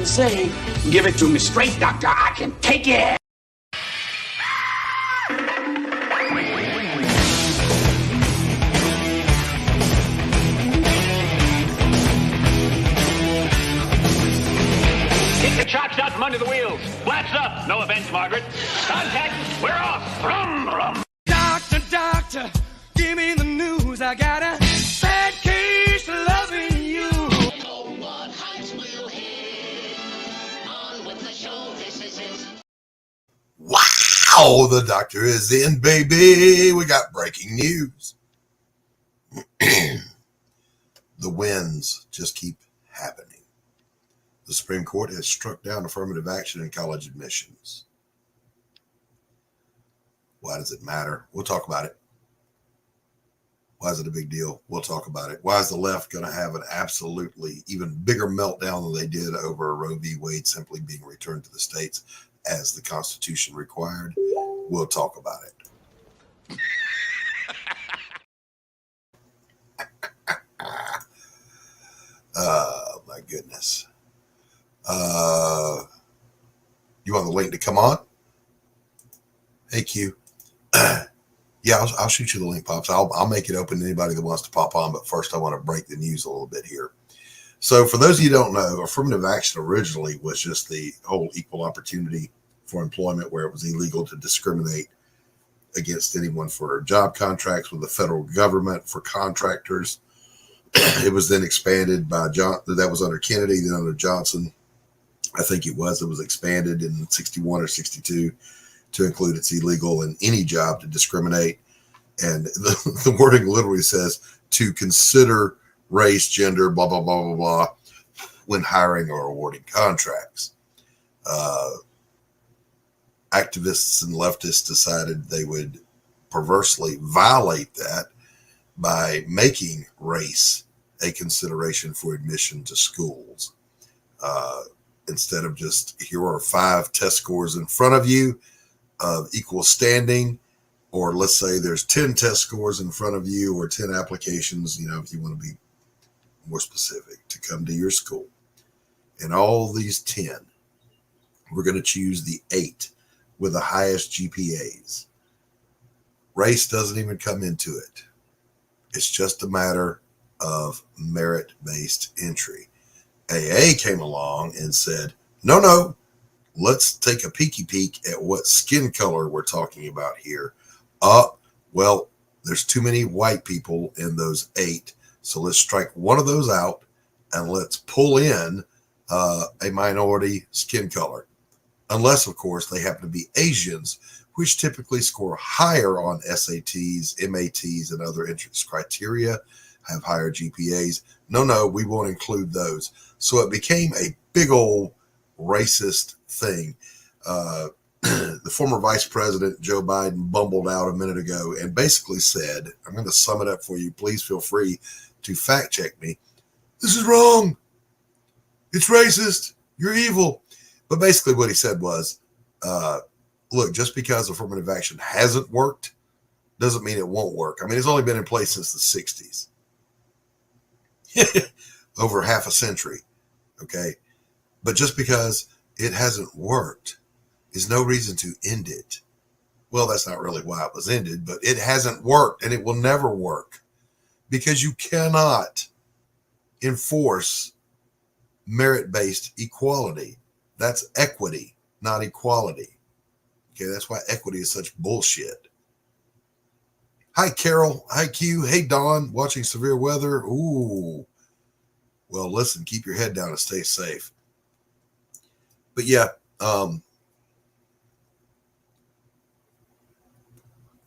say, give it to me straight, doctor. I can take it. Get the chocks out from under the wheels. Flaps up. No offense, Margaret. Contact. We're off. Brum, brum. Doctor, doctor, give me the news. I got a bad case of loving you. Oh, what heights will hit? On with the show. This is it. Wow, the doctor is in, baby. We got breaking news. The wins just keep happening. The Supreme Court has struck down affirmative action in college admissions. Why does it matter? We'll talk about it. Why is it a big deal? We'll talk about it. Why is the left going to have an absolutely even bigger meltdown than they did over Roe v. Wade simply being returned to the states as the Constitution required? We'll talk about it. Oh, my goodness. You want the link to come on? Hey, Q. Yeah, I'll shoot you the link, Pops. I'll make it open to anybody that wants to pop on. But first, I want to break the news a little bit here. So for those of you who don't know, affirmative action originally was just the whole equal opportunity for employment, where it was illegal to discriminate against anyone for job contracts with the federal government for contractors. It was then expanded by that was under Kennedy, then under Johnson. I think it was expanded in 61 or 62 to include it's illegal in any job to discriminate. And the wording literally says to consider race, gender, blah, blah, blah, blah, blah, when hiring or awarding contracts. Activists and leftists decided they would perversely violate that by making race a consideration for admission to schools. Instead of just, here are 5 test scores in front of you of equal standing, or let's say there's 10 test scores in front of you or 10 applications, if you want to be more specific, to come to your school. And all these 10, we're going to choose the 8 with the highest GPAs. Race doesn't even come into it. It's just a matter of merit-based entry. AA came along and said, no, let's take a peek at what skin color we're talking about here. Well, there's too many white people in those 8. So let's strike one of those out and let's pull in a minority skin color. Unless, of course, they happen to be Asians, which typically score higher on SATs, MATs, and other entrance criteria, have higher GPAs. No, we won't include those. So it became a big old racist thing. The former Vice President Joe Biden bumbled out a minute ago and basically said, I'm going to sum it up for you. Please feel free to fact check me. This is wrong. It's racist. You're evil. But basically what he said was, look, just because affirmative action hasn't worked doesn't mean it won't work. I mean, it's only been in place since the 60s. Over half a century. Okay. But just because it hasn't worked is no reason to end it. Well, that's not really why it was ended, but it hasn't worked and it will never work because you cannot enforce merit-based equality. That's equity, not equality. Okay. That's why equity is such bullshit. Hi, Carol. Hi, Q. Hey, Dawn. Watching severe weather. Ooh. Well, listen, keep your head down and stay safe. But yeah, hold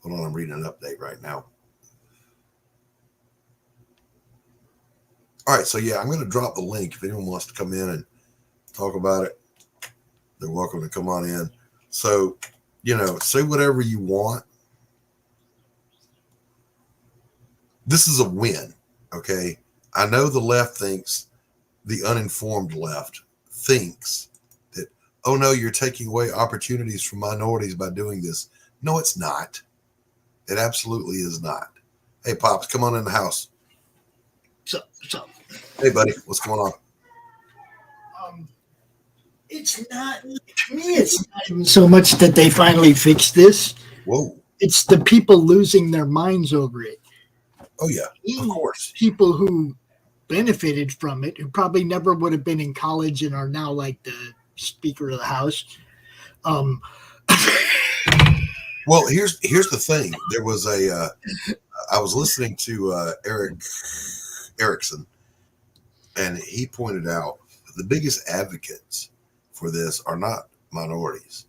on, I'm reading an update right now. All right, so yeah, I'm going to drop the link. If anyone wants to come in and talk about it, they're welcome to come on in. So, say whatever you want. This is a win, okay? I know the left thinks, the uninformed left thinks that, oh no, you're taking away opportunities from minorities by doing this. No, it's not. It absolutely is not. Hey, Pops, come on in the house. So, Hey, buddy, what's going on? It's not, to me, it's not even so much that they finally fixed this. Whoa. It's the people losing their minds over it. Oh, yeah, of course. People who benefited from it, who probably never would have been in college and are now like the Speaker of the House. Well, here's the thing. There was I was listening to Eric Erickson, and he pointed out the biggest advocates for this are not minorities.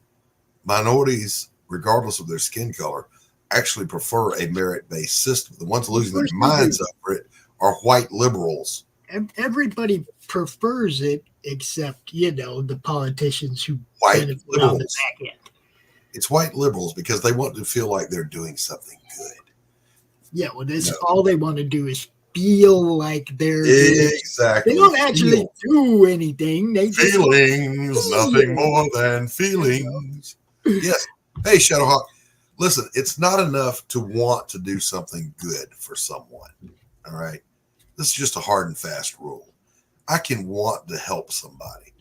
Minorities, regardless of their skin color, actually prefer a merit-based system. The ones losing their minds over it are white liberals. Everybody prefers it except, the politicians who White benefit on the liberals. back end. It's white liberals because they want to feel like they're doing something good. Yeah, well, that's all they want to do is feel like they're exactly. They don't actually do anything. They just feelings, nothing more than feelings. Yes. Hey, Shadowhawk. Listen, it's not enough to want to do something good for someone. All right. This is just a hard and fast rule. I can want to help somebody.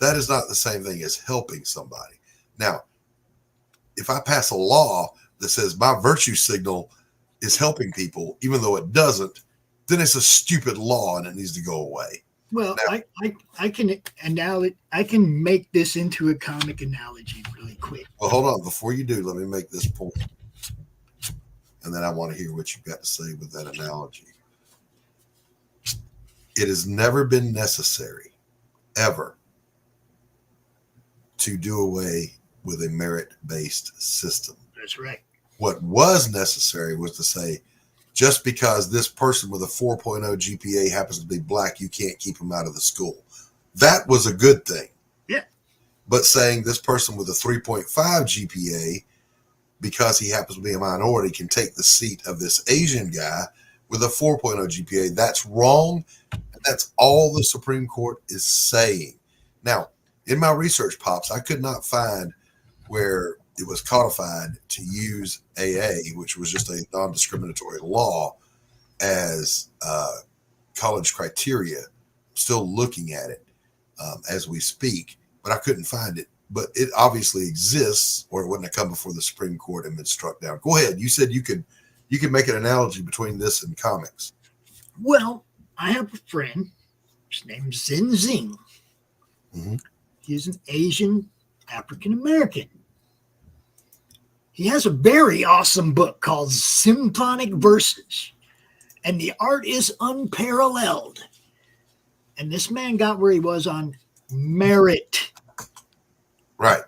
That is not the same thing as helping somebody. Now, if I pass a law that says my virtue signal is helping people, even though it doesn't, then it's a stupid law and it needs to go away. Well, now, I can make this into a comic analogy really quick. Well, hold on. Before you do, let me make this point. And then I want to hear what you've got to say with that analogy. It has never been necessary, ever, to do away with a merit-based system. That's right. What was necessary was to say, just because this person with a 4.0 GPA happens to be black, you can't keep him out of the school. That was a good thing. Yeah. But saying this person with a 3.5 GPA, because he happens to be a minority, can take the seat of this Asian guy with a 4.0 GPA, that's wrong. And that's all the Supreme Court is saying. Now, in my research, Pops, I could not find where it was codified to use AA, which was just a non-discriminatory law, as college criteria. I'm still looking at it as we speak, but I couldn't find it. But it obviously exists, or it wouldn't have come before the Supreme Court and been struck down. Go ahead. You said you could make an analogy between this and comics. Well, I have a friend. His name's Zin Zing. Mm-hmm. He's an Asian African American. He has a very awesome book called Symphonic Verses, and the art is unparalleled. And this man got where he was on merit. Right.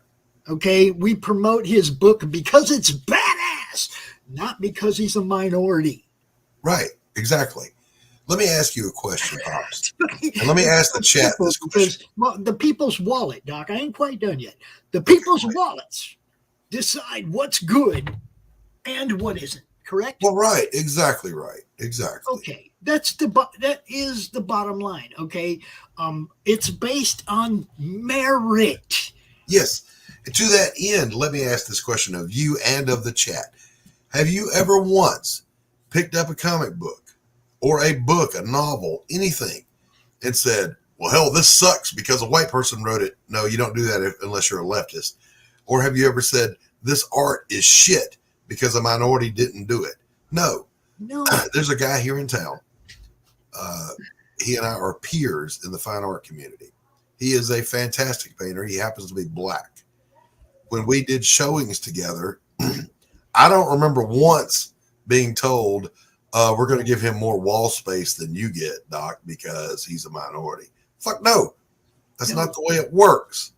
Okay, we promote his book because it's badass, not because he's a minority. Right, exactly. Let me ask you a question, Pops. And let me ask the chat this question. Well, the people's wallet, Doc, I ain't quite done yet. The people's wallets decide what's good and what isn't, correct? Well, right, exactly right. Exactly. Okay, that is the bottom line, okay? It's based on merit. Yes. And to that end, let me ask this question of you and of the chat. Have you ever once picked up a comic book or a book, a novel, anything, and said, well, hell, this sucks because a white person wrote it? No, you don't do that unless you're a leftist. Or have you ever said, this art is shit because a minority didn't do it? No. There's a guy here in town. He and I are peers in the fine art community. He is a fantastic painter. He happens to be black. When we did showings together, I don't remember once being told, we're going to give him more wall space than you get, Doc, because he's a minority. Fuck no. That's not the way it works.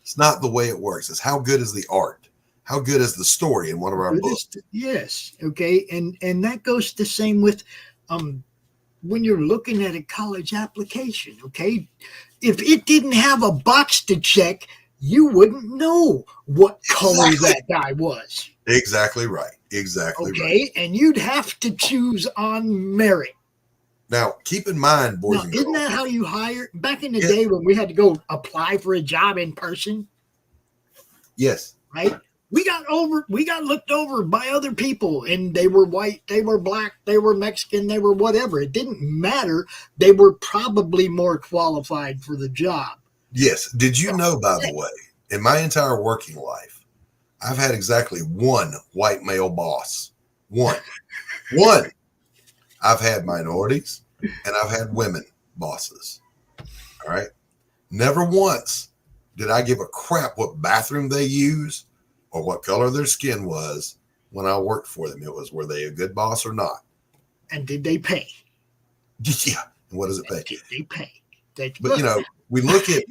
It's not the way it works. It's how good is the art? How good is the story in one of our books? Yes. Okay. And that goes the same with when you're looking at a college application. Okay. If it didn't have a box to check, you wouldn't know what color that guy was. Exactly right. Exactly right. Okay. And you'd have to choose on merit. Now, keep in mind, boys and girls. Isn't that how you hire? Back in the day when we had to go apply for a job in person? Yes. Right? We got looked over by other people, and they were white, they were black, they were Mexican, they were whatever. It didn't matter. They were probably more qualified for the job. Yes. Did you know, by the way, in my entire working life, I've had exactly one white male boss. One. One. I've had minorities and I've had women bosses. All right. Never once did I give a crap what bathroom they use or what color their skin was when I worked for them. It was, were they a good boss or not? And did they pay? Yeah. And what does it pay? Did they pay? But you know, we look at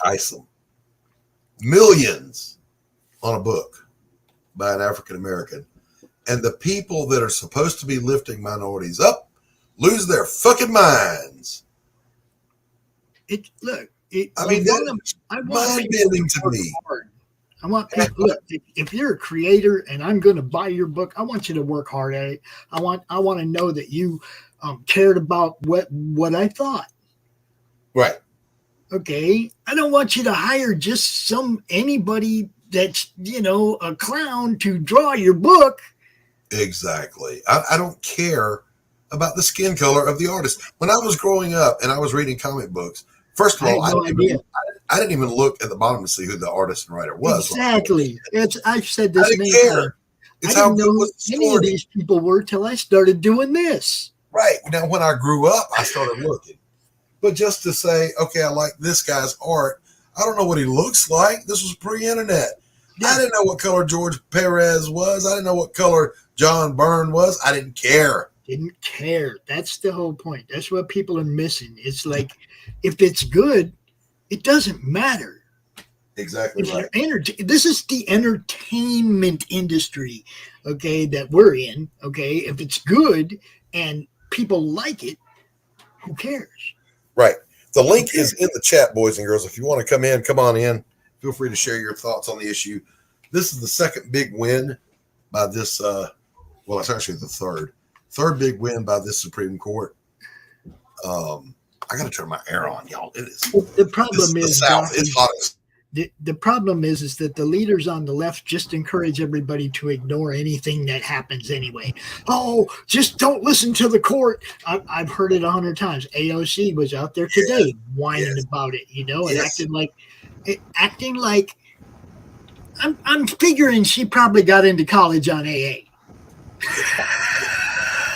ISIL, millions on a book by an African American, and the people that are supposed to be lifting minorities up lose their fucking minds. I mean, that's mind-bending to me. Hard. I want look. If you're a creator and I'm going to buy your book, I want you to work hard at it. I want to know that you cared about what I thought. Right. Okay. I don't want you to hire just anybody that's a clown to draw your book. Exactly. I don't care about the skin color of the artist. When I was growing up and I was reading comic books, first of all, I didn't even look at the bottom to see who the artist and writer was. Exactly. I've said this many times. It's I how didn't good know was the any of story. these people were till I started doing this. Right. Now, when I grew up, I started looking. But just to say, okay, I like this guy's art. I don't know what he looks like. This was pre-internet. Yeah. I didn't know what color George Perez was. I didn't know what color John Byrne was. I didn't care. Didn't care. That's the whole point. That's what people are missing. It's like, if it's good, it doesn't matter. Exactly right. This is the entertainment industry, okay, that we're in. Okay, if it's good and people like it, who cares? Right. The link is in the chat, boys and girls. If you want to come in, come on in. Feel free to share your thoughts on the issue. This is the second big win by this. Well, it's actually the third big win by this Supreme Court. I got to turn my air on, y'all. It is. The problem is the South. It's hot. The problem is that the leaders on the left just encourage everybody to ignore anything that happens anyway. Oh, just don't listen to the court. I've heard it 100 times. AOC was out there today whining about it, and acting like I'm figuring she probably got into college on AA.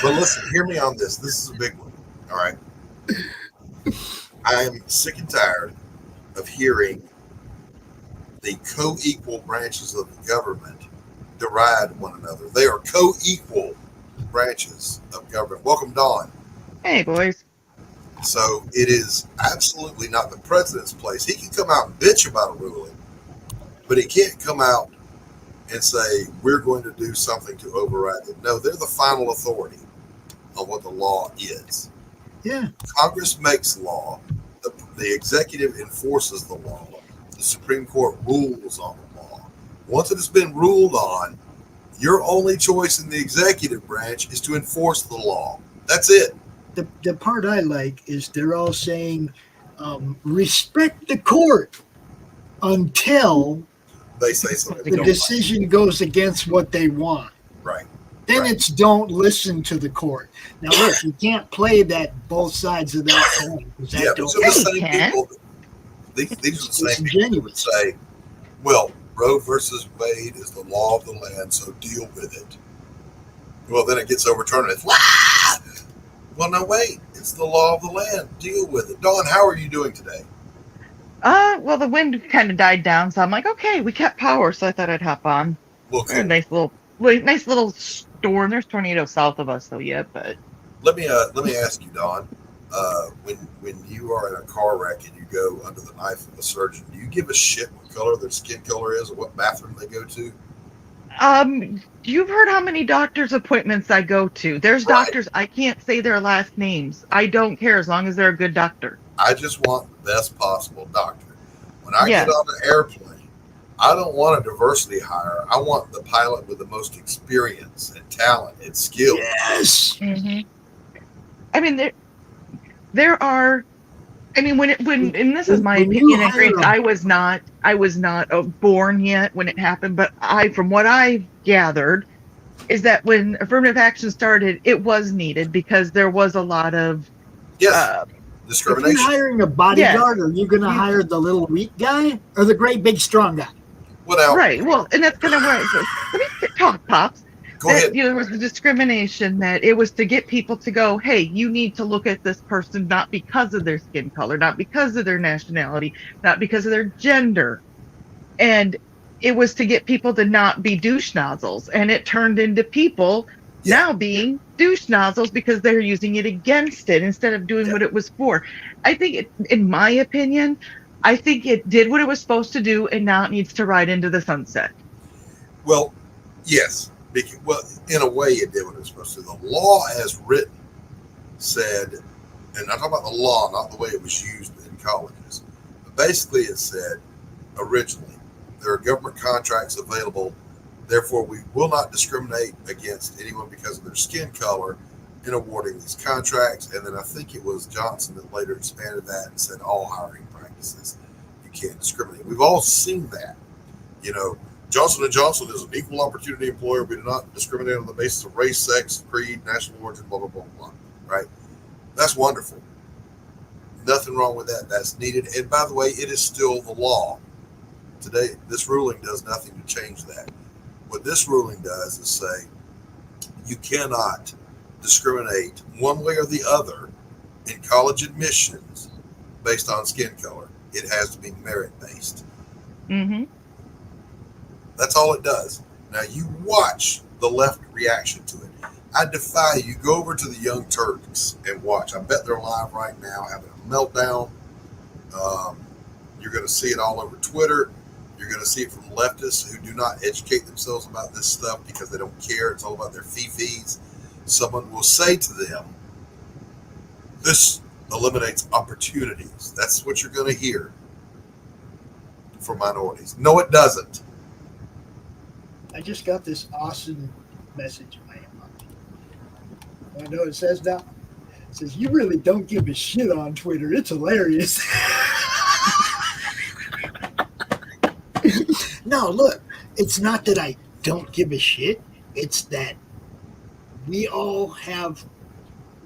But listen, hear me on this. This is a big one. All right. I am sick and tired of hearing the co-equal branches of the government deride one another. They are co-equal branches of government. Welcome, Dawn. Hey, boys. So it is absolutely not the president's place. He can come out and bitch about a ruling, but he can't come out and say, we're going to do something to override it. No, they're the final authority on what the law is. Yeah. Congress makes law. The executive enforces the law. The Supreme Court rules on the law. Once it has been ruled on, your only choice in the executive branch is to enforce the law. That's it. The part I like is they're all saying, respect the court until they say something. The decision goes against what they want. Right. Then it's don't listen to the court. Now look, you can't play that both sides of that coin. Yeah, but so the same people. These are the same people that say, well, Roe versus Wade is the law of the land, so deal with it. Well, then it gets overturned. It's, wah! Well, no, wait. It's the law of the land. Deal with it. Dawn, how are you doing today? Well, the wind kind of died down, so I'm like, okay, we kept power, so I thought I'd hop on. Well, cool. Nice little storm. There's tornadoes south of us, though, yet, but. Let me ask you, Dawn. When you are in a car wreck and you go under the knife of a surgeon, do you give a shit what color their skin color is or what bathroom they go to? You've heard how many doctor's appointments I go to. There's doctors I can't say their last names. I don't care as long as they're a good doctor. I just want the best possible doctor. When I get on an airplane, I don't want a diversity hire. I want the pilot with the most experience and talent and skill. Yes. Mm-hmm. I mean, there are. I mean, and this is my opinion. And granted, I was not born yet when it happened, but from what I've gathered, is that when affirmative action started, it was needed because there was a lot of discrimination. If you're hiring a bodyguard, are you going to hire the little weak guy or the great big strong guy? Right. Well, and that's kind of where let me talk, Pops. Go ahead. There was the discrimination that it was to get people to go, hey, you need to look at this person not because of their skin color, not because of their nationality, not because of their gender. And it was to get people to not be douche nozzles. And it turned into people now being douche nozzles because they're using it against it instead of doing what it was for. I think, in my opinion, I think it did what it was supposed to do, and now it needs to ride into the sunset. Well, yes. Well, in a way, it did what it was supposed to. The law, as written, said, and I'm talking about the law, not the way it was used in colleges. But basically, it said originally, there are government contracts available. Therefore, we will not discriminate against anyone because of their skin color in awarding these contracts. And then I think it was Johnson that later expanded that and said all hiring practices, you can't discriminate. We've all seen that. You know, Johnson & Johnson is an equal opportunity employer. We do not discriminate on the basis of race, sex, creed, national origin, blah, blah, blah, blah. Right? That's wonderful. Nothing wrong with that. That's needed. And by the way, it is still the law. Today, this ruling does nothing to change that. What this ruling does is say you cannot discriminate one way or the other in college admissions based on skin color. It has to be merit-based. Mm-hmm. That's all it does. Now, you watch the left reaction to it. I defy you. Go over to the Young Turks and watch. I bet they're live right now having a meltdown. You're going to see it all over Twitter. You're going to see it from leftists who do not educate themselves about this stuff because they don't care. It's all about their fee-fees. Someone will say to them, this eliminates opportunities. That's what you're going to hear for minorities. No, it doesn't. I just got this awesome message in my inbox. I know what it says now. It says, you really don't give a shit on Twitter. It's hilarious. No, look, it's not that I don't give a shit. It's that we all have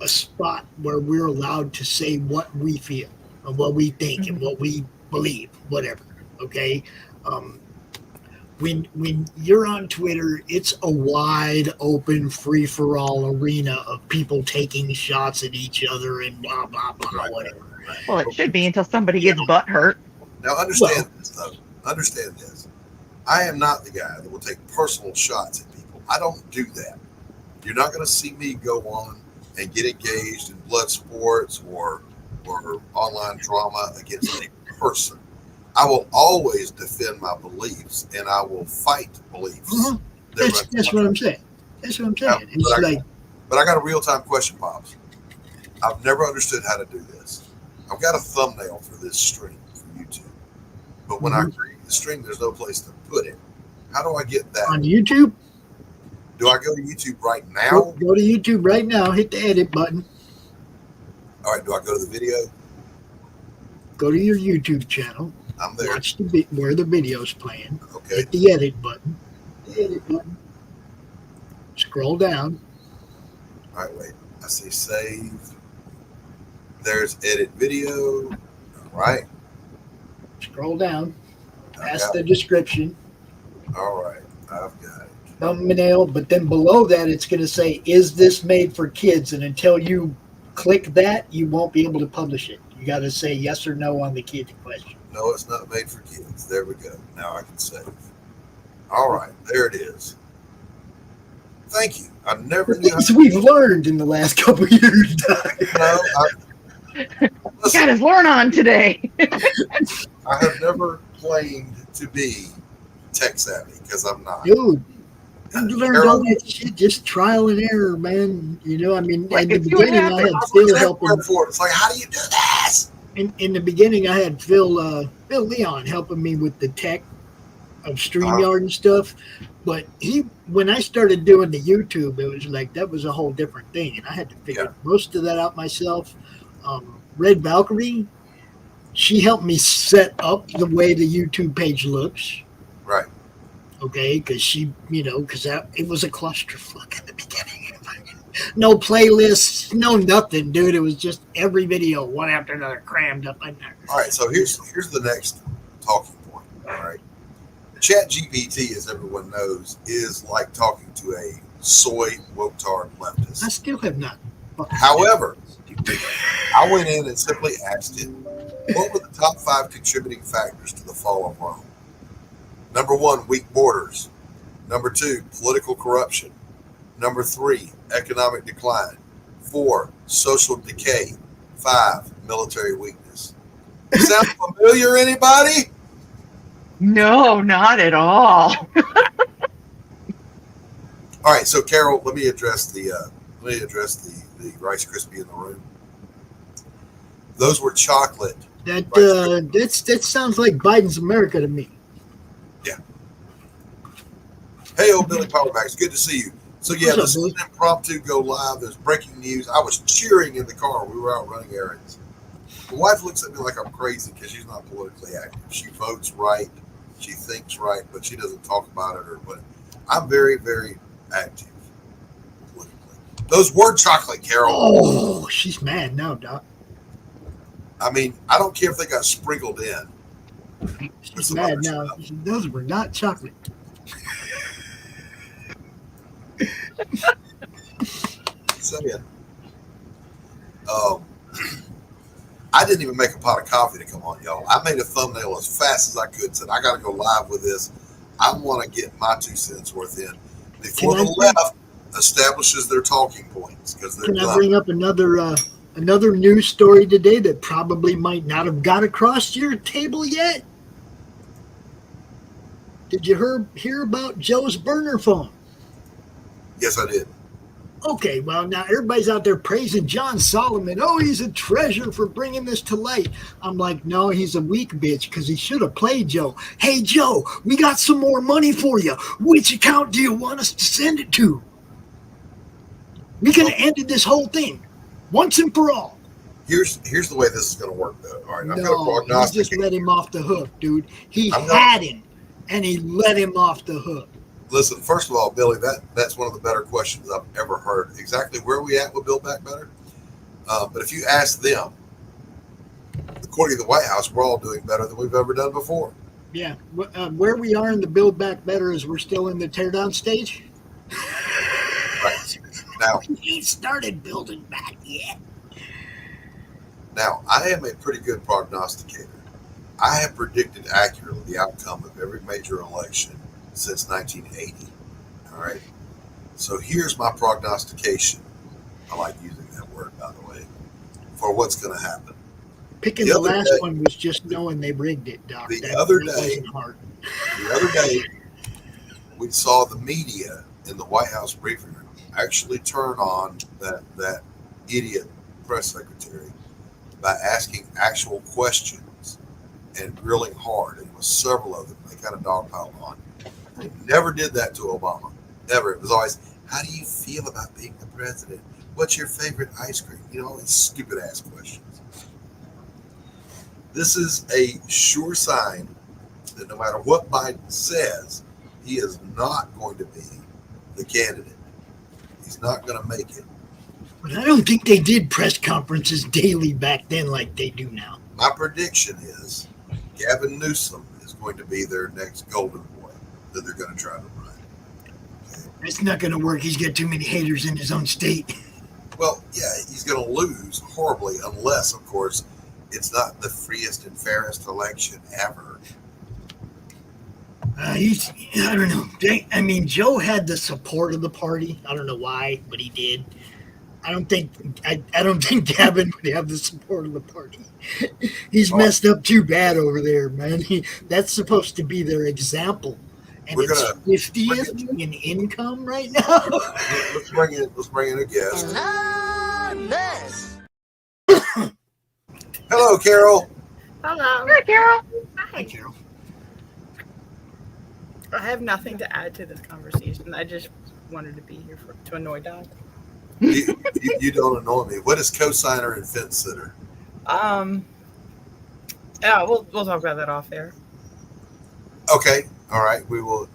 a spot where we're allowed to say what we feel and what we think and what we believe, whatever. Okay. When you're on Twitter, it's a wide open free-for-all arena of people taking shots at each other and blah, blah, blah, whatever. Well, it should be until somebody gets butt hurt. Now, understand this, though. Understand this. I am not the guy that will take personal shots at people. I don't do that. You're not going to see me go on and get engaged in blood sports or online drama against a person. I will always defend my beliefs, and I will fight beliefs. Mm-hmm. That's what I'm saying. That's what I'm saying. Now, but I got a real-time question, Pops. I've never understood how to do this. I've got a thumbnail for this stream for YouTube. But when I create the stream, there's no place to put it. How do I get that? On YouTube? Do I go to YouTube right now? Go to YouTube right now. Hit the edit button. All right. Do I go to the video? Go to your YouTube channel. I'm there. Watch where the video's playing. Okay. Hit the edit button. Scroll down. All right, wait. I see save. There's edit video. All right. Scroll down. Past the description. All right. I've got it. Thumbnail, but then below that it's going to say, is this made for kids? And until you click that, you won't be able to publish it. You got to say yes or no on the kid question. No, it's not made for kids. There we go. Now I can save. All right. There it is. Thank you. I never knew. Things we've learned in the last couple of years. Got his learn on today. I have never claimed to be tech savvy because I'm not. Dude, you learned all that shit, just trial and error, man. You know, I mean, in the beginning, I had Phil helping. It's like, how do you do this? In the beginning, I had Phil Leon helping me with the tech of StreamYard and stuff. But when I started doing the YouTube, it was like that was a whole different thing, and I had to figure most of that out myself. Red Valkyrie, she helped me set up the way the YouTube page looks. Right. Okay, because she, because it was a clusterfuck in the beginning. No playlists, no nothing, dude. It was just every video, one after another, crammed up in there. All right, so here's the next talking point. All right, Chat GPT, as everyone knows, is like talking to a soy woke-tard leftist. I still have not. However, I went in and simply asked it, what were the top 5 contributing factors to the fall of Rome? Number 1, weak borders. Number 2, political corruption. Number 3, economic decline. 4, social decay. 5, military weakness. Sound familiar, anybody? No, not at all. All right, so Carol, let me address the Rice Krispie in the room. Those were chocolate. That sounds like Biden's America to me. Yeah. Hey, old Billy Powermax, good to see you. So yeah, this is an impromptu go live. There's breaking news. I was cheering in the car. We were out running errands. My wife looks at me like I'm crazy because she's not politically active. She votes right, she thinks right, but she doesn't talk about it. But I'm very, very active politically. Those were chocolate, Carol. Oh, she's mad now, Doc. I mean, I don't care if they got sprinkled in. She's mad now. Those were not chocolate. So yeah. I didn't even make a pot of coffee to come on, y'all. I made a thumbnail as fast as I could. Said I got to go live with this. I want to get my 2 cents worth in before the left establishes their talking points, because they're Can done. I bring up another news story today that probably might not have got across your table yet? Did you hear about Joe's burner phone? Yes, I did. Okay, well, now everybody's out there praising John Solomon. Oh, he's a treasure for bringing this to light. I'm like, no, he's a weak bitch because he should have played Joe. Hey, Joe, we got some more money for you. Which account do you want us to send it to? We could have ended this whole thing once and for all. Here's the way this is going to work, though. All right, I'm going to No, he prognosticate. just let him off the hook, dude. He had him, and he let him off the hook. Listen, first of all, Billy, that's one of the better questions I've ever heard. Exactly where are we at with Build Back Better? But if you ask them, according to the White House, we're all doing better than we've ever done before. Yeah, where we are in the Build Back Better is we're still in the teardown stage. Right. Now, he ain't started building back yet. Now, I am a pretty good prognosticator. I have predicted accurately the outcome of every major election since 1980. All right. So here's my prognostication. I like using that word, by the way, for what's going to happen. Picking the last one was just knowing they rigged it, Doc. The other day, we saw the media in the White House briefing room actually turn on that idiot press secretary by asking actual questions and grilling hard. And it was several of them. They kind of dogpiled on. They never did that to Obama. Never. It was always, how do you feel about being the president? What's your favorite ice cream? You know, all these stupid ass questions. This is a sure sign that no matter what Biden says, he is not going to be the candidate. He's not going to make it. But I don't think they did press conferences daily back then like they do now. My prediction is Gavin Newsom is going to be their next golden boy that they're going to try to run. Okay. That's not going to work. He's got too many haters in his own state. Well, yeah, he's going to lose horribly unless, of course, it's not the freest and fairest election ever. I don't know. I mean, Joe had the support of the party. I don't know why, but he did. I don't think Gavin would have the support of the party. He's messed up too bad over there, man. That's supposed to be their example. And it's 50th in income right now. Let's bring in a guest. Hello, Carol. Hello. Hi, Carol. Hi, Carol. I have nothing to add to this conversation. I just wanted to be here to annoy Doc. You don't annoy me. What is cosigner and fence sitter? Yeah, we'll talk about that off air. Okay. All right. We will.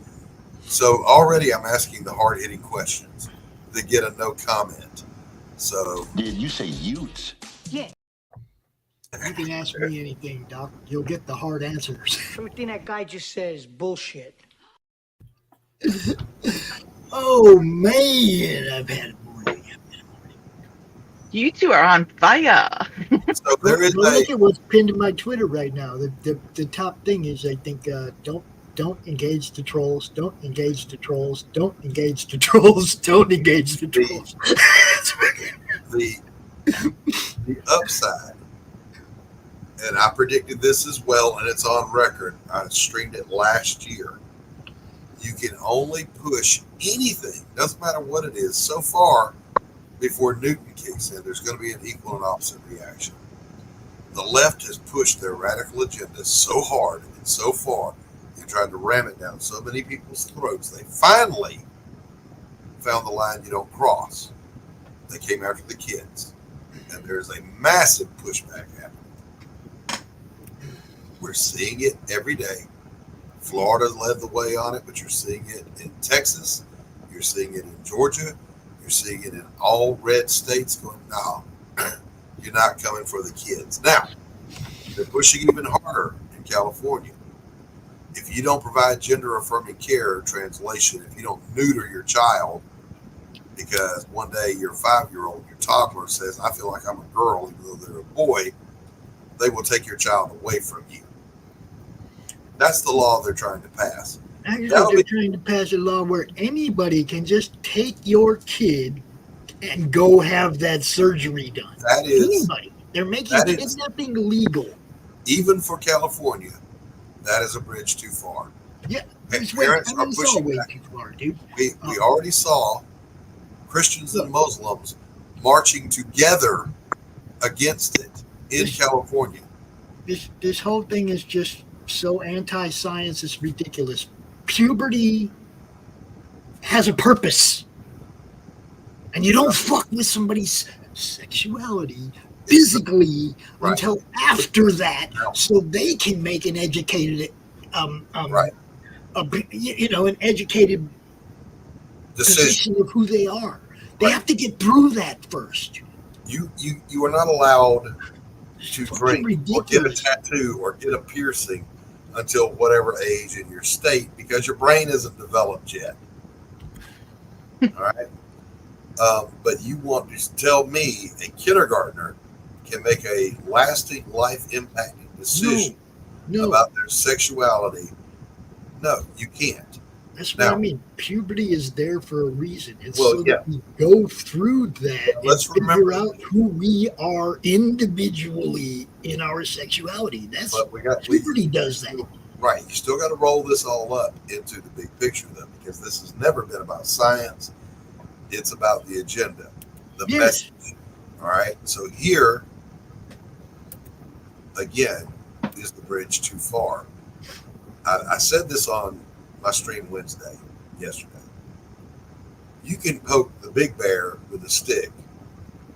So already I'm asking the hard-hitting questions. to get a no comment. So Did you say Utes? Yeah. You can ask me anything, Doc. You'll get the hard answers. Everything that guy just says is bullshit. Oh man, I've had a morning. You two are on fire. so there is Look at what's pinned to my Twitter right now. The top thing is, I think, don't engage the trolls. Don't engage the trolls. Don't engage the trolls. Don't engage the trolls. the upside, and I predicted this as well, and it's on record. I streamed it last year. You can only push anything, doesn't matter what it is, so far before Newton kicks in. There's going to be an equal and opposite reaction. The left has pushed their radical agenda so hard and so far and tried to ram it down so many people's throats. They finally found the line you don't cross. They came after the kids. And there's a massive pushback happening. We're seeing it every day. Florida led the way on it, but you're seeing it in Texas. You're seeing it in Georgia. You're seeing it in all red states going, no, you're not coming for the kids. Now, they're pushing even harder in California. If you don't provide gender-affirming care, translation, if you don't neuter your child, because one day your 5-year-old, your toddler says, I feel like I'm a girl, even though they're a boy, they will take your child away from you. That's the law they're trying to pass. Actually, they're trying to pass a law where anybody can just take your kid and go have that surgery done. That is anybody. They're making kidnapping legal. Even for California, that is a bridge too far. Yeah, parents are pushing way back. too far, dude. We already saw Christians and Muslims marching together against it in California. This whole thing is just so anti-science, it's ridiculous. Puberty has a purpose. And you don't fuck with somebody's sexuality physically until after that, so they can make an educated, an educated decision of who they are. They have to get through that first. You are not allowed to drink or get a tattoo or get a piercing until whatever age in your state, because your brain isn't developed yet. All right. But you want to tell me a kindergartner can make a lasting, life impacting decision about their sexuality? No, you can't. That's what I mean. Puberty is there for a reason. It's so that we go through that and figure out who we are individually in our sexuality. That's puberty does that. Right. You still got to roll this all up into the big picture, though, because this has never been about science. It's about the agenda, the message. All right. So here, again, is the bridge too far. I said this on my stream yesterday. You can poke the big bear with a stick.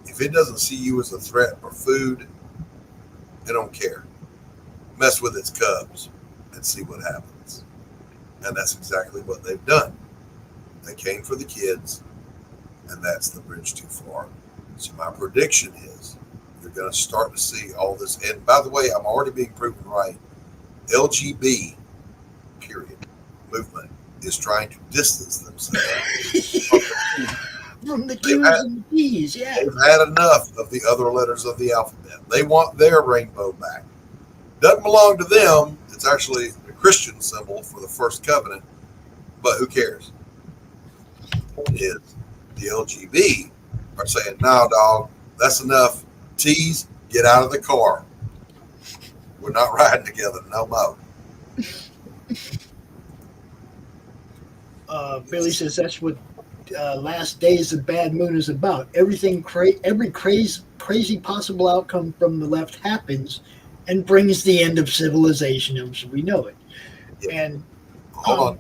If it doesn't see you as a threat or food, it don't care. Mess with its cubs and see what happens. And that's exactly what they've done. They came for the kids, and that's the bridge too far. So my prediction is you're going to start to see all this. And by the way, I'm already being proven right. LGB, period, movement is trying to distance themselves from the Q's and the P's. Yeah, they've had enough of the other letters of the alphabet. They want their rainbow back. Doesn't belong to them. It's actually the Christian symbol for the first covenant, but who cares? Is the LGB are saying, "No, dog, that's enough. T's, get out of the car. We're not riding together no more." Billy says that's what Last Days of Bad Moon is about. Every crazy possible outcome from the left happens and brings the end of civilization as we know it. Yeah. And hold on.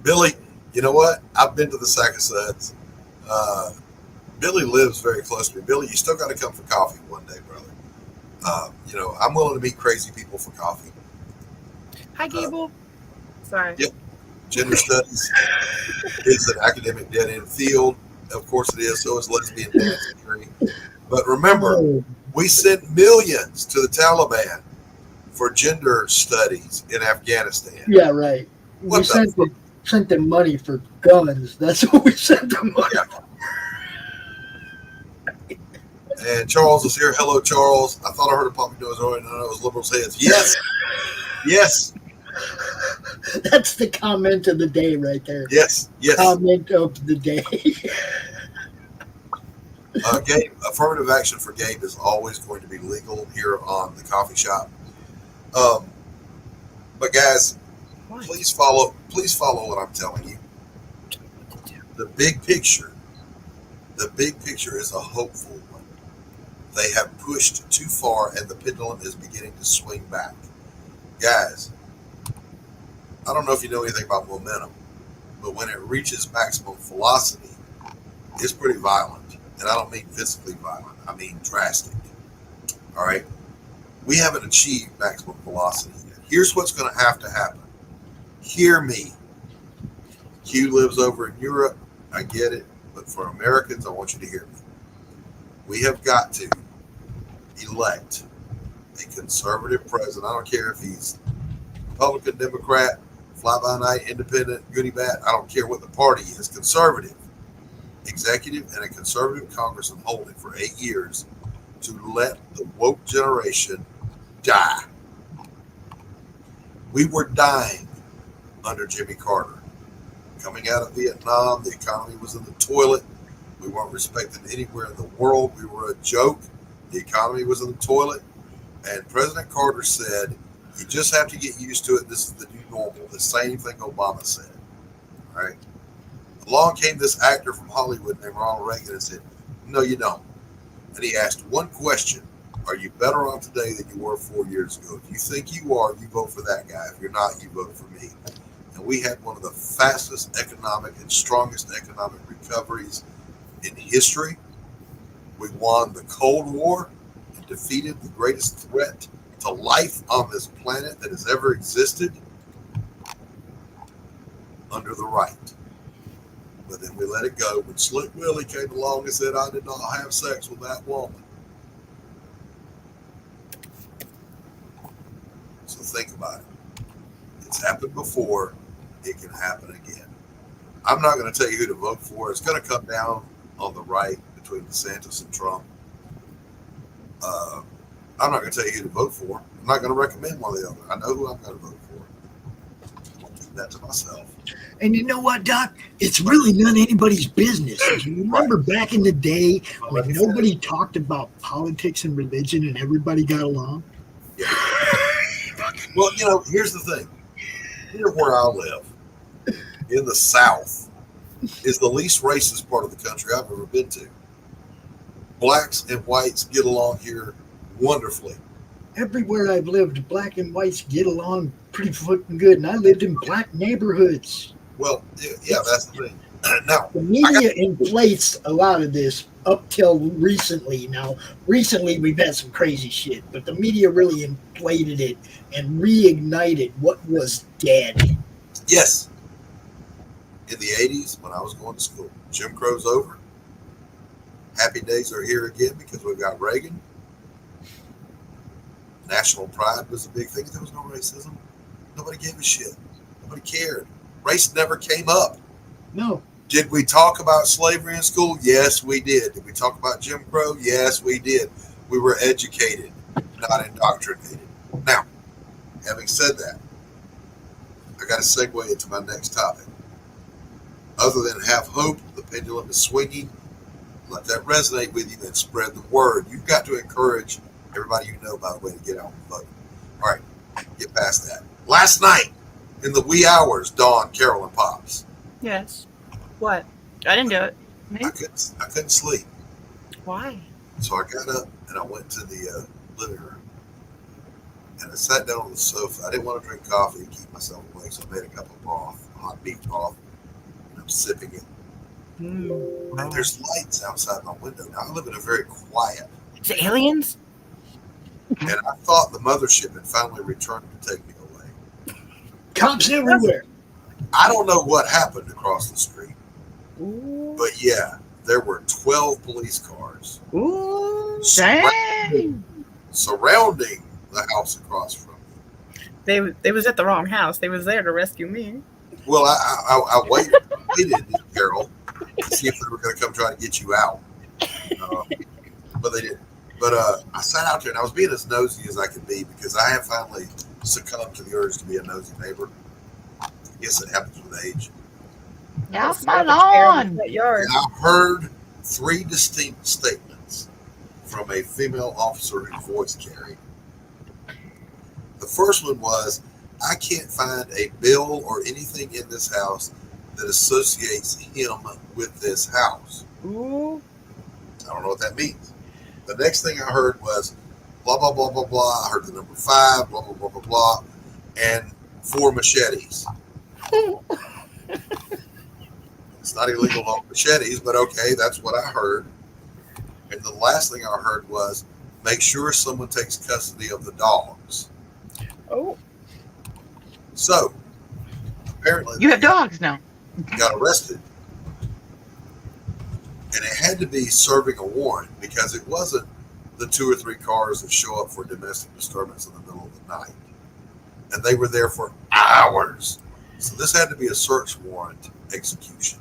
Billy, you know what? I've been to the Sack of Suds. Billy lives very close to me. Billy, you still got to come for coffee one day, brother. I'm willing to meet crazy people for coffee. Hi, Gable. Sorry. Yep. Gender studies is an academic dead-end field. Of course it is. So is lesbian dance theory. But remember, we sent millions to the Taliban for gender studies in Afghanistan. Yeah, right. What We sent them money for guns. That's what we sent them money. Yeah. And Charles is here. Hello, Charles. I thought I heard a puppy noise earlier. No, it was liberals' heads. Yes. Yes. That's the comment of the day right there. Yes. Yes. Comment of the day. Gabe, affirmative action for Gabe is always going to be legal here on the coffee shop. But guys, please follow what I'm telling you. The big picture is a hopeful one. They have pushed too far and the pendulum is beginning to swing back. Guys, I don't know if you know anything about momentum, but when it reaches maximum velocity, it's pretty violent. And I don't mean physically violent, I mean drastic. All right? We haven't achieved maximum velocity yet. Here's what's going to happen. Hear me. Q lives over in Europe. I get it. But for Americans, I want you to hear me. We have got to elect a conservative president. I don't care if he's Republican, Democrat, fly-by-night, independent, goody bat. I don't care what the party is. Conservative executive and a conservative Congress and hold it for 8 years to let the woke generation die. We were dying under Jimmy Carter. Coming out of Vietnam, the economy was in the toilet. We weren't respected anywhere in the world. We were a joke. The economy was in the toilet. And President Carter said, you just have to get used to it. This is the new normal. The same thing Obama said. All right. Along came this actor from Hollywood named Ronald Reagan and said, no, you don't. And he asked one question. Are you better off today than you were 4 years ago? If you think you are, you vote for that guy. If you're not, you vote for me. And we had one of the fastest economic and strongest economic recoveries in history. We won the Cold War and defeated the greatest threat to life on this planet that has ever existed under the right. But then we let it go when Slick Willie came along and said, I did not have sex with that woman. So think about it. It's happened before. It can happen again. I'm not going to tell you who to vote for. It's going to come down on the right between DeSantis and Trump. I'm not going to tell you who to vote for. I'm not going to recommend one or the other. I know who I'm going to vote for. I'll keep that to myself. And you know what, Doc? It's really none of anybody's business. You remember back in the day when nobody talked about politics and religion and everybody got along? Yeah. Well, you know, here's the thing. Here where I live, in the South, is the least racist part of the country I've ever been to. Blacks and whites get along here wonderfully. Everywhere I've lived, black and whites get along pretty fucking good, and I lived in black neighborhoods. Well, yeah, that's the thing. Now, the media inflates a lot of this up till recently. Now, recently we've had some crazy shit, but the media really inflated it and reignited what was dead. Yes. In the 80s, when I was going to school, Jim Crow's over. Happy days are here again because we've got Reagan. National pride was a big thing. There was no racism. Nobody gave a shit. Nobody cared. Race never came up. No. Did we talk about slavery in school? Yes, we did. Did we talk about Jim Crow? Yes, we did. We were educated, not indoctrinated. Now, having said that, I got to segue into my next topic. Other than have hope, the pendulum is swinging. Let that resonate with you and spread the word. You've got to encourage everybody you know, by the way, to get out and vote. All right, get past that. Last night, in the wee hours, Dawn, Carol, and Pops. Yes. What? I didn't do it. I couldn't sleep. Why? So I got up and I went to the living room. And I sat down on the sofa. I didn't want to drink coffee and keep myself awake, so I made a cup of broth, hot beef broth, and I'm sipping it. And there's lights outside my window. Now, I live in a very quiet. Is it aliens? And I thought the mothership had finally returned to take me away. Cops everywhere. I don't know what happened across the street, Ooh. but yeah, there were 12 police cars Ooh. Dang. surrounding the house across from me. They was at the wrong house. They was there to rescue me. Well, I waited, Carol, to see if they were going to come try to get you out, but they didn't. But I sat out there and I was being as nosy as I could be because I have finally succumbed to the urge to be a nosy neighbor. I guess it happens with age. Yeah, my lawn. Yard. And I heard 3 distinct statements from a female officer whose voice carried. The first one was, I can't find a bill or anything in this house that associates him with this house. Ooh. I don't know what that means. The next thing I heard was blah, blah, blah, blah, blah. I heard the number 5, blah, blah, blah, blah, blah, and 4 machetes. It's not illegal to own machetes, but okay, that's what I heard. And the last thing I heard was, make sure someone takes custody of the dogs. Oh. So, apparently You have dogs now. got arrested. And it had to be serving a warrant because it wasn't the 2 or 3 cars that show up for domestic disturbance in the middle of the night. And they were there for hours. So this had to be a search warrant execution.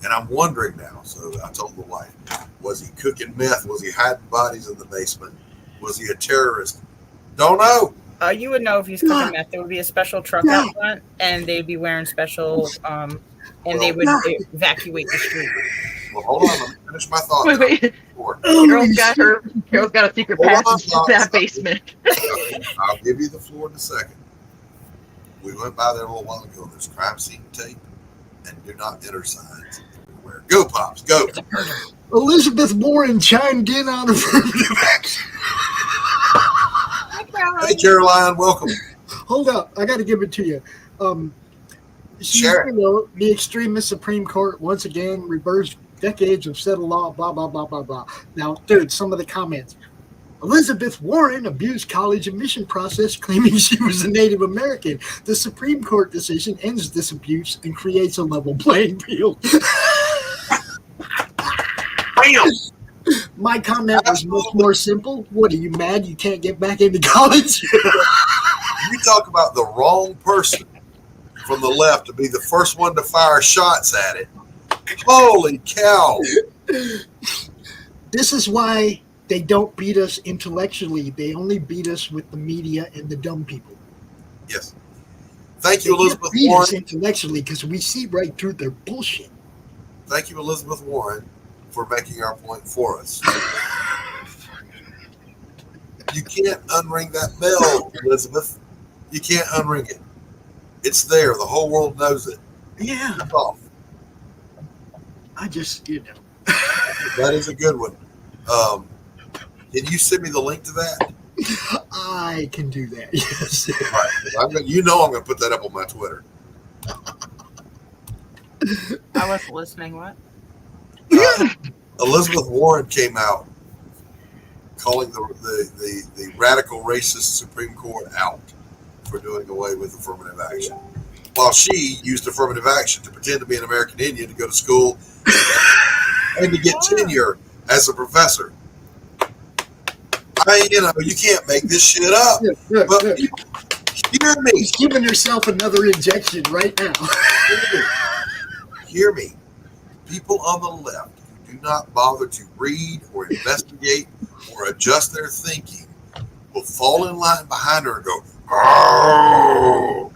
And I'm wondering now, so I told the wife, was he cooking meth? Was he hiding bodies in the basement? Was he a terrorist? Don't know. You would know if he's cooking meth. There would be a special truck out front, and they'd be wearing special, and they would evacuate the street. Well, hold on. Let me finish my thought. Wait. Carol's got a secret passage to that basement. I'll give you the floor in a second. We went by there a little while ago. There's crime scene tape and do not enter signs everywhere. Go, Pops, go. Elizabeth Warren chimed in on affirmative action. Hey, Caroline, welcome. Hold up, I got to give it to you. Sure. You know, the extremist Supreme Court once again reversed decades of settled law, blah, blah, blah, blah, blah. Now, dude, some of the comments. Elizabeth Warren abused college admission process claiming she was a Native American. The Supreme Court decision ends this abuse and creates a level playing field. Bam! My comment was much more simple. What, are you mad you can't get back into college? You talk about the wrong person from the left to be the first one to fire shots at it. Holy cow. This is why they don't beat us intellectually. They only beat us with the media and the dumb people. Yes. Thank you, They Elizabeth can't beat us Warren. intellectually because we see right through their bullshit. Thank you, Elizabeth Warren, for making our point for us. You can't unring that bell, Elizabeth. You can't unring it. It's there. The whole world knows it. Yeah. It's off. I just, you know. That is a good one. Can you send me the link to that? I can do that, yes. Right. You know I'm going to put that up on my Twitter. I wasn't listening. What? Elizabeth Warren came out calling the radical racist Supreme Court out for doing away with affirmative action, while she used affirmative action to pretend to be an American Indian to go to school and to get tenure as a professor. You can't make this shit up. But hear me. She's giving herself another injection right now. Hear me. People on the left who do not bother to read or investigate or adjust their thinking will fall in line behind her and go, oh.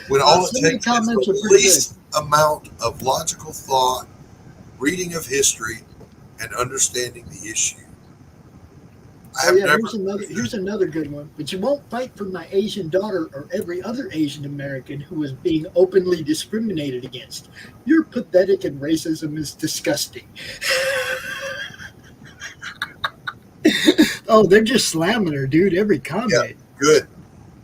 When all it takes is the least amount of logical thought, reading of history, and understanding the issue. Here's another good one. But you won't fight for my Asian daughter or every other Asian American who is being openly discriminated against. You're pathetic and racism is disgusting. Oh, they're just slamming her, dude. Every comment. Yeah, good.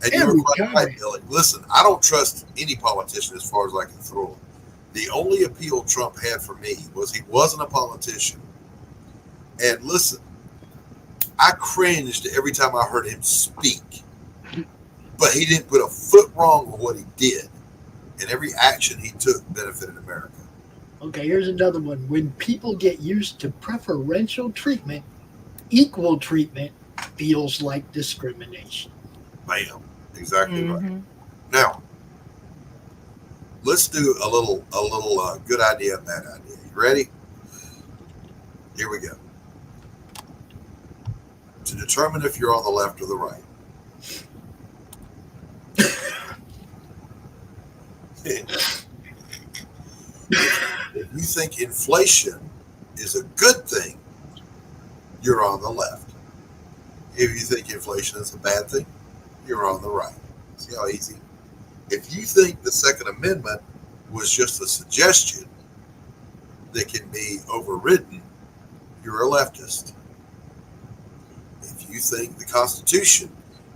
And you Every were quite comment. right, Billy. Listen, I don't trust any politician as far as I can throw him. The only appeal Trump had for me was he wasn't a politician. And listen, I cringed every time I heard him speak. but he didn't put a foot wrong with what he did, and every action he took benefited America. Okay, here's another one. When people get used to preferential treatment, equal treatment feels like discrimination. Bam, exactly right. Mm-hmm. Now, let's do a little good idea and bad idea. You ready? Here we go. To determine if you're on the left or the right. If you think inflation is a good thing, you're on the left. If you think inflation is a bad thing, you're on the right. See how easy? If you think the Second Amendment was just a suggestion that can be overridden, you're a leftist. If you think the Constitution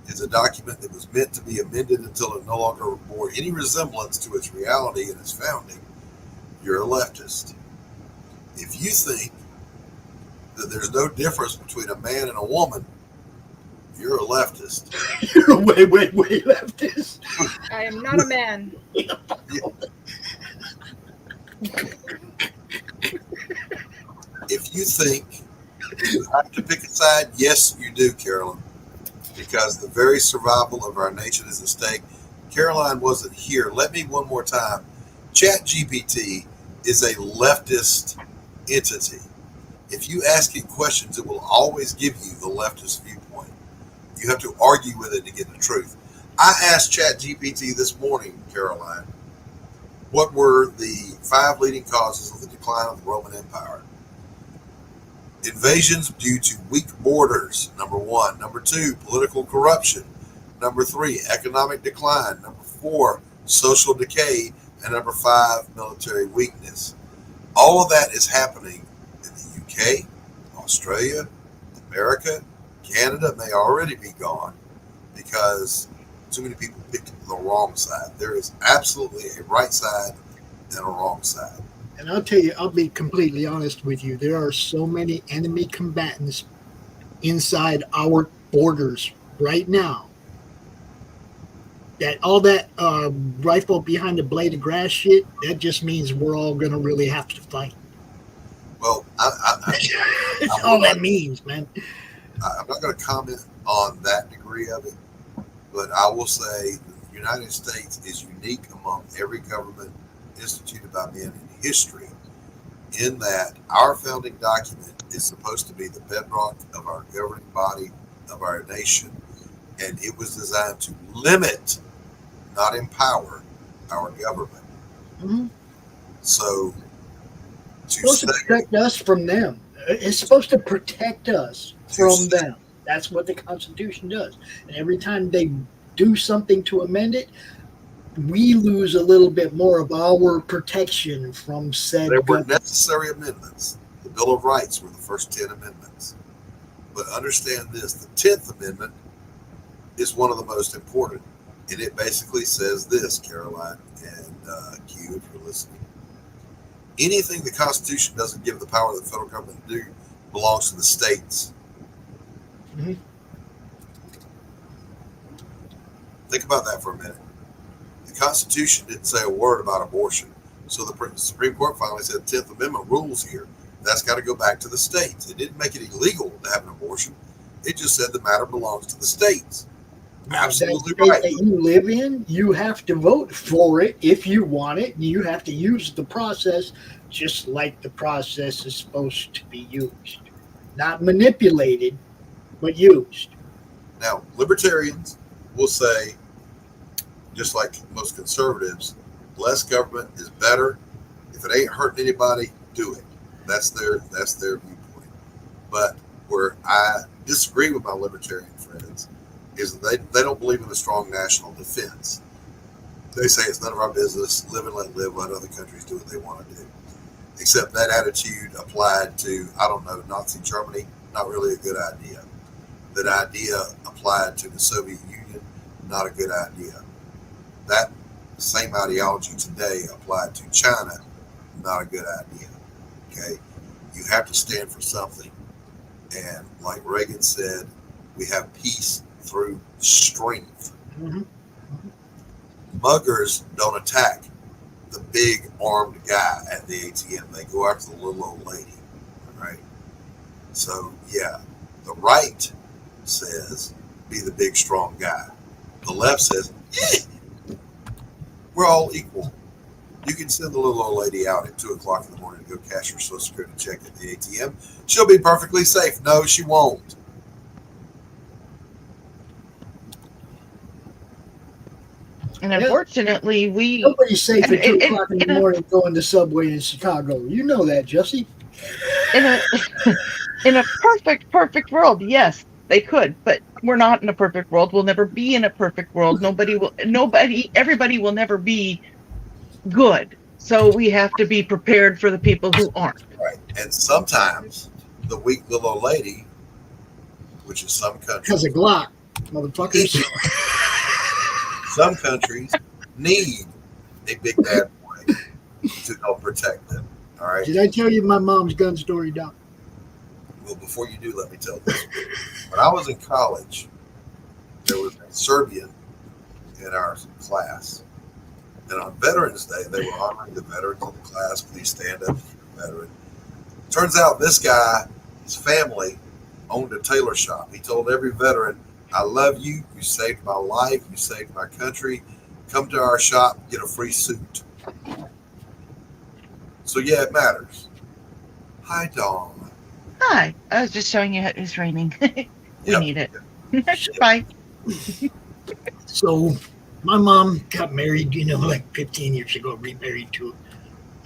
is a document that was meant to be amended until it no longer bore any resemblance to its reality and its founding, you're a leftist. If you think that there's no difference between a man and a woman, you're a leftist. You're way leftist. I am not a man. If you think you have to pick a side, yes, you do, Carolyn, because the very survival of our nation is at stake. Caroline wasn't here. Let me one more time. ChatGPT is a leftist entity. If you ask it questions, it will always give you the leftist viewpoint. You have to argue with it to get the truth. I asked ChatGPT this morning, Caroline, what were the 5 leading causes of the decline of the Roman Empire? Invasions due to weak borders, number 1. Number 2, political corruption. Number 3, economic decline. Number 4, social decay. And number 5, military weakness. All of that is happening in the UK, Australia, America. Canada may already be gone because too many people picked the wrong side. There is absolutely a right side and a wrong side. And I'll tell you, I'll be completely honest with you. There are so many enemy combatants inside our borders right now that all that rifle behind the blade of grass shit, that just means we're all going to really have to fight. Well, That's all that means, man. I'm not going to comment on that degree of it, but I will say the United States is unique among every government instituted by men in history in that our founding document is supposed to be the bedrock of our governing body of our nation, and it was designed to limit, not empower, our government. Mm-hmm. So It's supposed to protect us from them. It's supposed to protect us from them. That's what the Constitution does. And every time they do something to amend it, we lose a little bit more of our protection from said there were government. necessary amendments. The Bill of Rights were the first 10 amendments. But understand this, the 10th Amendment is one of the most important. And it basically says this, Caroline and Q, if you're listening. Anything the Constitution doesn't give the power of the federal government to do belongs to the states. Mm-hmm. Think about that for a minute. The Constitution didn't say a word about abortion. So the Supreme Court finally said 10th Amendment rules here. That's got to go back to the states. It didn't make it illegal to have an abortion. It just said the matter belongs to the states. Absolutely that state right. that you live in, you have to vote for it if you want it. You have to use the process just like the process is supposed to be used. Not manipulated, but used. Now, libertarians will say, just like most conservatives, less government is better. If it ain't hurting anybody, do it. That's their viewpoint. But where I disagree with my libertarian friends is that they don't believe in a strong national defense. They say it's none of our business, live and let live, let other countries do what they want to do. Except that attitude applied to, I don't know, Nazi Germany, not really a good idea. That idea applied to the Soviet Union, not a good idea. That same ideology today applied to China, not a good idea. Okay? You have to stand for something. And like Reagan said, we have peace through strength. Mm-hmm. Muggers don't attack the big armed guy at the ATM. They go after the little old lady, right? So, yeah, the right says be the big, strong guy. The left says, we're all equal. You can send the little old lady out at 2 o'clock in the morning to go cash her Social Security check at the ATM. She'll be perfectly safe. No, she won't. And unfortunately, nobody's safe at 2 o'clock in the morning going to Subway in Chicago. You know that, Jesse. In a perfect world, yes, they could, but we're not in a perfect world. We'll never be in a perfect world. Everybody will never be good. So we have to be prepared for the people who aren't. Right. And sometimes the weak little old lady, which is some countries, has a Glock, motherfuckers. Some countries need a big bad boy to help protect them. All right. Did I tell you my mom's gun story, Doc? Well, before you do, let me tell this. When I was in college, there was a Serbian in our class. And on Veterans Day, they were honoring the veterans of the class. Please stand up if you're a veteran. Turns out this guy, his family, owned a tailor shop. He told every veteran, I love you. You saved my life. You saved my country. Come to our shop, get a free suit. So, yeah, it matters. Hi, Dawn. Hi. I was just showing you it's raining. We need it. Bye. So my mom got married, like 15 years ago, remarried to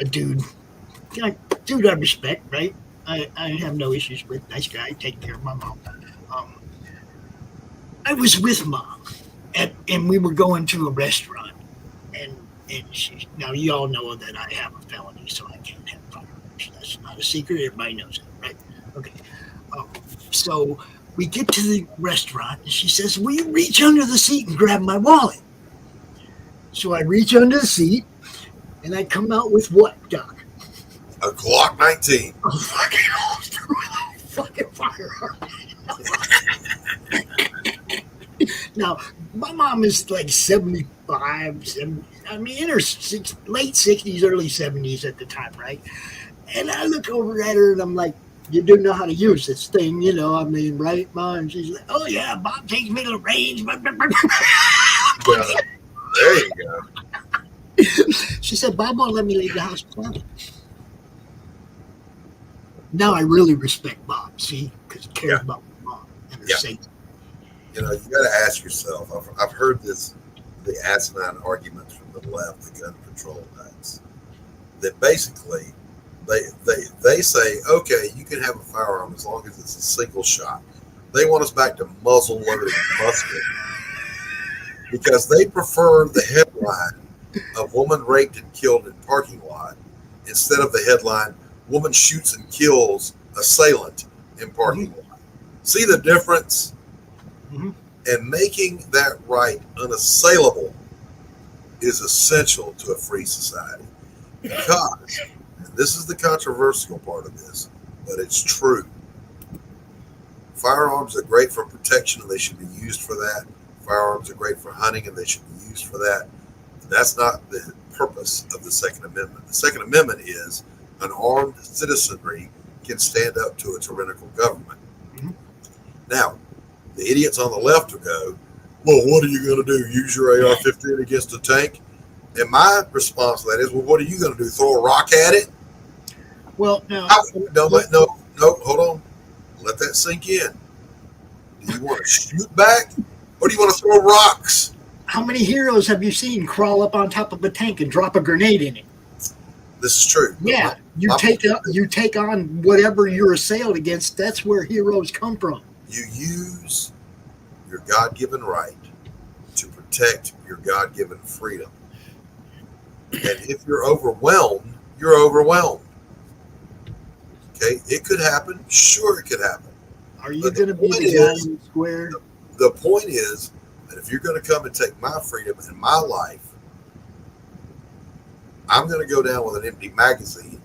a dude. Dude I respect, right? I have no issues with. Nice guy, take care of my mom. I was with mom, and we were going to a restaurant, and now you all know that I have a felony, so I can't have firearms. That's not a secret. Everybody knows it, right? Okay. So we get to the restaurant, and she says, will you reach under the seat and grab my wallet? So I reach under the seat, and I come out with what, Doc? A Glock 19. A fucking holster with a fucking firearm. Now, my mom is like 75, 70, I mean, in her late 60s, early 70s at the time, right? And I look over at her, and I'm like, you do know how to use this thing, right, Mom? And she's like, oh, yeah, Bob takes me to the range. Yeah. There you go. She said, Bob won't let me leave the house without it. Now I really respect Bob, see, because he cares about my mom and her safety. You got to ask yourself, I've heard the asinine arguments from the left, the gun control nuts, that basically they say, okay, you can have a firearm as long as it's a single shot. They want us back to muzzle loading musket because they prefer the headline of woman raped and killed in parking lot instead of the headline woman shoots and kills assailant in parking lot. See the difference? Mm-hmm. And making that right unassailable is essential to a free society because, and this is the controversial part of this, but it's true. Firearms are great for protection and they should be used for that. Firearms are great for hunting and they should be used for that. That's not the purpose of the Second Amendment. The Second Amendment is an armed citizenry can stand up to a tyrannical government. Mm-hmm. Now, the idiots on the left will go, well, what are you going to do? Use your AR-15 against a tank? And my response to that is, well, what are you going to do? Throw a rock at it? Well, no, hold on. Let that sink in. Do you want to shoot back or do you want to throw rocks? How many heroes have you seen crawl up on top of a tank and drop a grenade in it? This is true. Yeah, you take on whatever you're assailed against. That's where heroes come from. You use your God-given right to protect your God-given freedom. And if you're overwhelmed, you're overwhelmed. Okay, it could happen. Sure, it could happen. Are you going to be the guy in the square? The point is that if you're going to come and take my freedom and my life, I'm going to go down with an empty magazine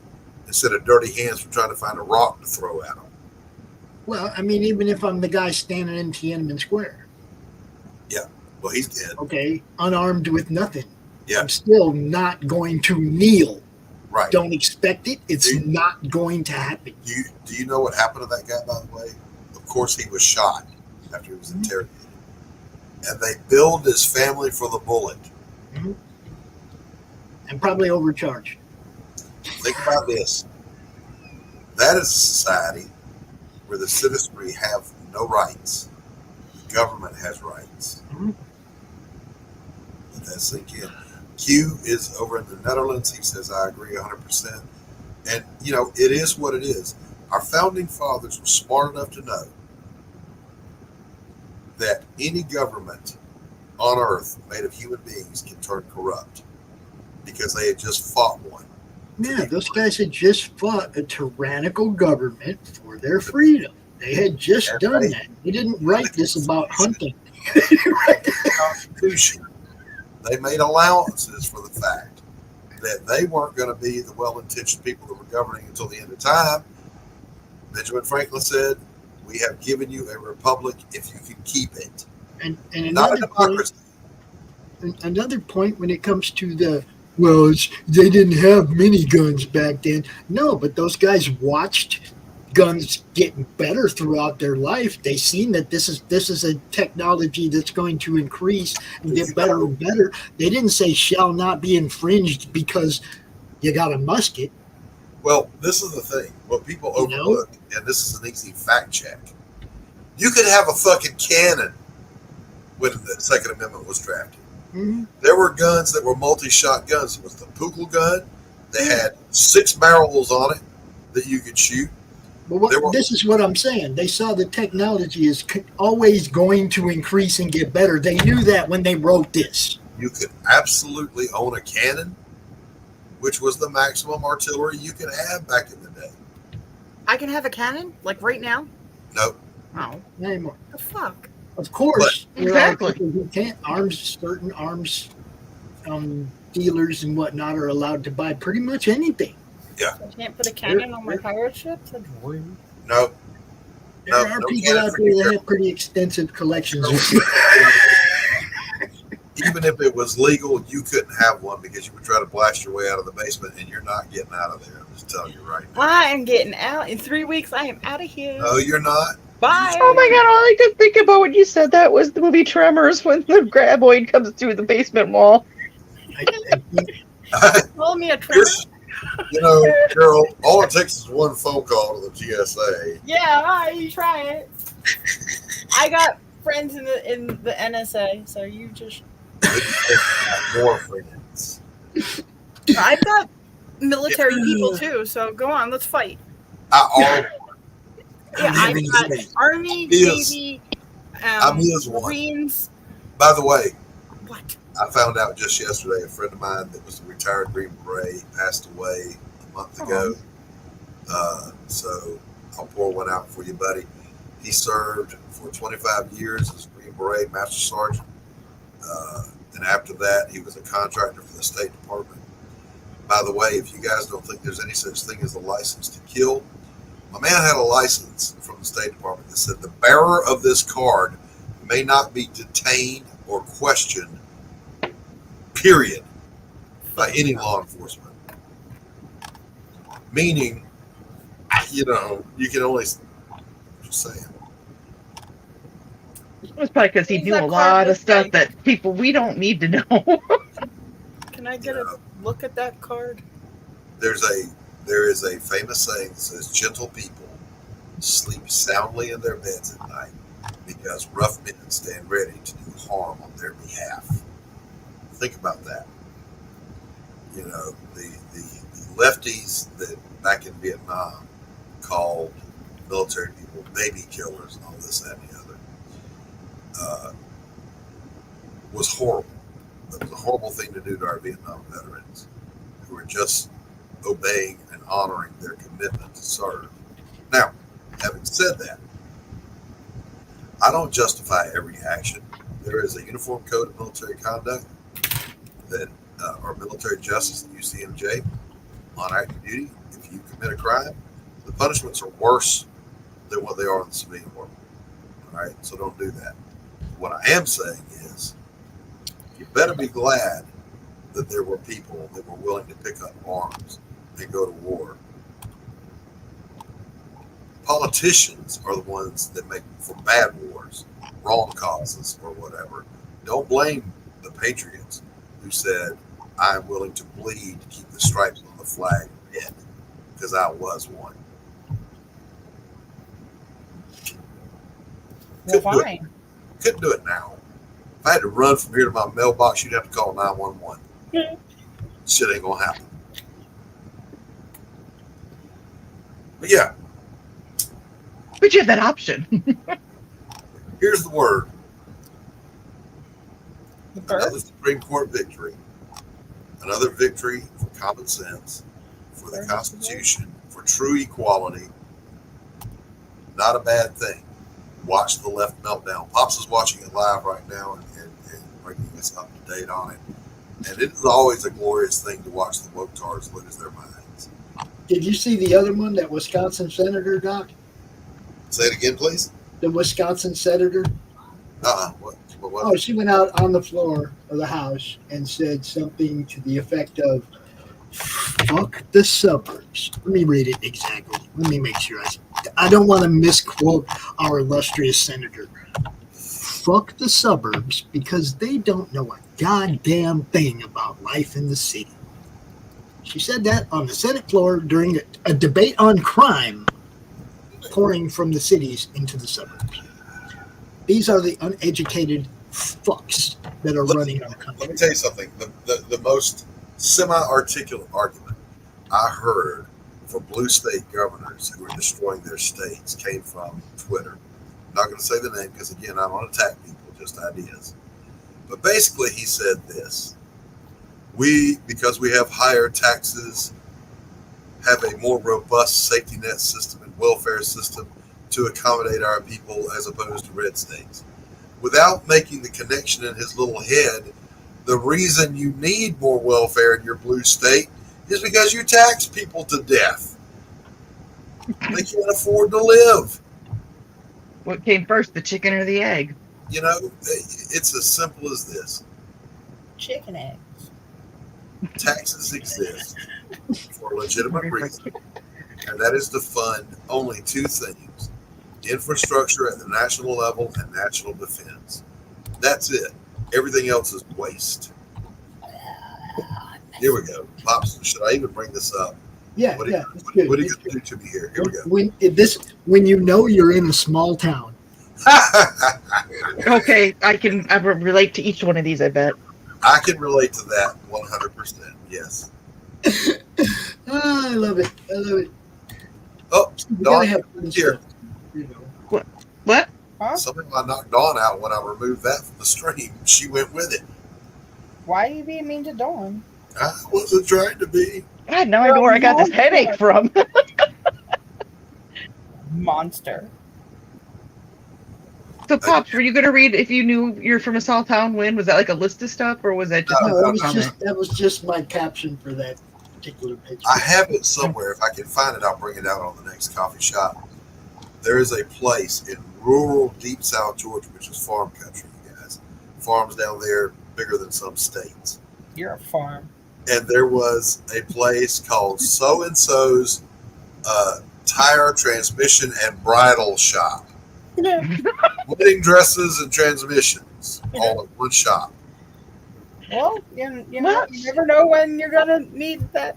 instead of dirty hands for trying to find a rock to throw at them. Well, I mean, even if I'm the guy standing in Tiananmen Square. Yeah. Well, he's dead. Okay, unarmed with nothing. Yeah. I'm still not going to kneel. Right. Don't expect it. It's not going to happen. Do you know what happened to that guy, by the way? Of course, he was shot after he was interrogated. And they billed his family for the bullet. Mm-hmm. And probably overcharged. Think about this. That is a society where the citizenry have no rights. The government has rights. Mm-hmm. Let that sink in. Q is over in the Netherlands. He says, I agree 100%. And, you know, it is what it is. Our founding fathers were smart enough to know that any government on earth made of human beings can turn corrupt because they had just fought one. Yeah, those guys had just fought a tyrannical government for their freedom. They had just done that. They didn't write this about hunting. Constitution. They made allowances for the fact that they weren't going to be the well-intentioned people that were governing until the end of time. Benjamin Franklin said, we have given you a republic if you can keep it. And not a democracy. Another point when it comes to the, they didn't have miniguns back then. No, but those guys watched guns getting better throughout their life. They seen that this is a technology that's going to increase and get better and better. They didn't say shall not be infringed because you got a musket. Well, this is the thing. What people overlook, and this is an easy fact check. You could have a fucking cannon when the Second Amendment was drafted. Mm-hmm. There were guns that were multi-shot guns. It was the Pukul gun. They had 6 barrels on it that you could shoot. But this is what I'm saying. They saw the technology is always going to increase and get better. They knew that when they wrote this. You could absolutely own a cannon, which was the maximum artillery you could have back in the day. I can have a cannon? Like right now? Nope. Oh. Not anymore. The fuck? Of course. But, exactly. You can't. Certain arms dealers and whatnot are allowed to buy pretty much anything. Yeah. I can't put a cannon on my pirate ship? That's rude. No. There are people out there that have pretty extensive collections. Even if it was legal, you couldn't have one because you would try to blast your way out of the basement, and you're not getting out of there. I'm just telling you right now. I am getting out. In 3 weeks, I am out of here. No, you're not. Bye. Oh my god, all I could think about when you said that was the movie Tremors when the graboid comes through the basement wall. Call me a tremor. You know, girl, all it takes is one phone call to the GSA. Yeah, all right, you try it. I got friends in the NSA, so you just... More friends. I've got military people too, so go on, let's fight. I I've got Army, Navy, Marines. By the way, What? I found out just yesterday, a friend of mine that was a retired Green Beret passed away a month ago. So I'll pour one out for you, buddy. He served for 25 years as a Green Beret Master Sergeant. And after that, he was a contractor for the State Department. By the way, if you guys don't think there's any such thing as a license to kill, my man had a license from the State Department that said the bearer of this card may not be detained or questioned, period, by any law enforcement. Meaning, you know, you can only, just saying. It was probably because he He's knew that a lot of card stuff thing. that people we don't need to know. Can I get a look at that card? There is a famous saying that says, gentle people sleep soundly in their beds at night because rough men stand ready to do harm on their behalf. Think about that. You know, the lefties that back in Vietnam called military people baby killers and all this, that, and the other, was horrible. It was a horrible thing to do to our Vietnam veterans who were just obeying and honoring their commitment to serve. Now, having said that, I don't justify every action. There is a uniform code of military conduct that or military justice, the UCMJ, on active duty. If you commit a crime, the punishments are worse than what they are in the civilian world. All right, so don't do that. What I am saying is You better be glad that there were people that were willing to pick up arms and go to war. Politicians are the ones that make for bad wars, wrong causes, or whatever. Don't blame the patriots who said, I'm willing to bleed to keep the stripes on the flag red, because I was one. Well, fine. Couldn't do it now. If I had to run from here to my mailbox, you'd have to call 911. Shit ain't gonna happen. But yeah. But you have that option. Here's the word. The bird? Another Supreme Court victory. Another victory for common sense, for the Constitution, for true equality. Not a bad thing. Watch the left meltdown. Pops is watching it live right now and bringing us up to date on it. And it is always a glorious thing to watch the woke-tards lose their minds. Did you see the other one, that Wisconsin senator, Doc? Say it again, please. The Wisconsin senator? What was it? She went out on the floor of the House and said something to the effect of, fuck the suburbs. Let me read it exactly. Let me make sure I don't want to misquote our illustrious senator. Fuck the suburbs because they don't know a goddamn thing about life in the city. She said that on the Senate floor during a debate on crime pouring from the cities into the suburbs. These are the uneducated fucks that are running our country. Let me tell you something. The most semi-articulate argument I heard for blue state governors who are destroying their states came from Twitter. I'm not going to say the name because, again, I don't want to attack people, just ideas. But basically, he said this. Because we have higher taxes, have a more robust safety net system and welfare system to accommodate our people as opposed to red states. Without making the connection in his little head, the reason you need more welfare in your blue state is because you tax people to death. They can't afford to live. What came first, the chicken or the egg? You know, it's as simple as this. Chicken eggs. Taxes exist for a legitimate reason, and that is to fund only two things: infrastructure at the national level and national defense. That's it. Everything else is waste. Here we go. Pops, should I even bring this up? Yeah, What yeah. are you going to do to me here? Here we go. When you know you're in a small town. Okay, I relate to each one of these, I bet. I can relate to that 100%. Yes. I love it. I love it. Oh, We Dawn gotta have fun here. stuff, you know. What? Huh? Somehow I knocked Dawn out when I removed that from the stream. She went with it. Why are you being mean to Dawn? I wasn't trying to be. I had no idea where I got this headache from. Monster. So, Pops, were you going to read if you knew you're from a small town when? Was that like a list of stuff, or was that just No, a comment? that was just my caption for that particular picture. I have it somewhere. If I can find it, I'll bring it out on the next coffee shop. There is a place in rural Deep South Georgia, which is farm country, you guys. Farms down there bigger than some states. You're a farm. And there was a place called So-and-so's Tire, Transmission, and Bridal Shop. Wedding dresses and transmissions all in one shop. Well, you never know when you're gonna need that.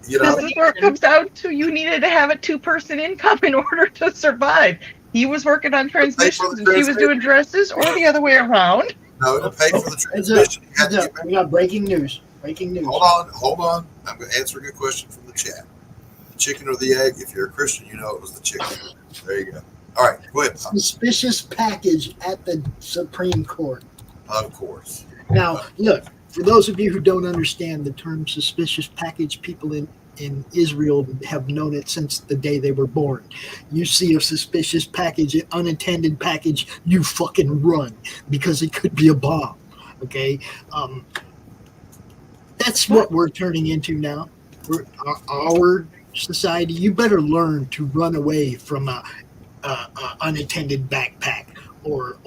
You know, This is where it comes down to you needed to have a 2-person income in order to survive. He was working on transmissions and she was doing dresses, or the other way around. no, to pay for the transmission, you had to get We got breaking news. Breaking news. Hold on. I'm answering a question from the chat. The chicken or the egg? If you're a Christian, you know it was the chicken. There you go. All right, go ahead. Suspicious package at the Supreme Court. Of course. Now, look, for those of you who don't understand the term suspicious package, people in Israel have known it since the day they were born. You see a suspicious package, an unattended package, you fucking run because it could be a bomb. Okay? That's what we're turning into now. Our society, you better learn to run away from a unattended backpack or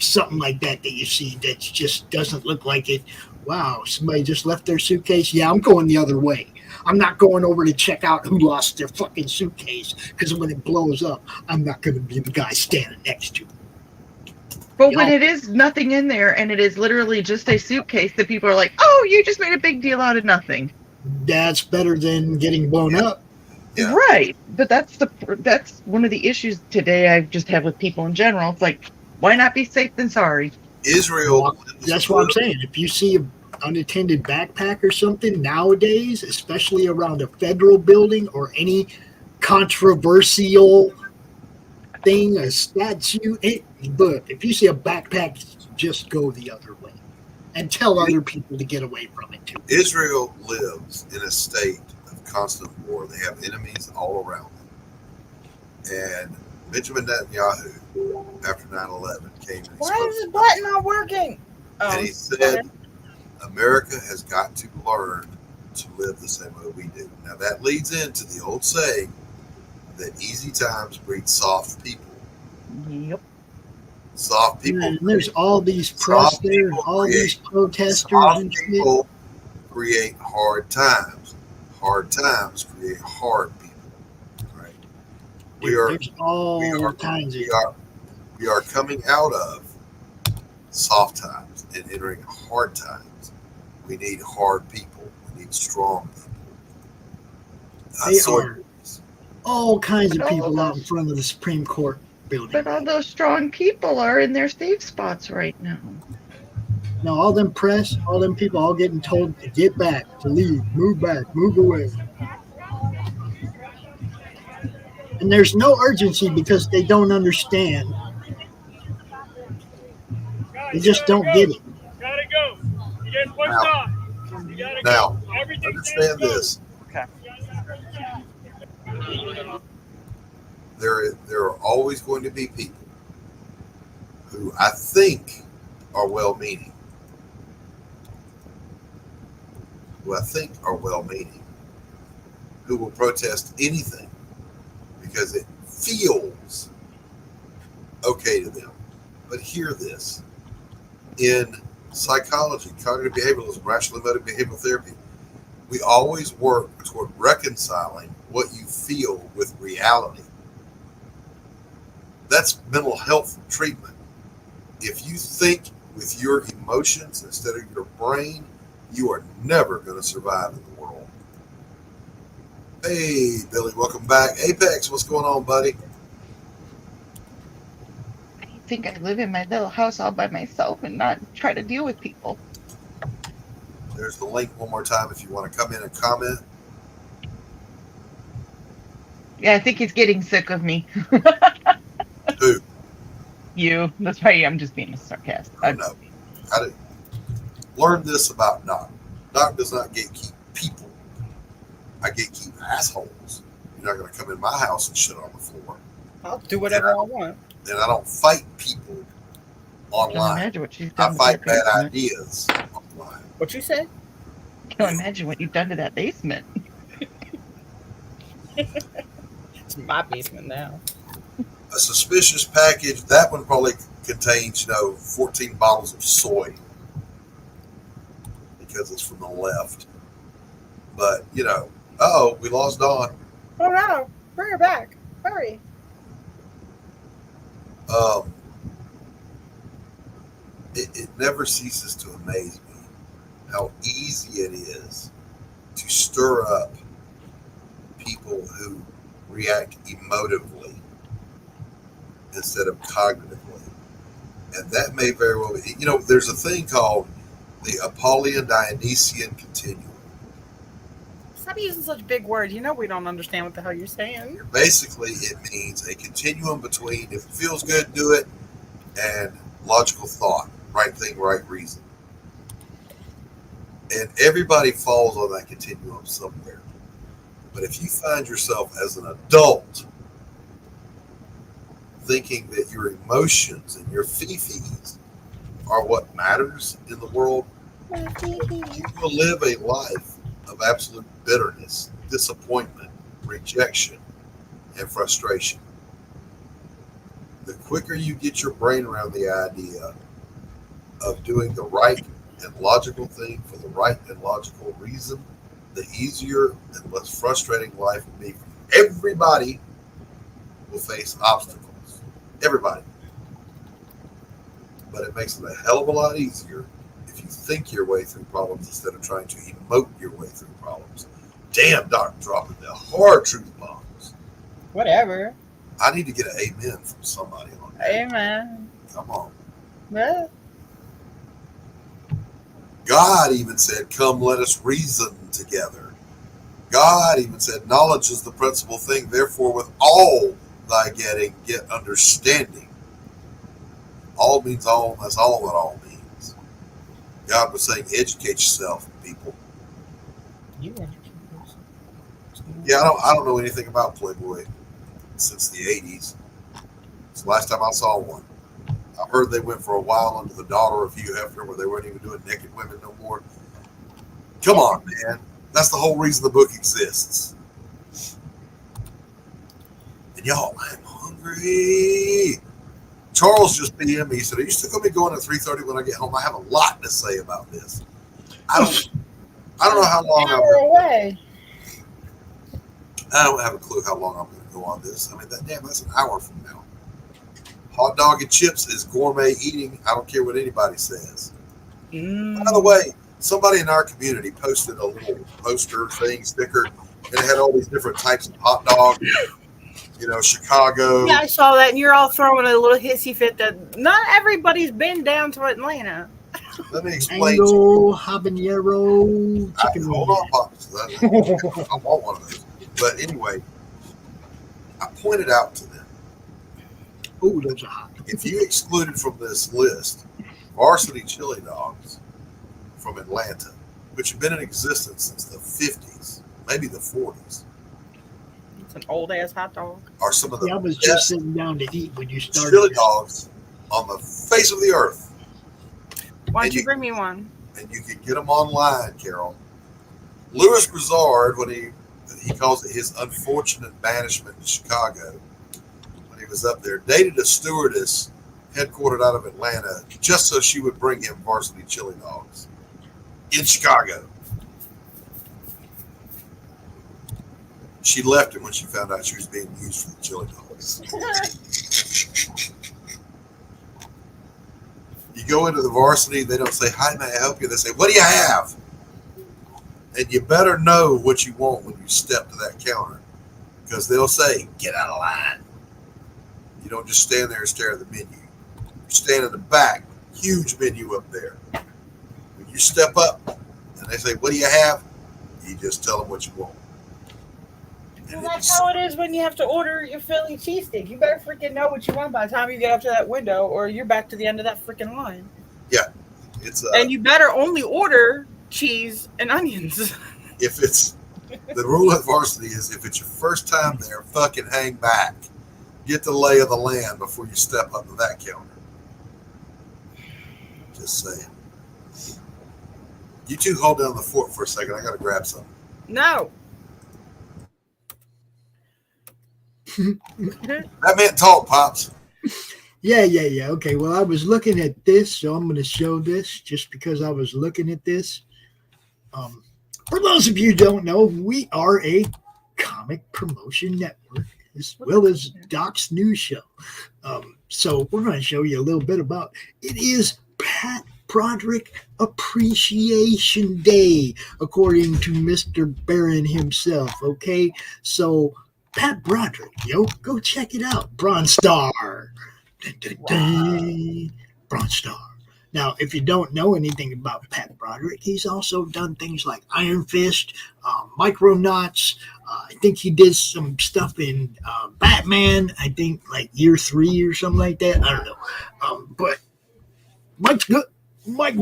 something like that you see that just doesn't look like it. Wow, somebody just left their suitcase. Yeah, I'm going the other way. I'm not going over to check out who lost their fucking suitcase, because when it blows up, I'm not going to be the guy standing next to it. But when it is nothing in there and it is literally just a suitcase, that people are like, "Oh, you just made a big deal out of nothing." That's better than getting blown up. Yeah. Right. But that's one of the issues today I just have with people in general. It's like, why not be safe than sorry? Israel. That's what I'm saying. If you see an unattended backpack or something nowadays, especially around a federal building or any controversial thing, a statue, look, if you see a backpack, just go the other way and tell other people to get away from it too. Israel lives in a state of constant war. They have enemies all around them. And Benjamin Netanyahu, after 9/11, came and Why is this button not working? And he said, America has got to learn to live the same way we do. Now, that leads into the old saying that easy times breed soft people. Yep. Soft people. And there's all these press there, and all these protesters and shit. People create hard times. Hard times create hard people. Right? There's all kinds of. We are coming out of soft times and entering hard times. We need hard people. We need strong people. There are all kinds of people out in front of the Supreme Court building. But all those strong people are in their safe spots right now. No, all them press, all them people, all getting told to get back, to leave, move back, move away. And there's no urgency because they don't understand. They just don't get it. Gotta go. You get pushed off. You gotta Now, go. understand this. Okay. There are always going to be people who I think are well-meaning. Who will protest anything because it feels okay to them. But hear this. In psychology, cognitive behavioralism, rational emotive behavioral therapy, we always work toward reconciling what you feel with reality. That's mental health treatment. If you think with your emotions instead of your brain, you are never going to survive in the world. Hey, Billy, welcome back. Apex, what's going on, buddy? I think I live in my little house all by myself and not try to deal with people. There's the link one more time if you want to come in and comment. Yeah, I think he's getting sick of me. Who? You. That's right. I'm just being a sarcastic. I know. I do. Learn this about Doc. Doc does not gatekeep people. I gatekeep assholes. You're not going to come in my house and shit on the floor. I'll do whatever I want. And I don't fight people online. Imagine what you've done I fight to bad that ideas online. What you said? Can't imagine what you've done to that basement. It's my basement now. A suspicious package, that one probably contains, 14 bottles of soy because it's from the left. But, we lost Dawn. Oh no, bring her back. Hurry. It never ceases to amaze me how easy it is to stir up people who react emotively instead of cognitively. And that may very well be, there's a thing called the Apollyon-Dionysian continuum. Stop using such big words. We don't understand what the hell you're saying. Basically, it means a continuum between if it feels good, do it, and logical thought, right thing, right reason. And everybody falls on that continuum somewhere. But if you find yourself as an adult thinking that your emotions and your fifis are what matters in the world, you will live a life of absolute bitterness, disappointment, rejection, and frustration. The quicker you get your brain around the idea of doing the right and logical thing for the right and logical reason, the easier and less frustrating life will be for you. Everybody will face obstacles. Everybody. But it makes it a hell of a lot easier if you think your way through problems instead of trying to emote your way through problems. Damn, Doc, dropping the hard truth bombs. Whatever. I need to get an amen from somebody on that. Amen. Come on. Yeah. God even said, come, let us reason together. God even said, knowledge is the principal thing. Therefore, with all thy getting, get understanding. All means all. That's all that all means. God was saying, educate yourself, people. You educate yourself. Yeah, I don't know anything about Playboy since the 80s. It's the last time I saw one. I heard they went for a while under the daughter of Hugh Hefner where they weren't even doing naked women no more. Come on, man. That's the whole reason the book exists. And y'all, I'm hungry. Charles just PM'd me. He said, are you still going to be going at 3:30 when I get home? I have a lot to say about this. I don't know how long away. I don't have a clue how long I'm going to go on this. I mean, that's an hour from now. Hot dog and chips is gourmet eating. I don't care what anybody says. By the way, somebody in our community posted a little poster thing, sticker, and it had all these different types of hot dogs. You know, Chicago. Yeah, I saw that, and you're all throwing a little hissy fit that not everybody's been down to Atlanta. Let me explain. Mango, habanero, chicken. Hold on, Pops. I want one of those. But anyway, I pointed out to them. Oh, those are hot. If you excluded from this list varsity chili dogs from Atlanta, which have been in existence since the 50s, maybe the 40s. It's an old ass hot dog. Are some of the I was just sitting down to eat when you started. chili dogs on the face of the earth. Why don't you bring me one? And you can get them online, Carol. Louis Grizzard, when he calls it his unfortunate banishment in Chicago, when he was up there, dated a stewardess headquartered out of Atlanta just so she would bring him varsity chili dogs in Chicago. She left him when she found out she was being used for the chili dogs. You go into the varsity, they don't say, hi, may I help you? They say, what do you have? And you better know what you want when you step to that counter, because they'll say, get out of line. You don't just stand there and stare at the menu. You stand in the back, huge menu up there. When you step up and they say, what do you have? You just tell them what you want. Well, that's how it is when you have to order your Philly cheesesteak. You better freaking know what you want by the time you get up to that window, or you're back to the end of that freaking line. Yeah, it's and you better only order cheese and onions. If it's the rule at varsity is if it's your first time there, fucking hang back, get the lay of the land before you step up to that counter. Just saying. You two hold down the fort for a second. I gotta grab something. No. That meant talk, Pops. Yeah. Okay, well, I was looking at this, so I'm going to show this just because I was looking at this. For those of you who don't know, we are a comic promotion network as well as Doc's news show. So we're going to show you a little bit about it. Is Pat Broderick Appreciation Day, according to Mr. Barron himself. Okay, so Pat Broderick, go check it out. Bronze Star. Dun, dun, dun. Bronze Star. Now, if you don't know anything about Pat Broderick, he's also done things like Iron Fist, Micronauts. I think he did some stuff in Batman, I think like year 3 or something like that. I don't know. But Mike's good. Mike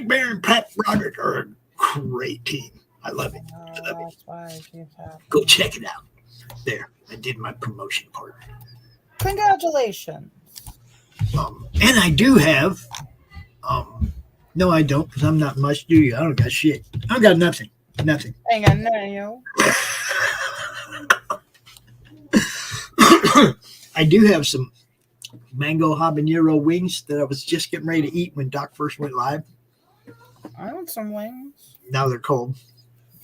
Barron and Pat Broderick are a great team. I love it. Go check it out. There, I did my promotion part. Congratulations. And I do have, no, I don't, because I'm not much, do you? I don't got shit. I got nothing. Nothing. Ain't got nothing, yo. I do have some mango habanero wings that I was just getting ready to eat when Doc first went live. I want some wings. Now they're cold.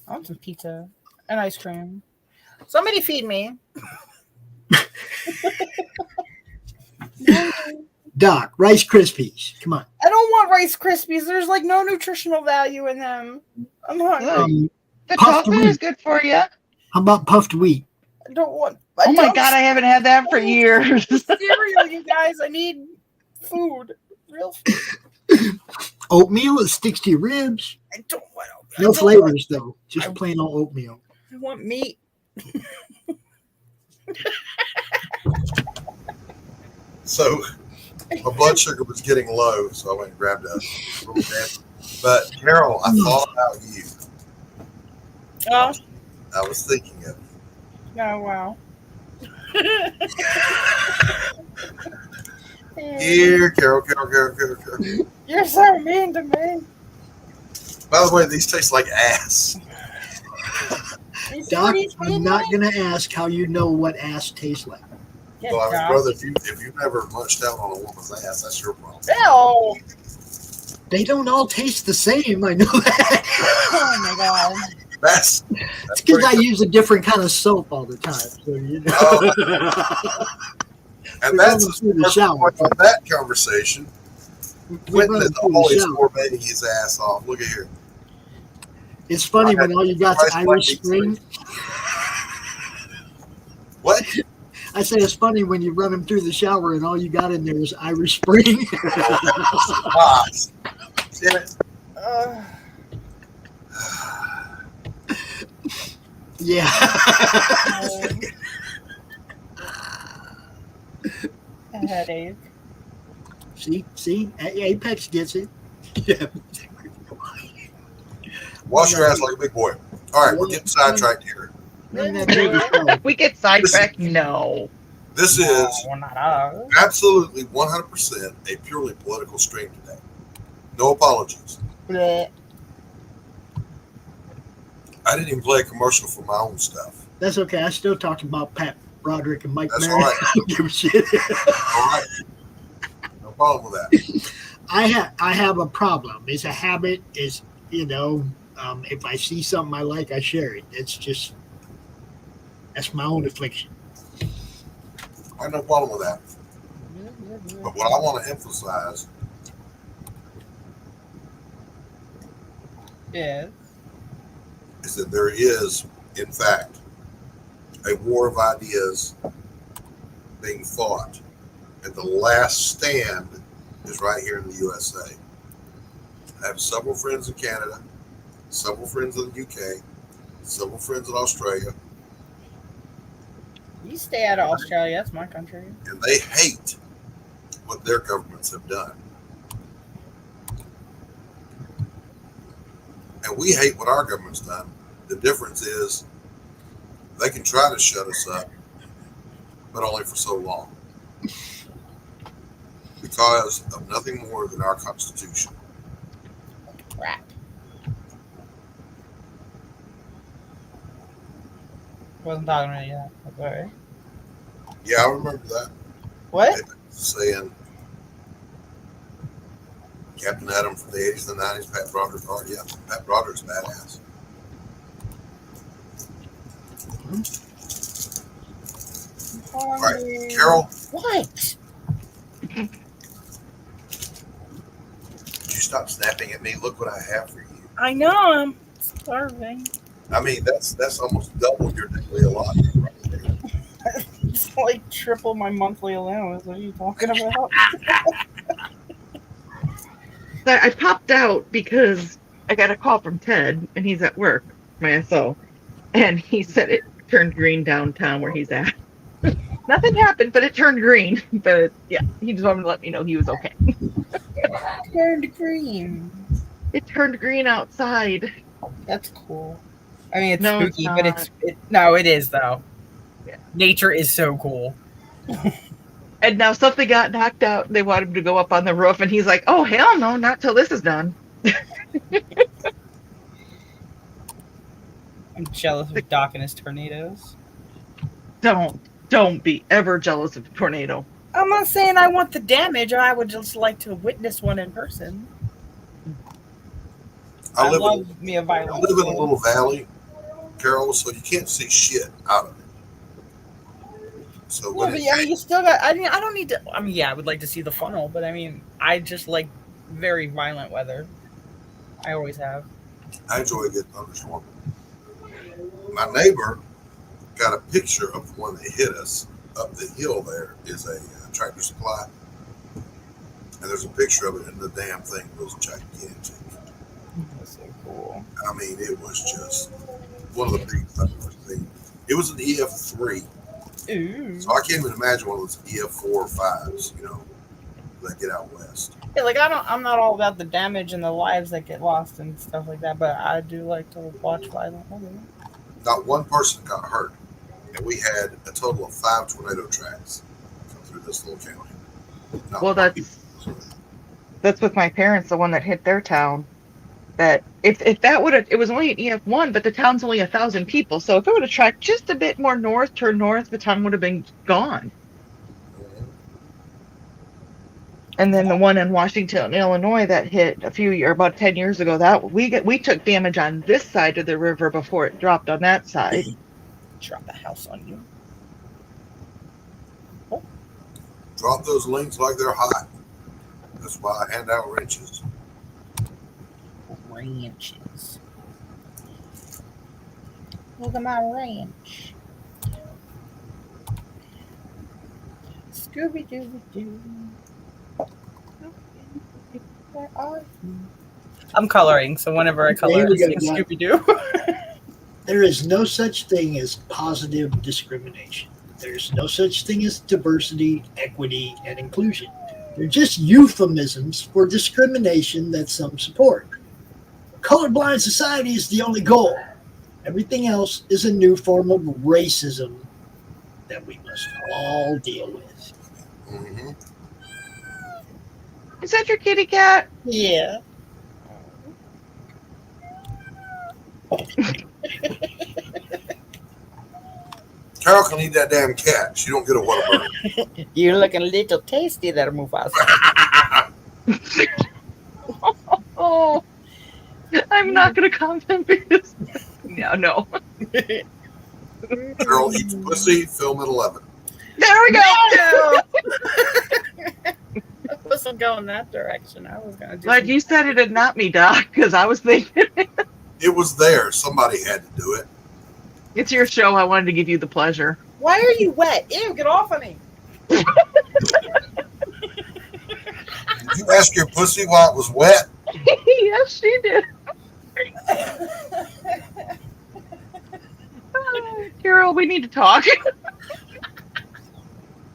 I want some pizza and ice cream. Somebody feed me. Doc, Rice Krispies. Come on. I don't want Rice Krispies. There's like no nutritional value in them. I'm hungry. The puffed chocolate wheat. is good for you. How about puffed wheat? I don't want. Oh my God, I haven't had that for years. Cereal, you guys. I need food. Real food. Oatmeal, it sticks to your ribs. I don't want. No flavors, though. Just plain old oatmeal. I want meat. So my blood sugar was getting low, so I went and grabbed a little bit. But Carol, I thought about you. Oh. I was thinking of you. Oh, wow. Here, Carol. You're so mean to me. By the way, these taste like ass. Doc, I'm not going to ask how you know what ass tastes like. Well, I mean, brother, if you've never munched out on a woman's ass, that's your problem. No. They don't all taste the same. I know that. Oh my God. That's because I use a different kind of soap all the time. So you know. And that's the shower. On that conversation. Quentin is always formatting his ass off. Look at here. It's funny when all you got is Irish Spring. What? I say it's funny when you run them through the shower and all you got in there is Irish Spring. Damn it. Yeah. A headache. See, Apex gets it. Yeah. Wash your ass like a big boy. All right, we're getting sidetracked here. We get sidetracked? No. This is absolutely 100% a purely political stream today. No apologies. Blech. I didn't even play a commercial for my own stuff. That's okay. I still talk about Pat Broderick and Mike That's Merritt. all right. I don't give a shit. All right. No problem with that. I have a problem. It's a habit. Is if I see something I like, I share it. That's my own affliction. I have no problem with that. But what I want to emphasize is that there is, in fact, a war of ideas being fought. And the last stand is right here in the USA. I have several friends in Canada, several friends in the UK, several friends in Australia. You stay out of Australia. That's my country. And they hate what their governments have done. And we hate what our government's done. The difference is they can try to shut us up, but only for so long. Because of nothing more than our Constitution. Crap. Wasn't talking to you yet. That's all right. Yeah, I remember that. What? Saying Captain Adam from the 80s and the 90s, Pat Broderick. Oh, yeah, Pat Broderick's badass. All right, Carol. What? Could you stop snapping at me? Look what I have for you. I know. I'm starving. I mean, that's almost double your daily allotment right there. It's like triple my monthly allowance. What are you talking about? I popped out because I got a call from Ted, and he's at work, my SO, and he said it turned green downtown where he's at. Nothing happened, but it turned green. But yeah, he just wanted to let me know he was okay. Turned green. It turned green outside. That's cool. I mean, it's No, spooky, it's but it is though. Yeah. Nature is so cool. And now something got knocked out. They want him to go up on the roof, and he's like, "Oh hell no, not till this is done." I'm jealous of Doc and his tornadoes. Don't be ever jealous of a tornado. I'm not saying I want the damage. I would just like to witness one in person. I love me a violent. I live in a little valley, Carol, so you can't see shit out of it. So Well, but I mean, you still got. I mean, I don't need to. I mean, yeah, I would like to see the funnel, but I mean, I just like very violent weather. I always have. I enjoy a good thunderstorm. My neighbor got a picture of the one that hit us up the hill. There is a Tractor Supply, and there's a picture of it, and the damn thing was gigantic. That's so cool. I mean, it was just one of the big things. It was an EF3. Ooh. So I can't even imagine one of those EF4 or 5s, that get out west. Yeah, like I'm not all about the damage and the lives that get lost and stuff like that, but I do like to watch violent weather. Not one person got hurt, and we had a total of 5 tornado tracks come through this little county. Well, that's with my parents, the one that hit their town. That if that would have, it was only an EF1, but the town's only 1,000 people. So if it would have tracked just a bit more north, turned north, the town would have been gone. And then the one in Washington, Illinois, that hit about 10 years ago, that we took damage on this side of the river before it dropped on that side. Drop the house on you. Oh. Drop those links like they're hot. That's why I hand out wrenches. Ranches. Look at my ranch. Scooby Dooby Doo. Where are you? I'm coloring, so whenever I color, I sing Scooby Doo. There is no such thing as positive discrimination. There's no such thing as diversity, equity, and inclusion. They're just euphemisms for discrimination that some support. Colorblind society is the only goal. Everything else is a new form of racism that we must all deal with. Mm-hmm. Is that your kitty cat? Yeah. Carol can eat that damn cat. She don't get a Whataburger. You're looking a little tasty there, Mufasa. Oh. I'm not going to comment because no. Girl eats pussy, film at 11. There we go. I wasn't going that direction. I was going to do. Glad you said it and not me, Doc, because I was thinking it was there. Somebody had to do it. It's your show. I wanted to give you the pleasure. Why are you wet? Ew, get off of me. Did you ask your pussy why it was wet? Yes, she did. Carol, we need to talk.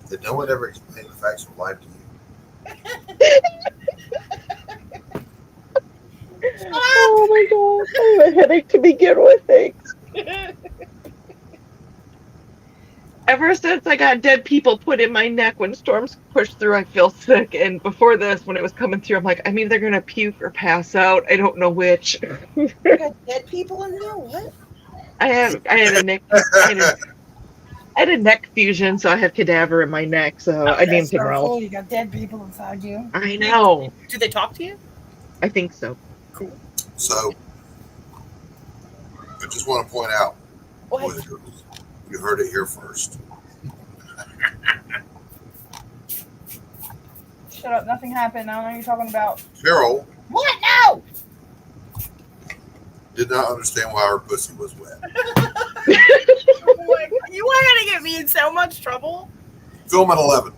Did no one ever explain the facts of life to you? Oh my god, I have a headache to begin with. Thanks. Ever since I got dead people put in my neck when storms push through, I feel sick. And before this, when it was coming through, I'm like, I'm either gonna puke or pass out. I don't know which. You got dead people in there? What? I had a neck fusion, so I have cadaver in my neck. So I named him Ralph. You got dead people inside you. I know. Do they talk to you? I think so. Cool. So, I just want to point out, What? you heard it here first. Shut up. Nothing happened. I don't know what you're talking about. Carol What? No! did not understand why her pussy was wet. You are going to get me in so much trouble. Film at 11.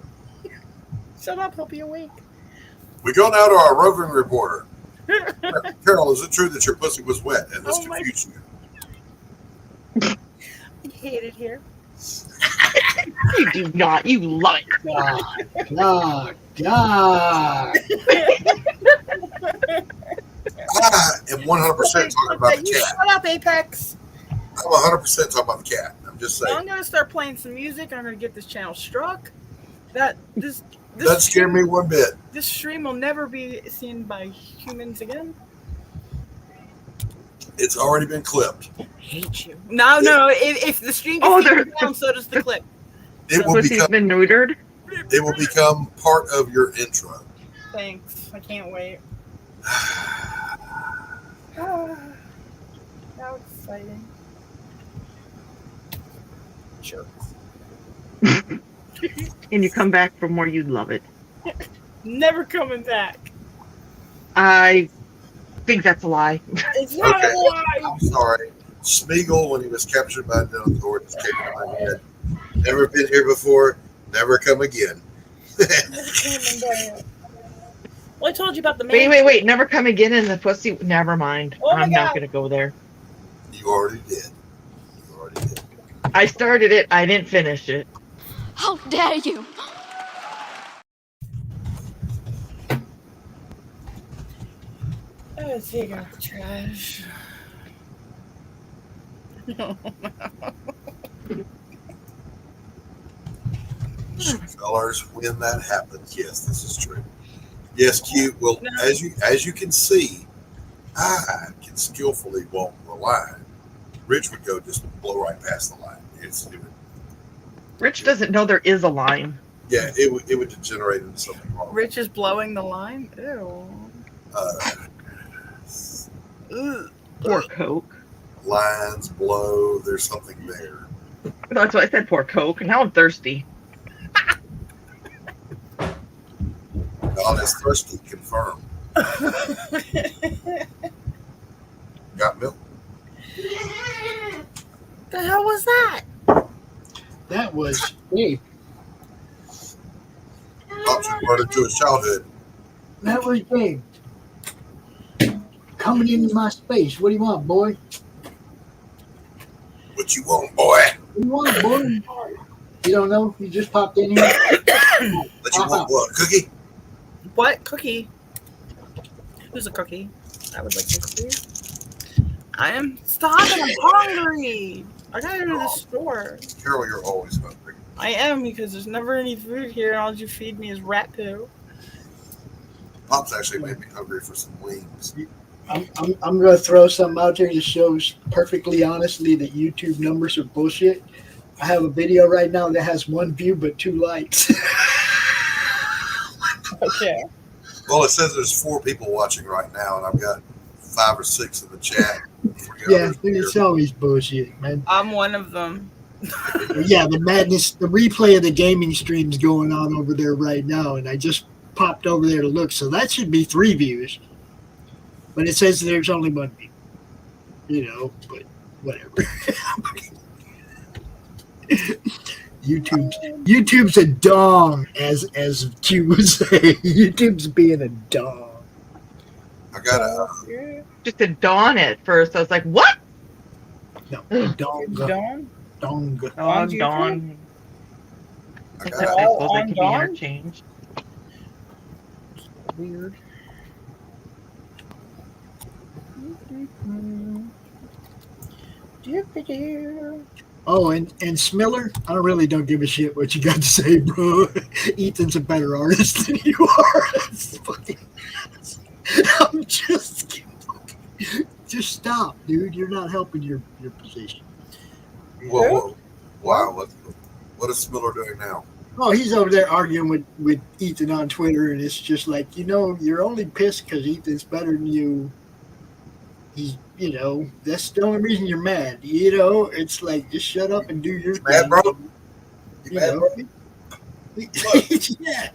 Shut up. He'll be awake. We go now to our roving reporter. Carol, is it true that your pussy was wet and this confused you? I hate it here. You do not. You love it. God. I am 100% talking about the You cat. shut up, Apex. I'm 100% talking about the cat. I'm just saying. I'm going to start playing some music. I'm going to get this channel struck. This Doesn't scare me one bit. This stream will never be seen by humans again. It's already been clipped. I hate you. No. If the stream gets taken down, so does the clip. It will Pussy's become. been neutered. It will become part of your intro. Thanks. I can't wait. How exciting. Sure. And you come back from where you'd love it. Never coming back. I think that's a lie. It's not Okay. a lie. I'm sorry. Smeagol, when he was captured by Denethor, just came to my head. Never been here before. Never come again. Never coming back. Well, I told you about the man. Wait. Never come again in the pussy. Never mind. Oh my I'm not God. going to go there. You already did. I started it. I didn't finish it. How dare you? Let's take out the trash. Fellas, when that happens, yes, this is true. Yes, Q. Well, as you can see, I can skillfully walk the line. Rich would go just blow right past the line. It would, Rich doesn't know there is a line. yeah, it would degenerate into something wrong. Rich is blowing the line? Ew. Poor Coke. Lines blow. There's something there. That's what I said. Poor Coke. Now I'm thirsty. God is thirsty. Confirmed. Got milk? The hell was that? That was Gabe. Pops converted to his childhood. That was Gabe. Coming into my space. What do you want, boy? What you want, boy? What do you want, boy? You don't know? You just popped in here? What you want, what? Cookie? What? Cookie? Who's a cookie? I would like a cookie. I am starving. I'm hungry. I gotta go to the store. Carol, you're always hungry. I am because there's never any food here and all you feed me is rat poo. Pops actually made me hungry for some wings. I'm going to throw something out there that shows perfectly honestly that YouTube numbers are bullshit. I have a video right now that has 1 view but 2 likes. Okay. Well, it says there's 4 people watching right now, and I've got 5 or 6 in the chat. Yeah, it's always bullshit, man. I'm one of them. Yeah, the madness, the replay of the gaming stream's going on over there right now, and I just popped over there to look, so that should be 3 views. But it says there's only 1 view. You know, but whatever. YouTube's a dong, as Q would say. YouTube's being a dong. I got a Just a dawn at first. I was like, what? No, dong. Dawn? Dong. Dawn. I Except got I a, suppose they on can be Dawn? interchanged. Weird. Oh, and Smiller, I really don't give a shit what you got to say, bro. Ethan's a better artist than you are. It's fucking, I'm just kidding. Just stop, dude. You're not helping your position. whoa. Wow, what is Miller doing now? Oh, he's over there arguing with Ethan on Twitter, and it's just like, you're only pissed because Ethan's better than you. He's, that's the only reason you're mad. It's like, just shut up and do your Mad, thing. bro? You mad, bro? Yeah.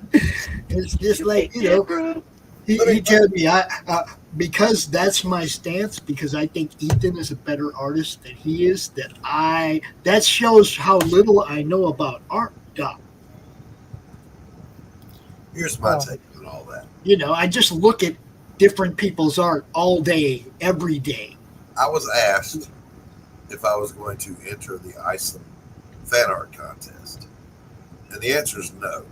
It's just like, he tells me, because that's my stance, because I think Ethan is a better artist than he is, that shows how little I know about art, Doc. Here's my take on all that. I just look at different people's art all day, every day. I was asked if I was going to enter the ISOM fan art contest. And the answer is no.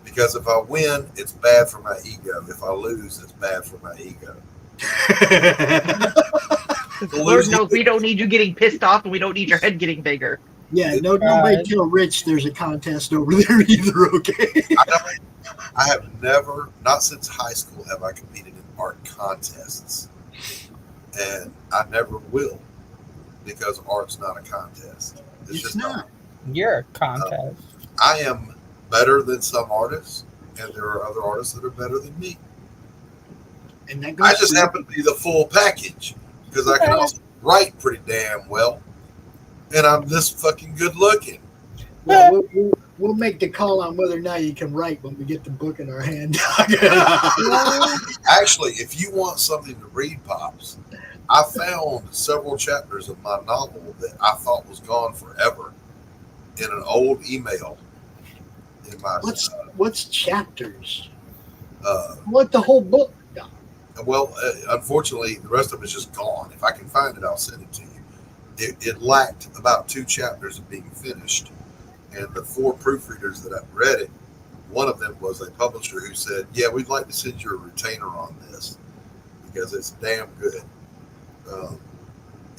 Because if I win, it's bad for my ego. If I lose, it's bad for my ego. Lord knows we don't need you getting pissed off, and we don't need your head getting bigger. Yeah, nobody tell Rich there's a contest over there either, okay? I have never, not since high school, have I competed in art contests. And I never will, because art's not a contest. It's not. You're a contest. I am better than some artists, and there are other artists that are better than me. And that goes I just happen to be the full package because I can also write pretty damn well, and I'm this fucking good looking. Well, we'll make the call on whether or not you can write when we get the book in our hand. Actually, if you want something to read, Pops, I found several chapters of my novel that I thought was gone forever in an old email. In my what's chapters? What the whole book? Well, unfortunately, the rest of it's just gone. If I can find it, I'll send it to you. It lacked about 2 chapters of being finished, and the 4 proofreaders that I've read it, one of them was a publisher who said, "Yeah, we'd like to send you a retainer on this because it's damn good.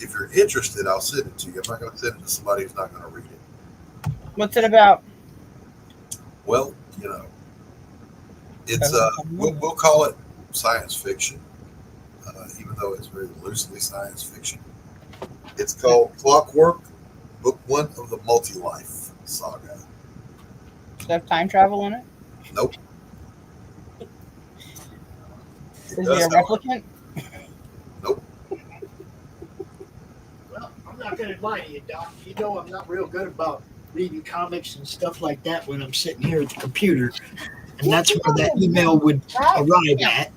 If you're interested, I'll send it to you. I'm not going to send it to somebody who's not going to read it." What's it about? Well, it's we'll call it science fiction, even though it's very loosely science fiction. It's called Clockwork, Book 1 of the Multi-Life Saga. Does it have time travel in it? Nope. Is he a replicant? Nope. Well, I'm not going to lie to you, Doc. You know I'm not real good about reading comics and stuff like that when I'm sitting here at the computer. And that's where that email would arrive at.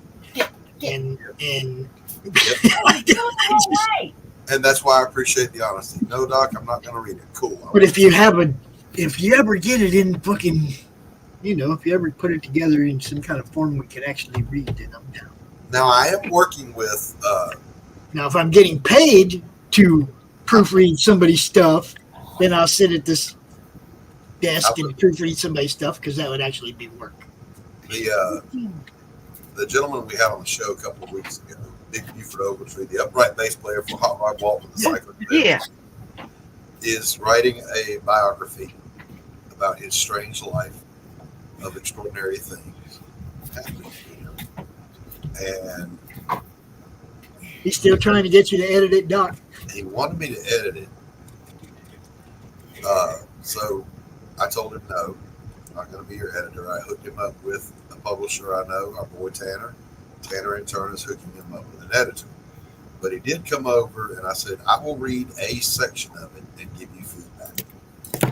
And and that's why I appreciate the honesty. No, Doc, I'm not going to read it. Cool. But if you ever get it in fucking, if you ever put it together in some kind of form we can actually read, then I'm down. Now I am working with. Now, if I'm getting paid to proofread somebody's stuff, then I'll sit at this desk and proofread somebody's stuff because that would actually be work. The gentleman we had on the show a couple of weeks ago, Nick Buford Ogletree, the upright bass player for Hot Rod Walton, the Cycling Bears, is writing a biography about his strange life of extraordinary things happening to him. And he's still trying to get you to edit it, Doc. He wanted me to edit it. So I told him no, I'm not going to be your editor. I hooked him up with a publisher I know, our boy Tanner. Tanner in turn is hooking him up with an editor. But he did come over and I said, I will read a section of it and give you feedback.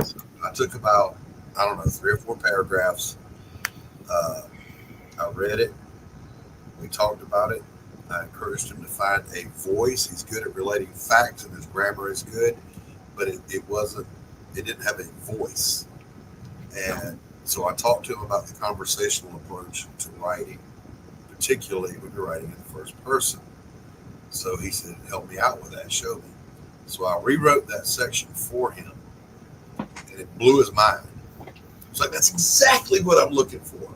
So I took about, 3 or 4 paragraphs. I read it. We talked about it. I encouraged him to find a voice. He's good at relating facts and his grammar is good, but it didn't have a voice. And so I talked to him about the conversational approach to writing, particularly when you're writing in the first person. So he said, help me out with that, show me. So I rewrote that section for him, and it blew his mind. It's like, that's exactly what I'm looking for.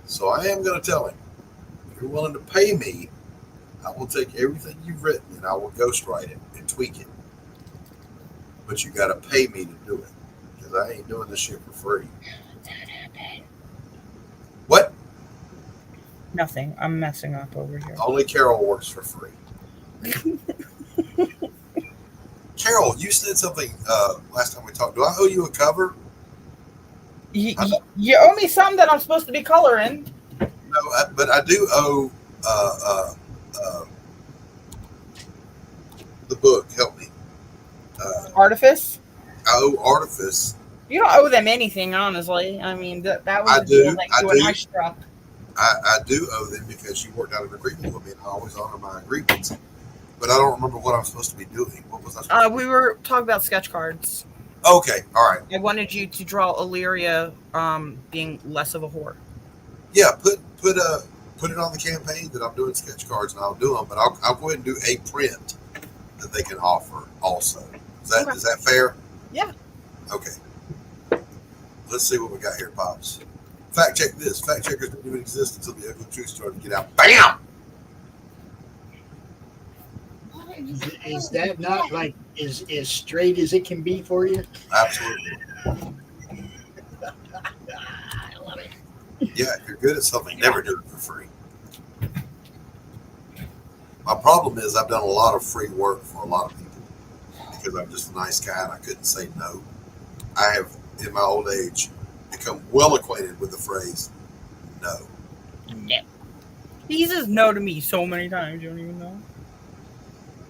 So I am going to tell him, if you're willing to pay me, I will take everything you've written and I will ghostwrite it and tweak it. But you got to pay me to do it, because I ain't doing this shit for free. What? Nothing. I'm messing up over here. Only Carol works for free. Carol, you said something last time we talked. Do I owe you a cover? You owe me some that I'm supposed to be coloring. No, but I do owe the book. Help me. Artifice? I owe Artifice. You don't owe them anything, honestly. I mean, that was the deal that you and I struck. I do owe them because you worked out an agreement with me, and I always honor my agreements. But I don't remember what I'm supposed to be doing. What was I supposed to do? We were talking about sketch cards. Okay, all right. I wanted you to draw Illyria being less of a whore. Yeah, put it on the campaign that I'm doing sketch cards, and I'll do them. But I'll go ahead and do a print that they can offer also. Is that fair? Yeah. Okay. Let's see what we got here, Pops. Fact check this. Fact checkers didn't even exist until the ugly truth started to get out. Bam! Is that not like as straight as it can be for you? Absolutely. I love it. Yeah, if you're good at something, never do it for free. My problem is I've done a lot of free work for a lot of people because I'm just a nice guy and I couldn't say no. I have, in my old age, become well acquainted with the phrase no. No. He says no to me so many times, you don't even know.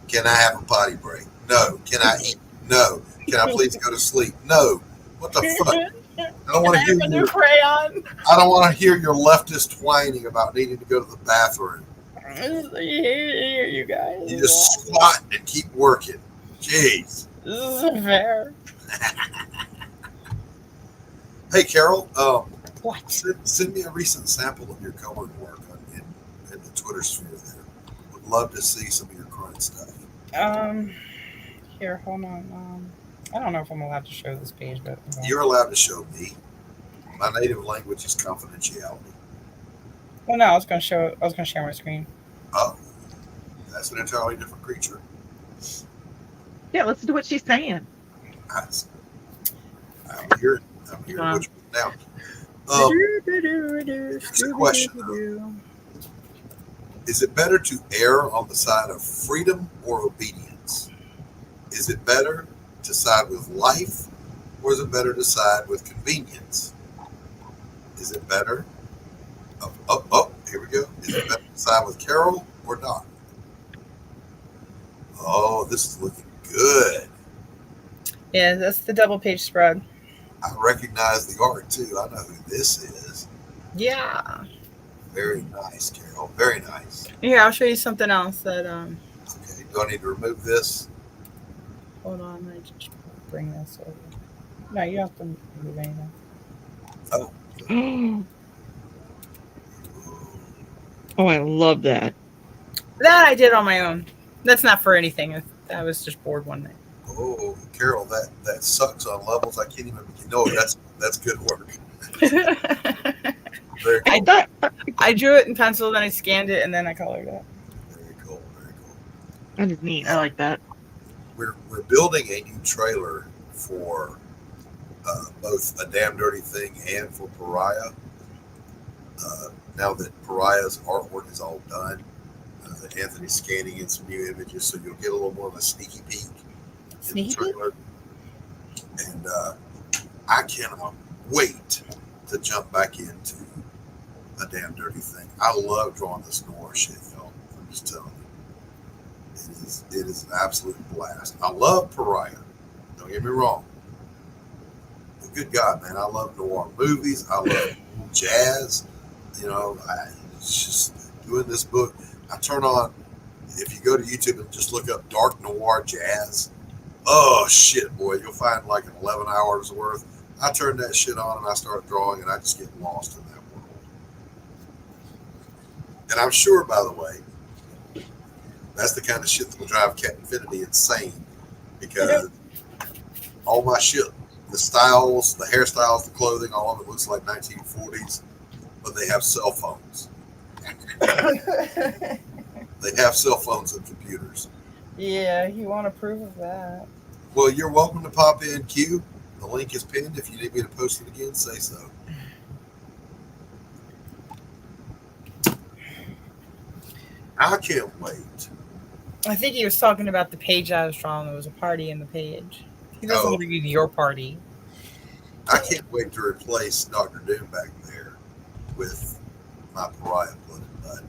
Can I have a potty break? No. Can I eat? No. Can I please go to sleep? No. What the fuck? I don't want to hear your crayon. I don't want to hear your leftist whining about needing to go to the bathroom. Here, you guys. You just squat and keep working. Jeez. This isn't fair. Hey, Carol. What? Send me a recent sample of your coloring work in the Twitter sphere there. Would love to see some of your current stuff. Here, hold on. I don't know if I'm allowed to show this page, but You're allowed to show me. My native language is confidentiality. well, no, I was gonna share my screen. Oh, that's an entirely different creature. Yeah, listen to what she's saying. I'm here. What you now. Here's a question. Is it better to err on the side of freedom or obedience? Is it better to side with life, or is it better to side with convenience? Is it better? Here we go. Is it better to side with Carol or not? Oh, this is looking good. Yeah, that's the double page spread. I recognize the art too. I know who this is. Yeah. Very nice, Carol. Very nice. Here, I'll show you something else that Okay, do I need to remove this? hold on, let me just bring this over. No, you don't have to move anything. Oh. Oh, I love that. That I did on my own. That's not for anything. I was just bored one night. Oh, Carol, that sucks on levels. I can't even. No, that's good work. Very cool. I drew it in pencil, then I scanned it, and then I colored it. Very cool. Very cool. That is neat. I like that. We're building a new trailer for both A Damn Dirty Thing and for Pariah. Now that Pariah's artwork is all done, Anthony's scanning in some new images, so you'll get a little more of a sneaky peek in the trailer. And I cannot wait to jump back into A Damn Dirty Thing. I love drawing this noir shit, y'all. I'm just telling you. It is an absolute blast. I love Pariah. Don't get me wrong. But good God, man, I love noir movies. I love jazz. You know, it's just doing this book. I turn on, if you go to YouTube and just look up dark noir jazz, oh shit, boy, you'll find like an 11 hours worth. I turn that shit on and I start drawing and I just get lost in that world. And I'm sure, by the way, that's the kind of shit that will drive Cat Infinity insane, because all my shit, the styles, the hairstyles, the clothing, all of it looks like 1940s, but they have cell phones. They have cell phones and computers. Yeah, you want to prove of that. Well, you're welcome to pop in, Q. The link is pinned. If you need me to post it again, say so. I can't wait. I think he was talking about the page I was drawing. There was a party in the page. He doesn't read your party. I can't wait to replace Dr. Doom back there with my Pariah Blood and Blood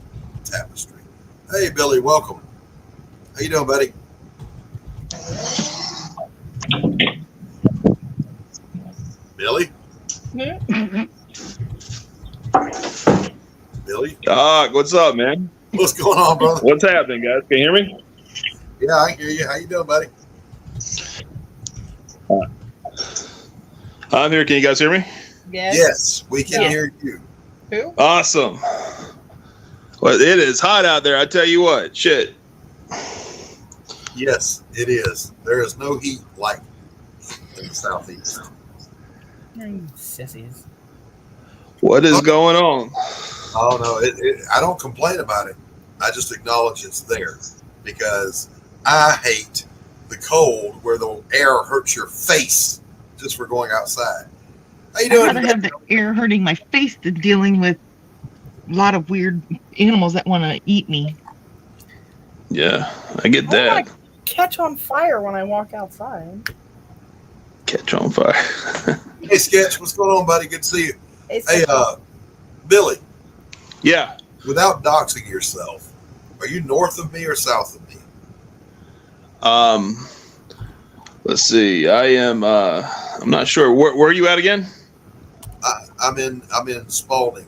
tapestry. Hey, Billy, welcome. How you doing, buddy? Billy? Billy? Doc, what's up, man? What's going on, brother? What's happening, guys? Can you hear me? Yeah, I hear you. How you doing, buddy? I'm here. Can you guys hear me? Yes, we can hear you. Who? Awesome. Well, it is hot out there. I tell you what, shit. Yes, it is. There is no heat like in the southeast. Sissies. What is going on? Oh no, I don't complain about it. I just acknowledge it's there, because I hate the cold where the air hurts your face just for going outside. How you doing? I'd rather have the air hurting my face than dealing with a lot of weird animals that want to eat me. Yeah, I get that. I catch on fire when I walk outside. Catch on fire. Hey, Sketch, what's going on, buddy? Good to see you. Hey, Hey, Billy, Yeah. without doxing yourself, are you north of me or south of me? Let's see. I am. I'm not sure. Where are you at again? I'm in Spalding.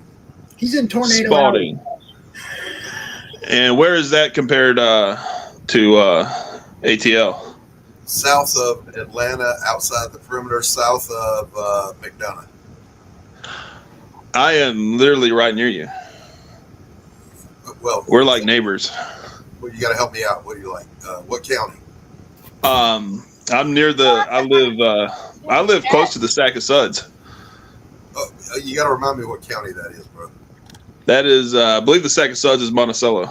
He's in Tornado Spalding. And where is that compared to ATL? South of Atlanta, outside the perimeter, south of McDonough. I am literally right near you. Well, We're like neighbors. well, you got to help me out. What do you like? What county? I'm near the. I live close to the Sack of Suds. You got to remind me what county that is, bro. That is, I believe the Sack of Suds is Monticello.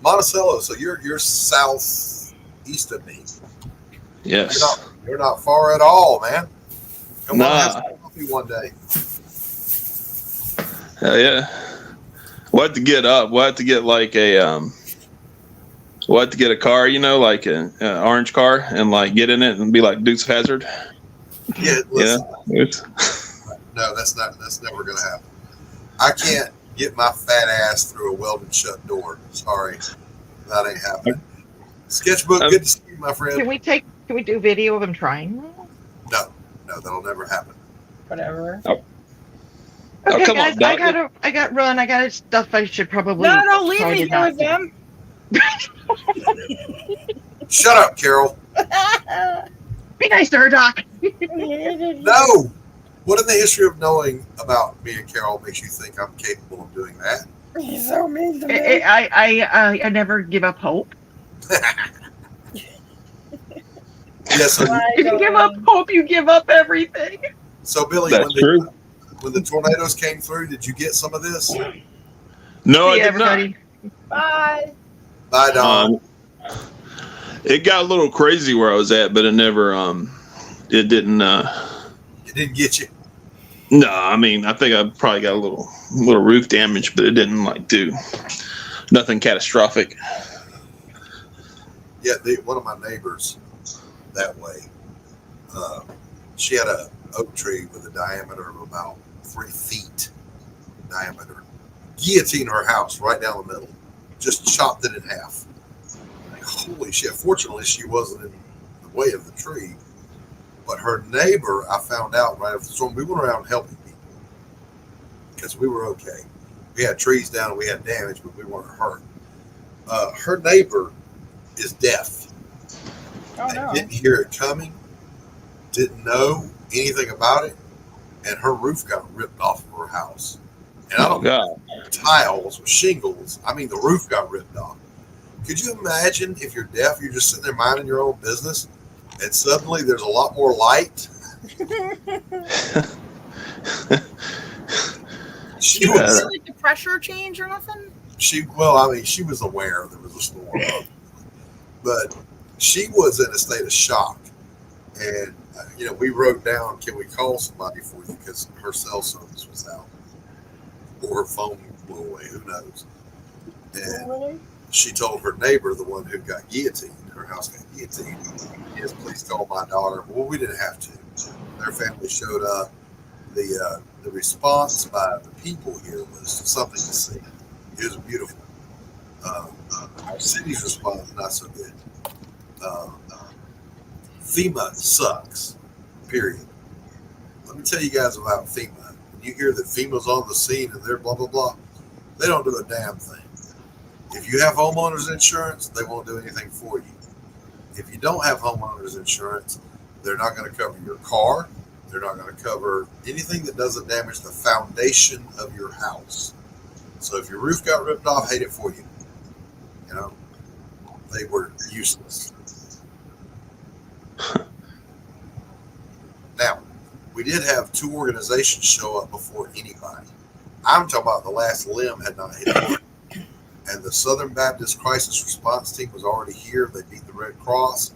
Monticello. So you're southeast of me. Yes. You're not far at all, man. Come on, have Nah. some coffee one day. Hell yeah. We'll have to get up. We'll have to get like a we'll have to get a car, like an orange car, and like get in it and be like Dukes of Hazzard. Yeah, listen. Yeah. No, that's never gonna happen. I can't get my fat ass through a welded shut door. Sorry, that ain't happening. Sketchbook, good to see you, my friend. Can we do video of him trying? No, that'll never happen. Whatever. Oh. Okay, come guys, on, Doc. I got run. I got stuff I should probably. No, leave try me to here not with do. them. Shut up, Carol. Be nice to her, Doc. No. What in the history of knowing about me and Carol makes you think I'm capable of doing that? He's so mean to me. I never give up hope. Yes. If you give up hope, you give up everything. So, Billy, That's true. when the tornadoes came through, did you get some of this? No, See I did everybody. Bye. Bye, Don. not. It got a little crazy where I was at, but it never. It didn't. It didn't get you. No, I mean, I think I probably got a little roof damage, but it didn't do nothing catastrophic. Yeah, one of my neighbors that way. She had a oak tree with a diameter of about 3 feet diameter. Guillotined her house right down the middle. Just chopped it in half. Like, holy shit. Fortunately, she wasn't in the way of the tree. But her neighbor, I found out right after the storm, we went around helping people because we were okay. We had trees down and we had damage, but we weren't hurt. Her neighbor is deaf. Oh, no. Didn't hear it coming, didn't know anything about it, and her roof got ripped off of her house. And I don't know tiles or shingles. I mean, the roof got ripped off. Could you imagine if you're deaf, you're just sitting there minding your own business, and suddenly there's a lot more light? She didn't see like the pressure change or nothing? She was aware there was a storm, but she was in a state of shock. And, we wrote down, can we call somebody for you? Because her cell service was out. Or her phone blew away, who knows? And she told her neighbor, the one who got guillotined, her house got guillotined, yes, please call my daughter. Well, we didn't have to. Their family showed up. The response by the people here was something to see. It was beautiful. Our city's response, not so good. FEMA sucks, period. Let me tell you guys about FEMA. When you hear that FEMA's on the scene and they're blah, blah, blah, they don't do a damn thing. If you have homeowners insurance, they won't do anything for you. If you don't have homeowners insurance, they're not going to cover your car. They're not going to cover anything that doesn't damage the foundation of your house. So if your roof got ripped off, hate it for you. They were useless. Now, we did have 2 organizations show up before anybody. I'm talking about the last limb had not hit it. And the Southern Baptist Crisis Response Team was already here. They beat the Red Cross.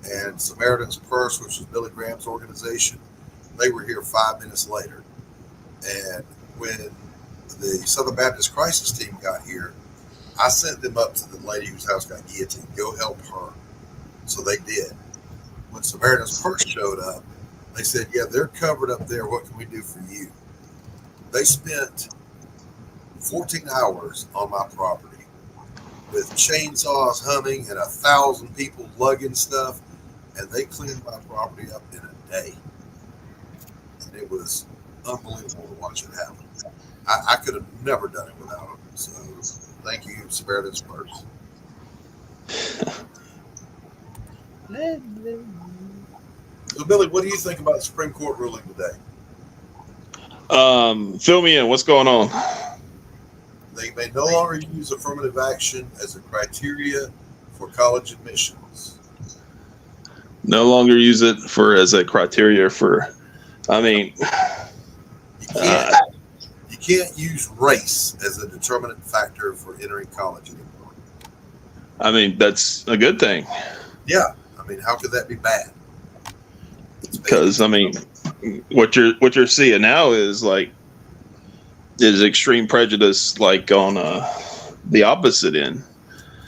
And Samaritan's Purse, which was Billy Graham's organization, they were here 5 minutes later. And when the Southern Baptist Crisis Team got here, I sent them up to the lady whose house got guillotined. Go help her. So they did. When Samaritan's Purse showed up, They said, yeah, they're covered up there. What can we do for you? They spent 14 hours on my property with chainsaws humming and 1,000 people lugging stuff, and they cleaned my property up in a day. And it was unbelievable to watch it happen. I could have never done it without them. So thank you, Samaritan Spurs. So, Billy, what do you think about the Supreme Court ruling today? Fill me in. What's going on? They may no longer use affirmative action as a criteria for college admissions. No longer use it as a criteria for. I mean, you can't use race as a determinant factor for entering college anymore. I mean, that's a good thing. Yeah, I mean, how could that be bad? Because I mean, what you're seeing now is extreme prejudice, like on the opposite end.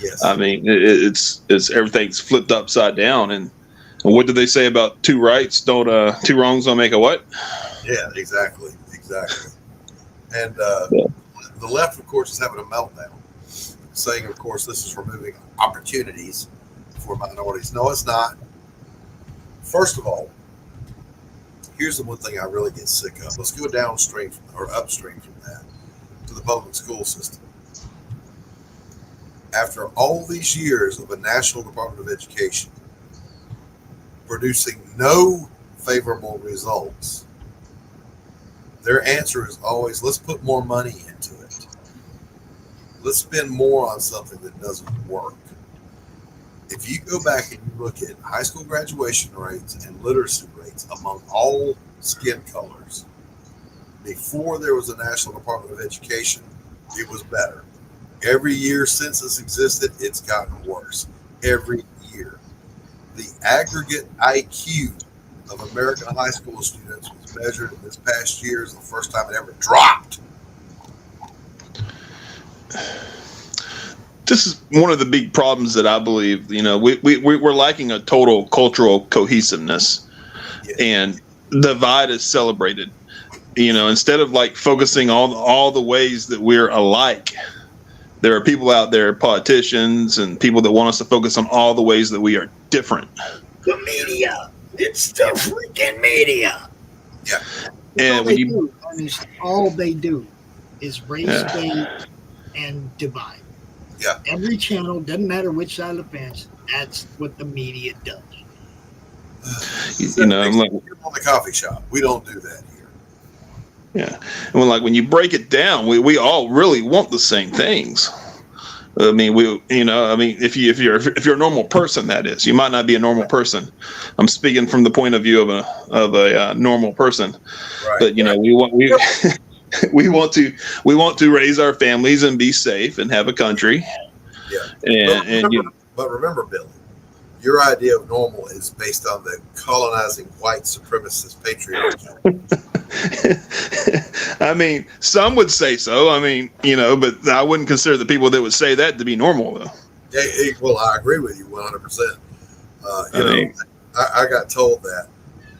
Yes. I mean, it's everything's flipped upside down. And what did they say about two wrongs don't make a what? Yeah, exactly. And the left, of course, is having a meltdown, saying, of course, this is removing opportunities for minorities. No, it's not. First of all, here's the one thing I really get sick of. Let's go upstream from that to the public school system. After all these years of a National Department of Education producing no favorable results, their answer is always, let's put more money into it. Let's spend more on something that doesn't work. If you go back and you look at high school graduation rates and literacy rates among all skin colors, before there was a National Department of Education, it was better. Every year since this existed, it's gotten worse. Every year. The aggregate IQ of American high school students was measured in this past year is the first time it ever dropped. This is one of the big problems that I believe, we're lacking a total cultural cohesiveness, and divide is celebrated. Instead of focusing on all the ways that we're alike, there are people out there, politicians and people that want us to focus on all the ways that we are different. The media. It's the freaking media. Yeah. And all they do is race bait and divide. Yeah. Every channel, doesn't matter which side of the fence, that's what the media does. I'm like, on the coffee shop. We don't do that here. Yeah. And when you break it down, we all really want the same things. I mean, if you're a normal person, that is, you might not be a normal person. I'm speaking from the point of view of a normal person, right. But we want to raise our families and be safe and have a country. Yeah. But remember, Billy, your idea of normal is based on the colonizing white supremacist patriarchy. I mean, some would say so. I mean, but I wouldn't consider the people that would say that to be normal, though. Yeah, well, I agree with you 100%. I got told that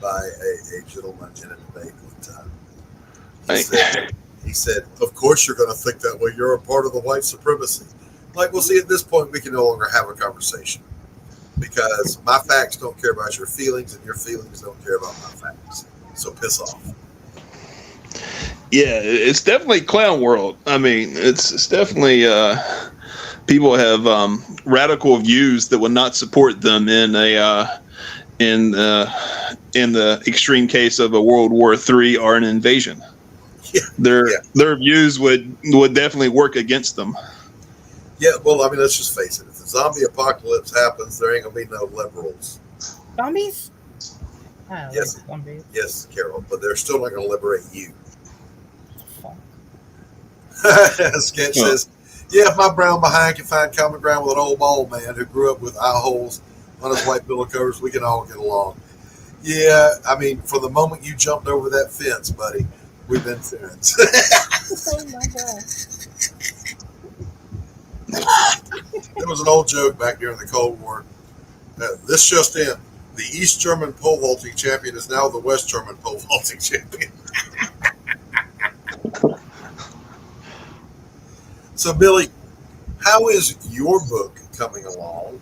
by a gentleman in a debate one time. He said, of course you're going to think that way. You're a part of the white supremacy. Well, see, at this point, we can no longer have a conversation because my facts don't care about your feelings and your feelings don't care about my facts. So piss off. Yeah, it's definitely clown world. I mean, it's definitely people have radical views that would not support them in the extreme case of a World War III or an invasion. Yeah. Their views would definitely work against them. Yeah, well, I mean, let's just face it. If the zombie apocalypse happens, there ain't gonna be no liberals. Zombies? Yes, zombies. Yes, Carol, but they're still not gonna liberate you. Sketch says, yeah, if my brown behind can find common ground with an old bald man who grew up with eye holes on his white pillow covers, we can all get along. Yeah, I mean, from the moment you jumped over that fence, buddy, we've been friends. Oh my God. There was an old joke back during the Cold War. This just in. The East German pole vaulting champion is now the West German pole vaulting champion. So, Billy, how is your book coming along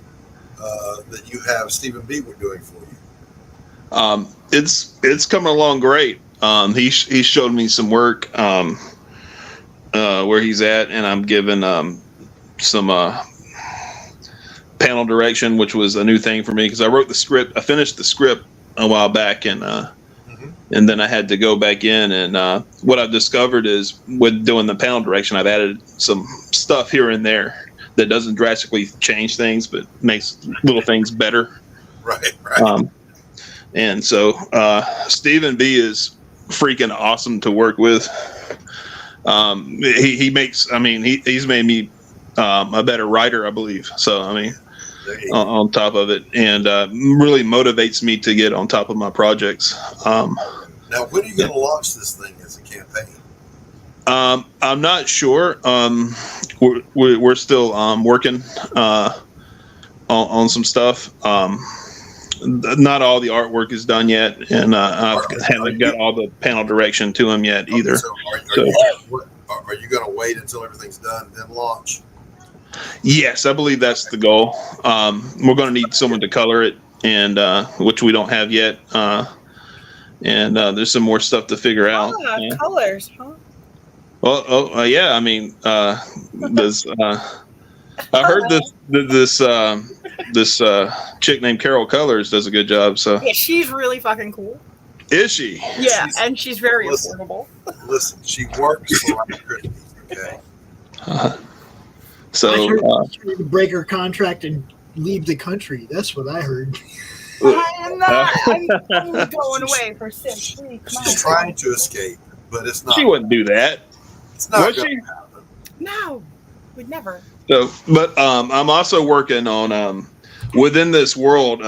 that you have Stephen B. doing for you? It's coming along great. He showed me some work where he's at, and I'm giving some panel direction, which was a new thing for me because I wrote the script. I finished the script a while back, and then I had to go back in. And what I've discovered is with doing the panel direction, I've added some stuff here and there that doesn't drastically change things, but makes little things better. Right. And so Stephen B. is freaking awesome to work with. He makes, he's made me a better writer, I believe. So, on top of it, and really motivates me to get on top of my projects. Now, when are you going to launch this thing as a campaign? I'm not sure. We're still working on some stuff. Not all the artwork is done yet, and I haven't got all the panel direction to him yet either. So are you going to wait until everything's done and then launch? Yes, I believe that's the goal. We're going to need someone to color it, and which we don't have yet. And there's some more stuff to figure out. Colors, huh? Well, yeah. There's. I heard this chick named Carol Colors does a good job. So yeah, she's really fucking cool. Is she? Yeah, and she's very affordable. Listen, she works for Christmas, okay? So I heard she tried to break her contract and leave the country. That's what I heard. I'm not. I'm going away for 6 weeks. She's trying to escape, but it's not. She wouldn't do that. It's not Would going she? to happen. No, would never. So, but I'm also working on within this world.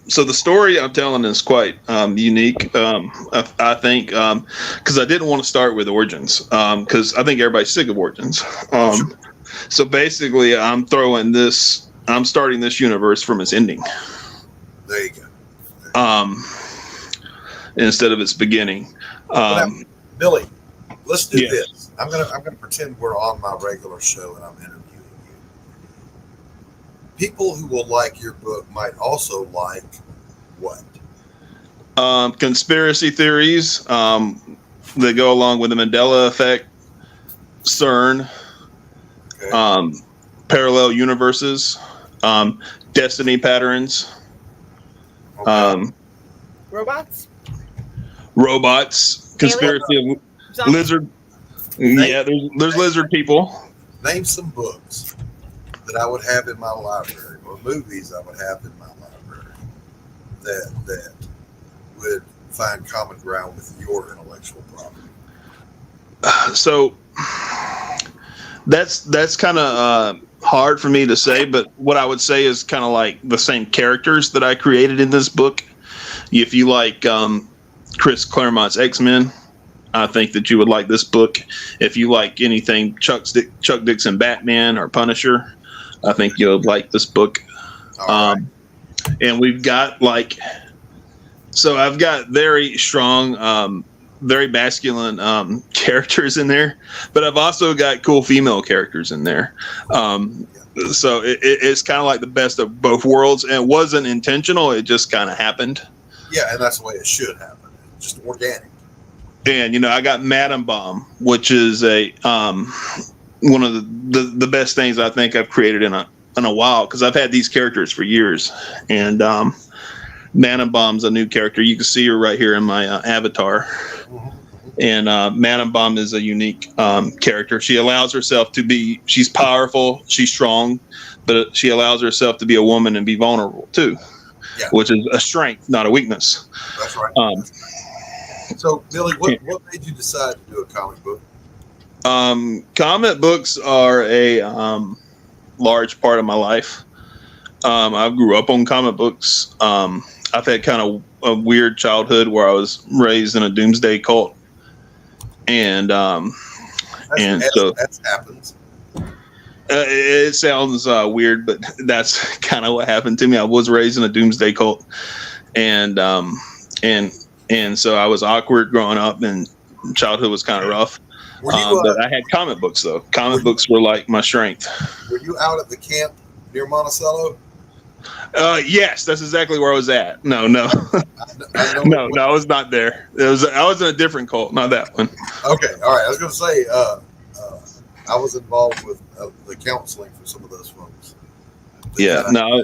So the story I'm telling is quite unique. I think because I didn't want to start with origins because I think everybody's sick of origins. So basically, I'm starting this universe from its ending. There you go. Instead of its beginning. Billy, let's do Yes. this. I'm gonna pretend we're on my regular show and I'm interviewing you. People who will like your book might also like what? Conspiracy theories that go along with the Mandela effect, CERN, Okay. parallel universes, destiny patterns, Robots? robots, conspiracy of Zombies? lizard. Yeah, there's lizard people. Name some books that I would have in my library, or movies I would have in my library that would find common ground with your intellectual property. So that's kind of hard for me to say, but what I would say is kind of like the same characters that I created in this book. If you like Chris Claremont's X-Men, I think that you would like this book. If you like anything Chuck Dixon Batman or Punisher, I think you'll like this book. All right. And we've got I've got very strong, very masculine characters in there, but I've also got cool female characters in there. So it's kind of like the best of both worlds, and it wasn't intentional. It just kind of happened. Yeah, and that's the way it should happen. Just organic. And I got Madam Bomb, which is a one of the best things I think I've created in a while, because I've had these characters for years. And Madam Bomb's a new character. You can see her right here in my avatar. And Madam Bomb is a unique character. She allows herself to be. She's powerful. She's strong, but she allows herself to be a woman and be vulnerable too, which is a strength, not a weakness. That's right. So, Billy, what made you decide to do a comic book? Comic books are a large part of my life. I grew up on comic books. I've had kind of a weird childhood where I was raised in a doomsday cult, and so that happens. It sounds weird, but that's kind of what happened to me. I was raised in a doomsday cult, and so I was awkward growing up, and childhood was kind of rough. Were you, But I had comic books though. Comic books were like my strength. Were you out at the camp near Monticello? Yes, that's exactly where I was at. No, no, I no, I was not there. I was in a different cult, not that one. Okay, all right. I was going to say, I was involved with the counseling for some of those folks. Yeah, no,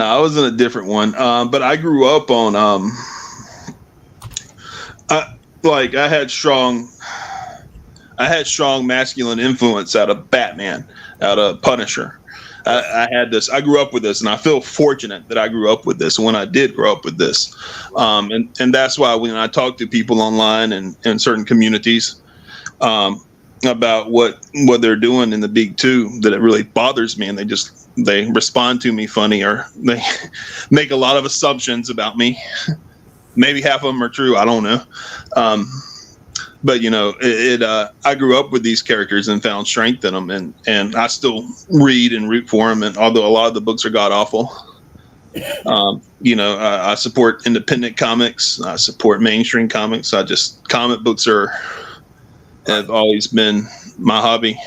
I was in a different one. But I grew up on, I had strong masculine influence out of Batman, out of Punisher. I had this. I grew up with this, and I feel fortunate that I grew up with this. When I did grow up with this, and that's why when I talk to people online and in certain communities about what they're doing in the big two, that it really bothers me, and they respond to me funny, or they make a lot of assumptions about me. Maybe half of them are true. I don't know. But I grew up with these characters and found strength in them, and I still read and root for them. And although a lot of the books are god awful, I support independent comics. I support mainstream comics. Comic books have always been my hobby,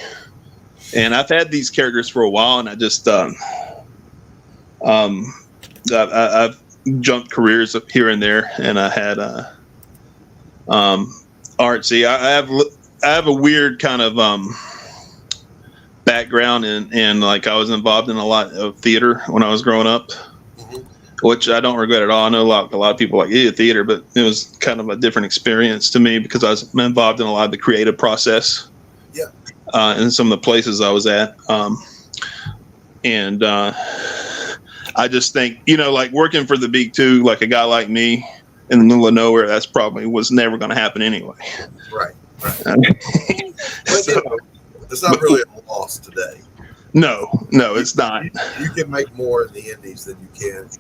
and I've had these characters for a while, and I just I've jumped careers up here and there, and I had artsy. I have a weird kind of background in like I was involved in a lot of theater when I was growing up, which I don't regret at all. I know a lot of people like theater, but it was kind of a different experience to me because I was involved in a lot of the creative process. Yeah. In some of the places I was at, and I just think like working for the big two, like a guy like me in the middle of nowhere, that's probably was never going to happen anyway. Right. So, it's not really a loss today. No, it's not. You can make more in the indies than you can.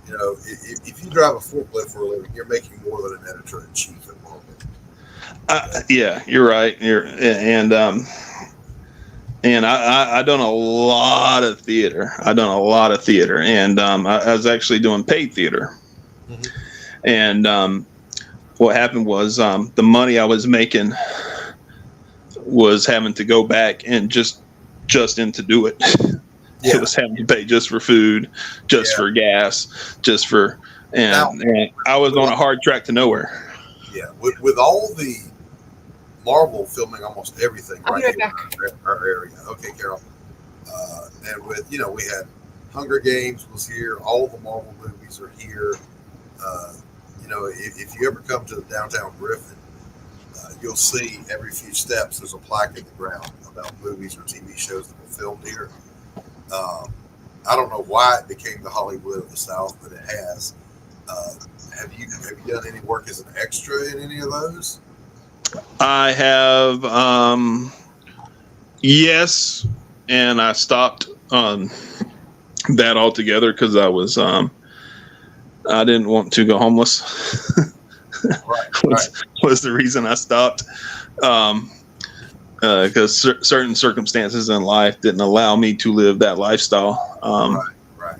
If you drive a forklift for a living, you're making more than an editor-in-chief at Marvel. Yeah, you're right. And I done a lot of theater. And I was actually doing paid theater. Mm-hmm. And what happened was the money I was making was having to go back and just in to do it. Yeah. It was having to pay just for food, for gas, and I was on a hard track to nowhere. Yeah, with all the Marvel filming almost everything right here in our area. Okay, Carol. And with we had Hunger Games was here. All the Marvel movies are here. If you ever come to the downtown Griffin, you'll see every few steps there's a plaque in the ground about movies or TV shows that were filmed here. I don't know why it became the Hollywood of the South, but it has. Have you done any work as an extra in any of those? I have, yes, and I stopped that altogether because I was I didn't want to go homeless. was the reason I stopped. Because certain circumstances in life didn't allow me to live that lifestyle.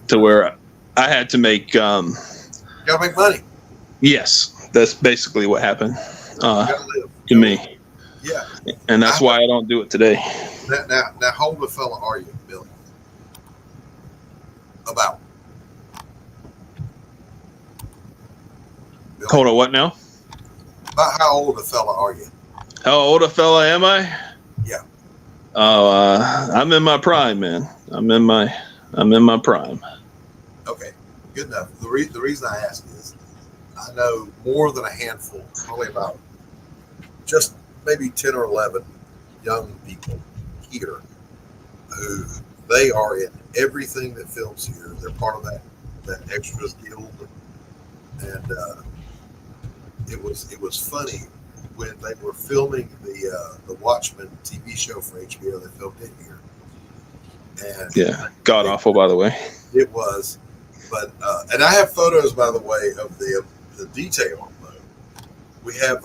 To where I had to make. Gotta make money. Yes, that's basically what happened to me. Yeah, and that's why I don't do it today. Now, how old a fella are you, Billy? About. Hold on, what now? About how old a fella are you? How old a fella am I? Yeah. Oh, I'm in my prime, man. I'm in my prime. Okay, good enough. The reason I ask is, I know more than a handful, probably about just maybe 10 or 11 young people here who they are in everything that films here. They're part of that extras guild, and it was funny when they were filming the Watchmen TV show for HBO. They filmed it here, and yeah, god awful, by the way. It was, but and I have photos, by the way, of the detail. We have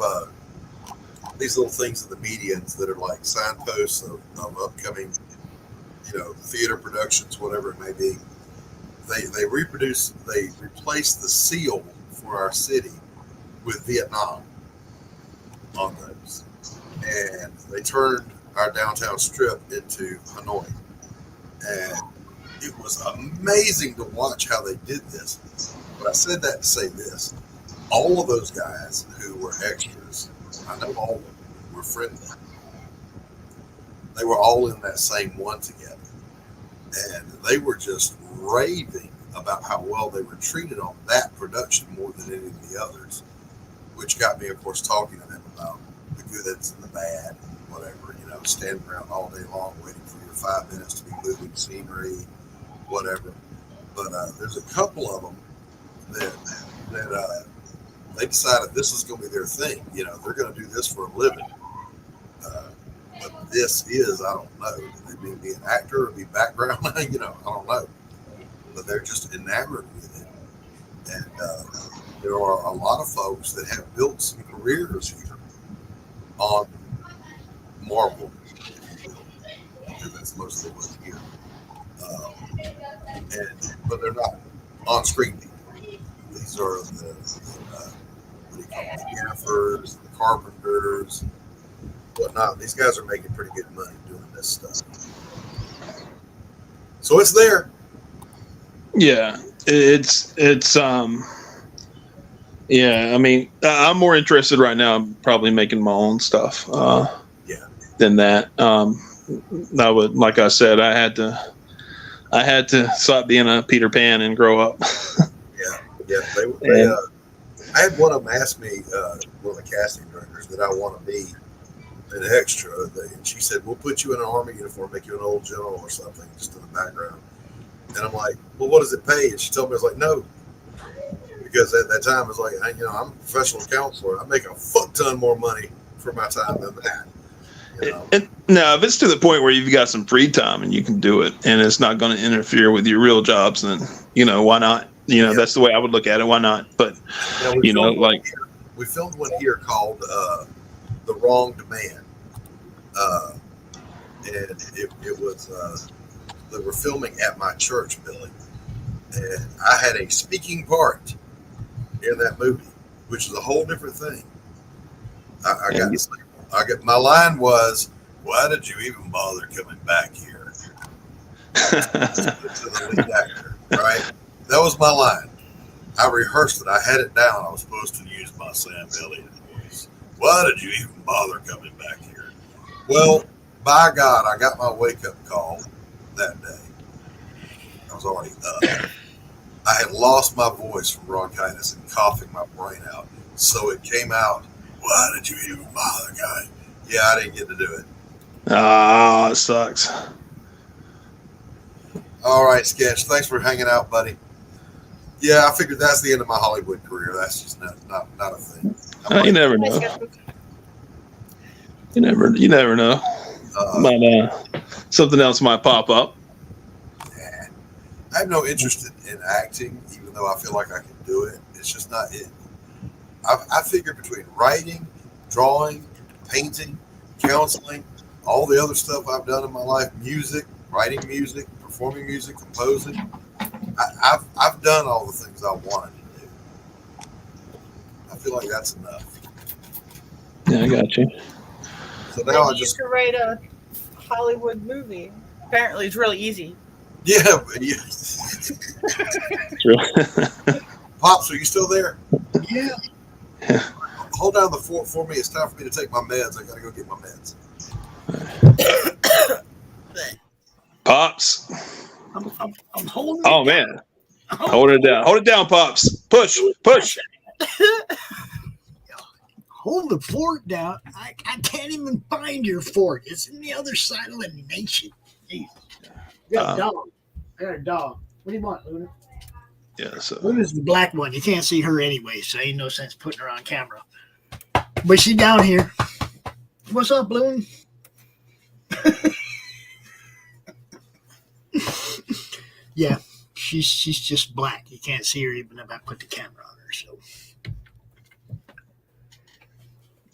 these little things in the medians that are like signposts of upcoming, theater productions, whatever it may be. they replaced the seal for our city with Vietnam on those, and they turned our downtown strip into Hanoi, and it was amazing to watch how they did this. But I said that to say this: all of those guys who were extras, I know all of them were friendly. They were all in that same one together, and they were just raving about how well they were treated on that production more than any of the others, which got me, of course, talking to them about the good and the bad, whatever, standing around all day long waiting for your 5 minutes to be moving scenery, whatever. But there's a couple of them that they decided this is going to be their thing. They're going to do this for a living. But this is, I don't know, they may be an actor or be background, I don't know. But they're just enamored with it. And there are a lot of folks that have built some careers here on Marvel, if you will, because that's mostly what's here. But they're not on-screen people. These are the what do you call them, the gaffers, the carpenters, whatnot. These guys are making pretty good money doing this stuff. So it's there. Yeah, it's yeah. I mean, I'm more interested right now in probably making my own stuff. Than that. I would, like I said, I had to stop being a Peter Pan and grow up. Yeah. They I had one of them ask me, one of the casting directors, that I want to be an extra. And she said, "We'll put you in an army uniform, make you an old general or something, just in the background." And I'm like, "Well, what does it pay?" And she told me, I was like, "No." Because at that time, I was like, I'm a professional counselor. I make a fuck ton more money for my time than that. And now, if it's to the point where you've got some free time and you can do it, and it's not going to interfere with your real jobs, then why not? That's the way I would look at it. Why not? But we filmed one here called "The Wrong Demand," and it was they were filming at my church building, and I had a speaking part in that movie, which is a whole different thing. My line was, "Why did you even bother coming back here?" to the lead actor, right? That was my line. I rehearsed it. I had it down. I was supposed to use my Sam Elliott voice. "Why did you even bother coming back here?" Well, by God, I got my wake-up call that day. I was already up. I had lost my voice from bronchitis and coughing my brain out. So it came out, "Why did you even bother, guy?" Yeah, I didn't get to do it. Ah, it sucks. All right, Sketch. Thanks for hanging out, buddy. Yeah, I figured that's the end of my Hollywood career. That's just not a thing. You never know. You never know. Something else might pop up. Yeah. I have no interest in acting, even though I feel like I can do it. It's just not it. I figure between writing, drawing, painting, counseling, all the other stuff I've done in my life, music, writing music, performing music, composing, I've done all the things I wanted to do. I feel like that's enough. Yeah, I got you. So now Maybe you could write a Hollywood movie. Apparently, it's really easy. Yeah. Pops, are you still there? Yeah. Hold down the fort for me. It's time for me to take my meds. I gotta go get my meds. Pops. I'm holding. Oh man, hold it down. Hold it down, Pops. Push. Hold the fort down. I can't even find your fort. It's in the other side of the nation. Jeez. I got a dog. What do you want, Luna? Yeah, so Luna's the black one. You can't see her anyway, so ain't no sense putting her on camera. But she's down here. What's up, Loon? Yeah, she's just black. You can't see her even if I put the camera on her. So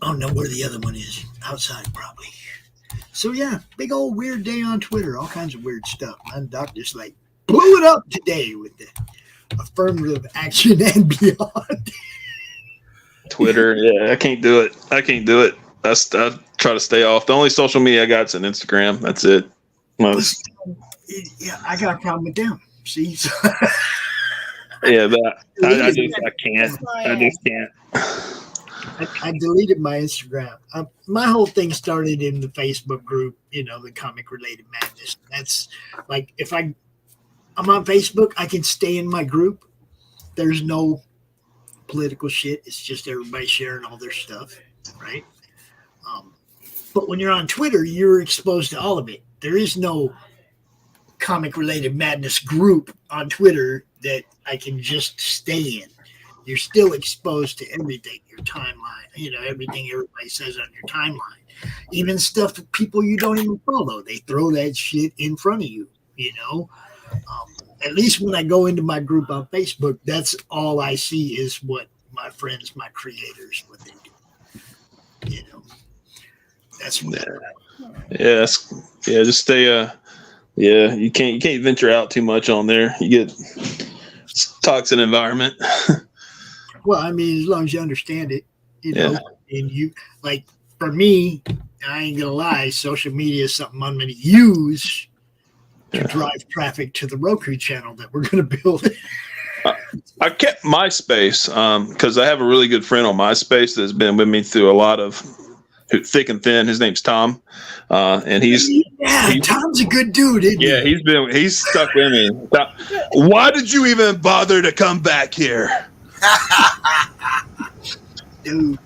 I don't know where the other one is. Outside, probably. So yeah, big old weird day on Twitter. All kinds of weird stuff. And Doc just like blew it up today with the affirmative action and beyond. Twitter, yeah, I can't do it. I try to stay off. The only social media I got is an Instagram. That's it. Yeah, I got a problem with them. See? Yeah, but I can't. I just can't. I deleted my Instagram. My whole thing started in the Facebook group, the comic related madness. That's like, if I'm on Facebook, I can stay in my group. There's no political shit. It's just everybody sharing all their stuff, right? But when you're on Twitter, you're exposed to all of it. There is no comic related madness group on Twitter that I can just stay in. You're still exposed to everything, your timeline, everything everybody says on your timeline, even stuff that people you don't even follow. They throw that shit in front of you, At least when I go into my group on Facebook, that's all I see is what my friends, my creators, what they do. That's what. Yeah, just stay. You can't venture out too much on there. You get toxic environment. Well, I mean, as long as you understand it, and you like. For me, I ain't gonna lie, social media is something I'm gonna use to drive traffic to the Roku channel that we're gonna build. I kept MySpace because I have a really good friend on MySpace that's been with me through a lot of thick and thin. His name's Tom, and Tom's a good dude. Isn't he? He's stuck with me. Why did you even bother to come back here? Dude.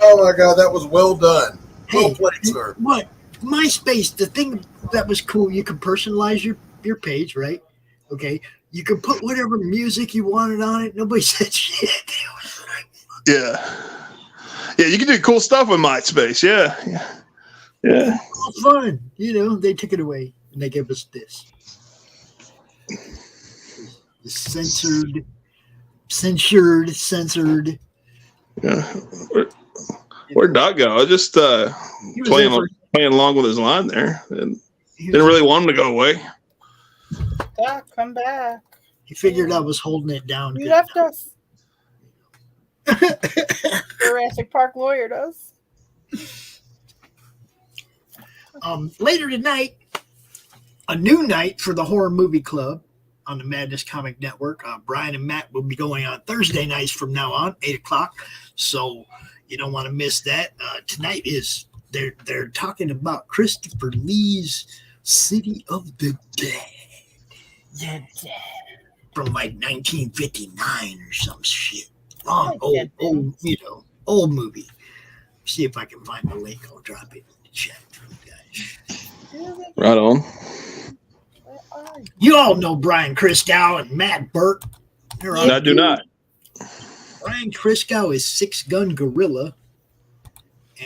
Oh my God, that was well done. Well played, sir. What? MySpace, the thing that was cool, you could personalize your page, right? Okay. You could put whatever music you wanted on it. Nobody said shit. Yeah. Yeah, you can do cool stuff with MySpace. Yeah. It's fun. They took it away and they gave us this. The censored. Yeah. Where'd Doc go? I was just playing along with his line there. And didn't really want him to go away. Doc, come back. He figured I was holding it down. You left us. Jurassic Park lawyer does. Later tonight, a new night for the Horror Movie Club on the Madness Comic Network. Brian and Matt will be going on Thursday nights from now on, 8:00. So you don't want to miss that. Tonight they're talking about Christopher Lee's City of the Dead. From like 1959 or some shit. Old movie. See if I can find the link. I'll drop it in the chat for you guys. Right on. You all know Brian Christgau and Matt Burke. I do not. Brian Christgau is Six Gun Gorilla,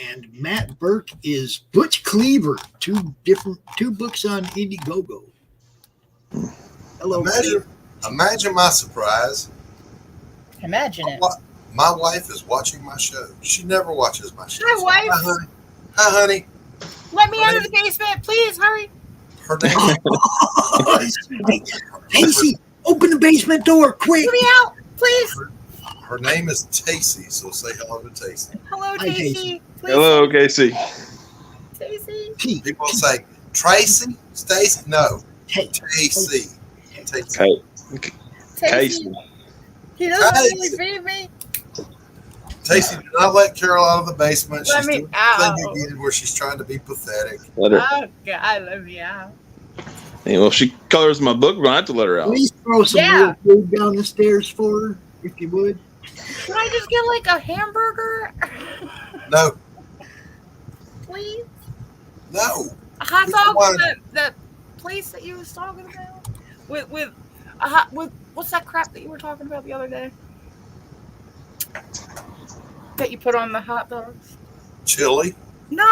and Matt Burke is Butch Cleaver. Two books on Indiegogo. Hello. Imagine my surprise. Imagine it. My wife is watching my show. She never watches my show. Hi, wife. Hi, honey. Let me out of the basement, please. Hurry. Her name. Casey, open the basement door, quick. Let me out, please. Her name is Tacy, so say hello to Tacy. Hello, Hi, Casey. Hello, Casey. Tacy. People say Tracy, Stacy. No, Tacy. Casey. He doesn't really feed me. Tacy, do not let Carol out of the basement. Let She's me doing out. the thing again where she's trying to be pathetic. Let her. Oh, God, let me out. Hey, well, if she colors my book, we're going to have to let her out. Please throw some real food down the stairs for her, if you would. Can I just get like a hamburger? No. Please? No. A hot We dog wanted- from that place that you was talking about? With what's that crap that you were talking about the other day? That you put on the hot dogs? Chili. No,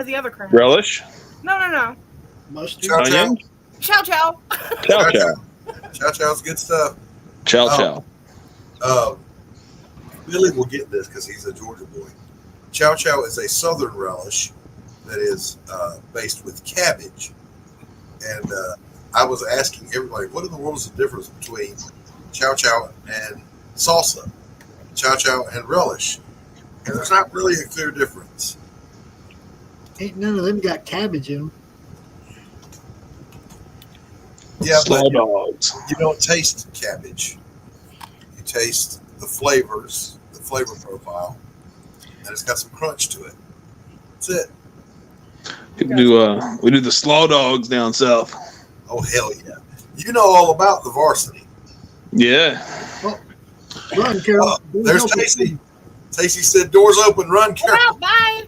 the other crap. Relish. No. Mustard. Chow chow. Onion. Chow chow. Chow chow. Chow chow's good stuff. Chow chow. Billy will get this because he's a Georgia boy. Chow chow is a southern relish that is based with cabbage. And I was asking everybody, what in the world is the difference between chow chow and salsa, chow chow and relish? And there's not really a clear difference. Ain't none of them got cabbage in them. Yeah, Slow but dogs. you don't taste cabbage. You taste the flavors, the flavor profile, and it's got some crunch to it. That's it. We do the slaw dogs down south. Oh, hell yeah. You know all about the varsity. Yeah. Oh, run, Carol. There's Tacy. Tacy said, doors open, run, Carol. Well, bye.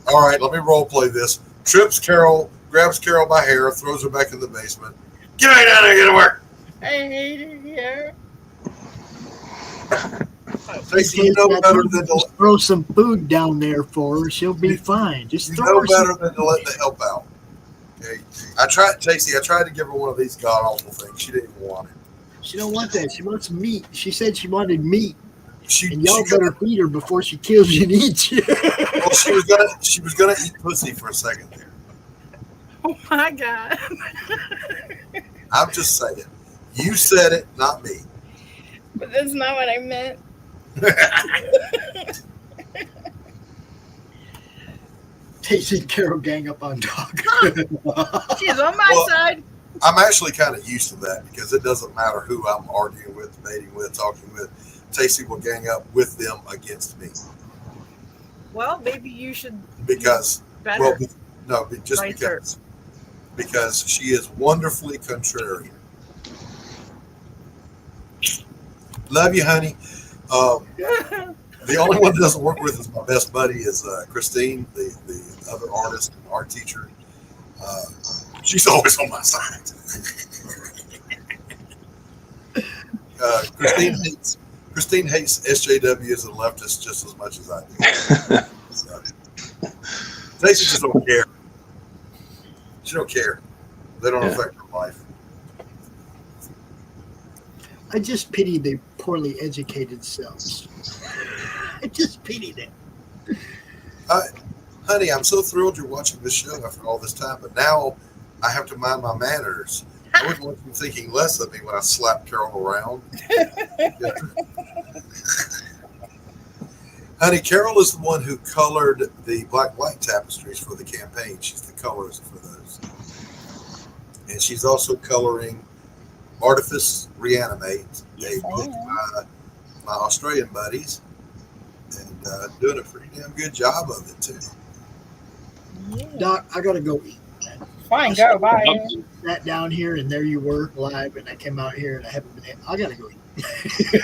All right, let me role play this. Trips Carol, grabs Carol by hair, throws her back in the basement. Get right down there, get to work. I hate it here. Tacy, you know better than to Just throw some food down there for her. She'll be fine. Just you throw know her better some. than to let the help out. Okay, I tried to give her one of these god awful things. She didn't even want it. She don't want that. She wants meat. She said she wanted meat. She, And y'all she better feed her before she kills you and eats you. well, she was gonna eat pussy for a second there. Oh my God. I'm just saying. You said it, not me. But that's not what I meant. Tasty Carol gang up on dog. She's on my side. I'm actually kind of used to that because it doesn't matter who I'm arguing with, debating with, talking with. Tacy will gang up with them against me. Well, maybe you should Because, better. well, just Right, because she is wonderfully contrarian. Love you, honey. The only one that doesn't work with is my best buddy is Christine, the other artist and art teacher. She's always on my side. Christine hates SJWs and leftists just as much as I do. So, Stacey just don't care. She don't care. They don't affect her life. I just pity the poorly educated selves. I just pity them. Honey, I'm so thrilled you're watching this show after all this time, but now I have to mind my manners. I wouldn't want you thinking less of me when I slap Carol around. Honey, Carol is the one who colored the black white tapestries for the campaign. She's the colorist for those. And she's also coloring Artifice Reanimate, a book by my Australian buddies, and doing a pretty damn good job of it, too. Doc, I got to go eat. Fine, go, bye. Sat down here, and there you were live, and I came out here, and I haven't been able. I got to go eat.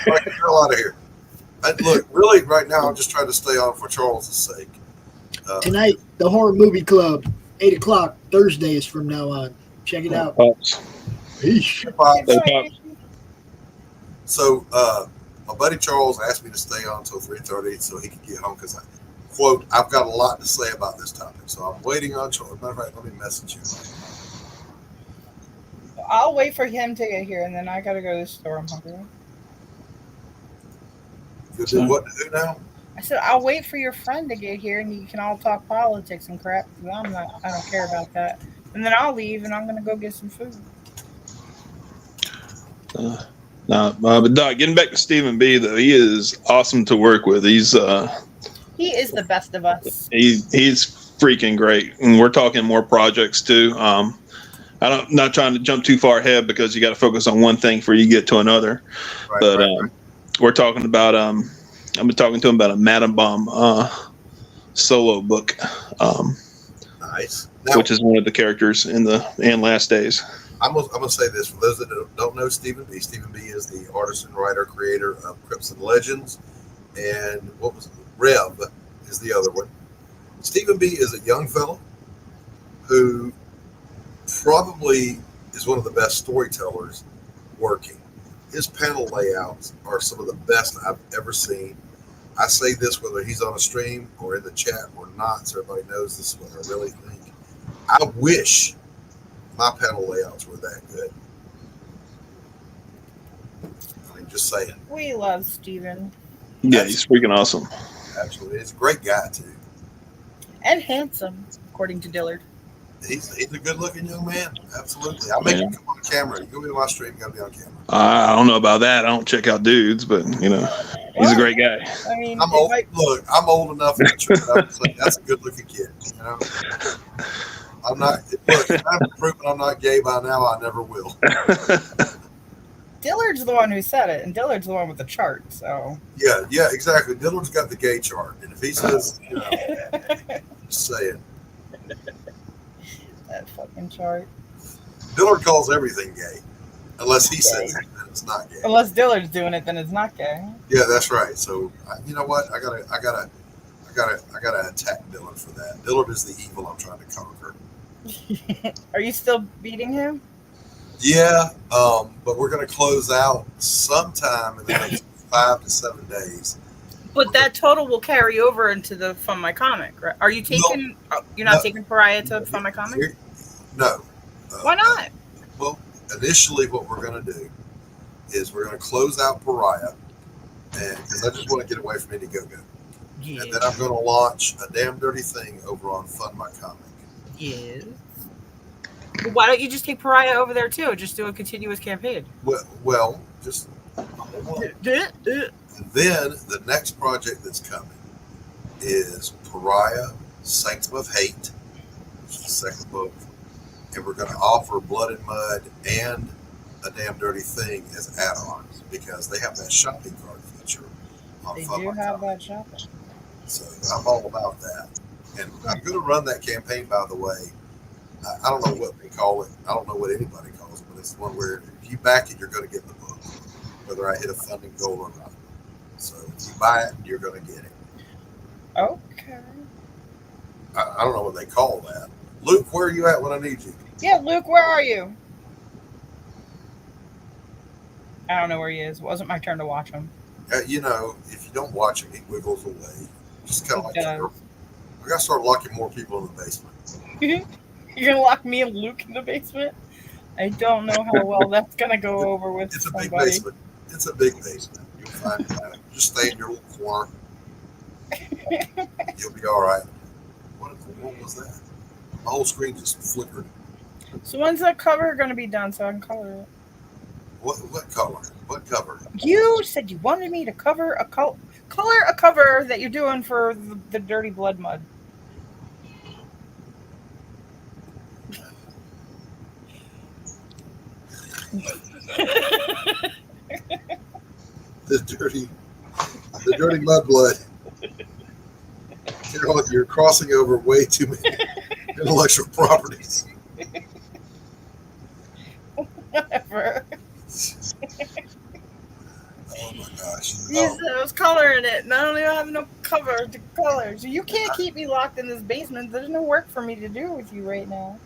All right, get the hell out of here. Look, really, right now, I'm just trying to stay on for Charles' sake. Tonight, the Horror Movie Club, 8 o'clock, Thursdays from now on. Check it out. Peace. So, my buddy Charles asked me to stay on until 3:30 so he could get home because, quote, I've got a lot to say about this topic. So I'm waiting on Charles. Matter of fact, let me message you. I'll wait for him to get here, and then I gotta go to the store. I'm hungry. You'll do what to do now? I said I'll wait for your friend to get here, and you can all talk politics and crap. I don't care about that. And then I'll leave, and I'm gonna go get some food. But Doc, getting back to Stephen B, though, he is awesome to work with. He is the best of us. He's freaking great, and we're talking more projects too. Not trying to jump too far ahead because you got to focus on one thing before you get to another. Right. We're talking about I've been talking to him about a Madam Bomb solo book. Nice. Now, which is one of the characters in the Last Days. I'm gonna say this for those that don't know Stephen B. Stephen B. is the artist and writer creator of Crimson Legends, and Rev is the other one. Stephen B. is a young fellow who probably is one of the best storytellers working. His panel layouts are some of the best I've ever seen. I say this whether he's on a stream or in the chat or not, so everybody knows this is what I really think. I wish my panel layouts were that good. I mean, just saying. We love Steven. Yeah, he's freaking awesome. Absolutely. He's a great guy, too. And handsome, according to Dillard. He's a good looking young man. Absolutely. I'll make him come on camera. You go be on my stream, you gotta be on camera. I don't know about that. I don't check out dudes, but he's a great guy. I mean, I'm old. Look, I'm old enough to check it out. Like, that's a good looking kid. I'm not. Look, if I'm proving I'm not gay by now, I never will. Dillard's the one who said it, and Dillard's the one with the chart. So Yeah, exactly. Dillard's got the gay chart, and if he says, just saying, that fucking chart. Dillard calls everything gay, unless he says it, then it's not gay. Unless Dillard's doing it, then it's not gay. Yeah, that's right. So you know what? I gotta attack Dillard for that. Dillard is the evil I'm trying to conquer. Are you still beating him? Yeah, but we're gonna close out sometime in the next 5 to 7 days. But that total will carry over into the Fund My Comic, right? Are you taking? You're not taking Pariah to Fund My Comic? No. Why not? Well, initially, what we're gonna do is we're gonna close out Pariah, and because I just want to get away from Indiegogo. Yeah. And then I'm going to launch a damn dirty thing over on Fund My Comic. Yes. Well, why don't you just take Pariah over there too? Just do a continuous campaign. Well, just. And then the next project that's coming is Pariah, Sanctum of Hate, which is the second book, and we're going to offer Blood and Mud and A Damn Dirty Thing as add-ons because they have that shopping cart feature on They Fund do My have Comic. that shopping. So I'm all about that. And I'm going to run that campaign, by the way. I don't know what they call it. I don't know what anybody calls it, but it's one where if you back it, you're going to get the book, whether I hit a funding goal or not. So if you buy it, you're going to get it. Okay. I don't know what they call that. Luke, where are you at when I need you? Yeah, Luke, where are you? I don't know where he is. It wasn't my turn to watch him. If you don't watch him, he wiggles away. Just kind of like does. I got to start locking more people in the basement. You're going to lock me and Luke in the basement? I don't know how well that's going to go over with It's a somebody. big basement. It's a big basement. You'll find that. Just stay in your little corner. You'll be all right. What was that? My whole screen just flickered. So when's that cover going to be done so I can color it? What color? What cover? You said you wanted me to cover a color a cover that you're doing for the Dirty Blood Mud. The dirty mud blood. You're crossing over way too many intellectual properties. Whatever. Oh my gosh. I was coloring it, and I don't even have no cover to color. So you can't keep me locked in this basement. There's no work for me to do with you right now.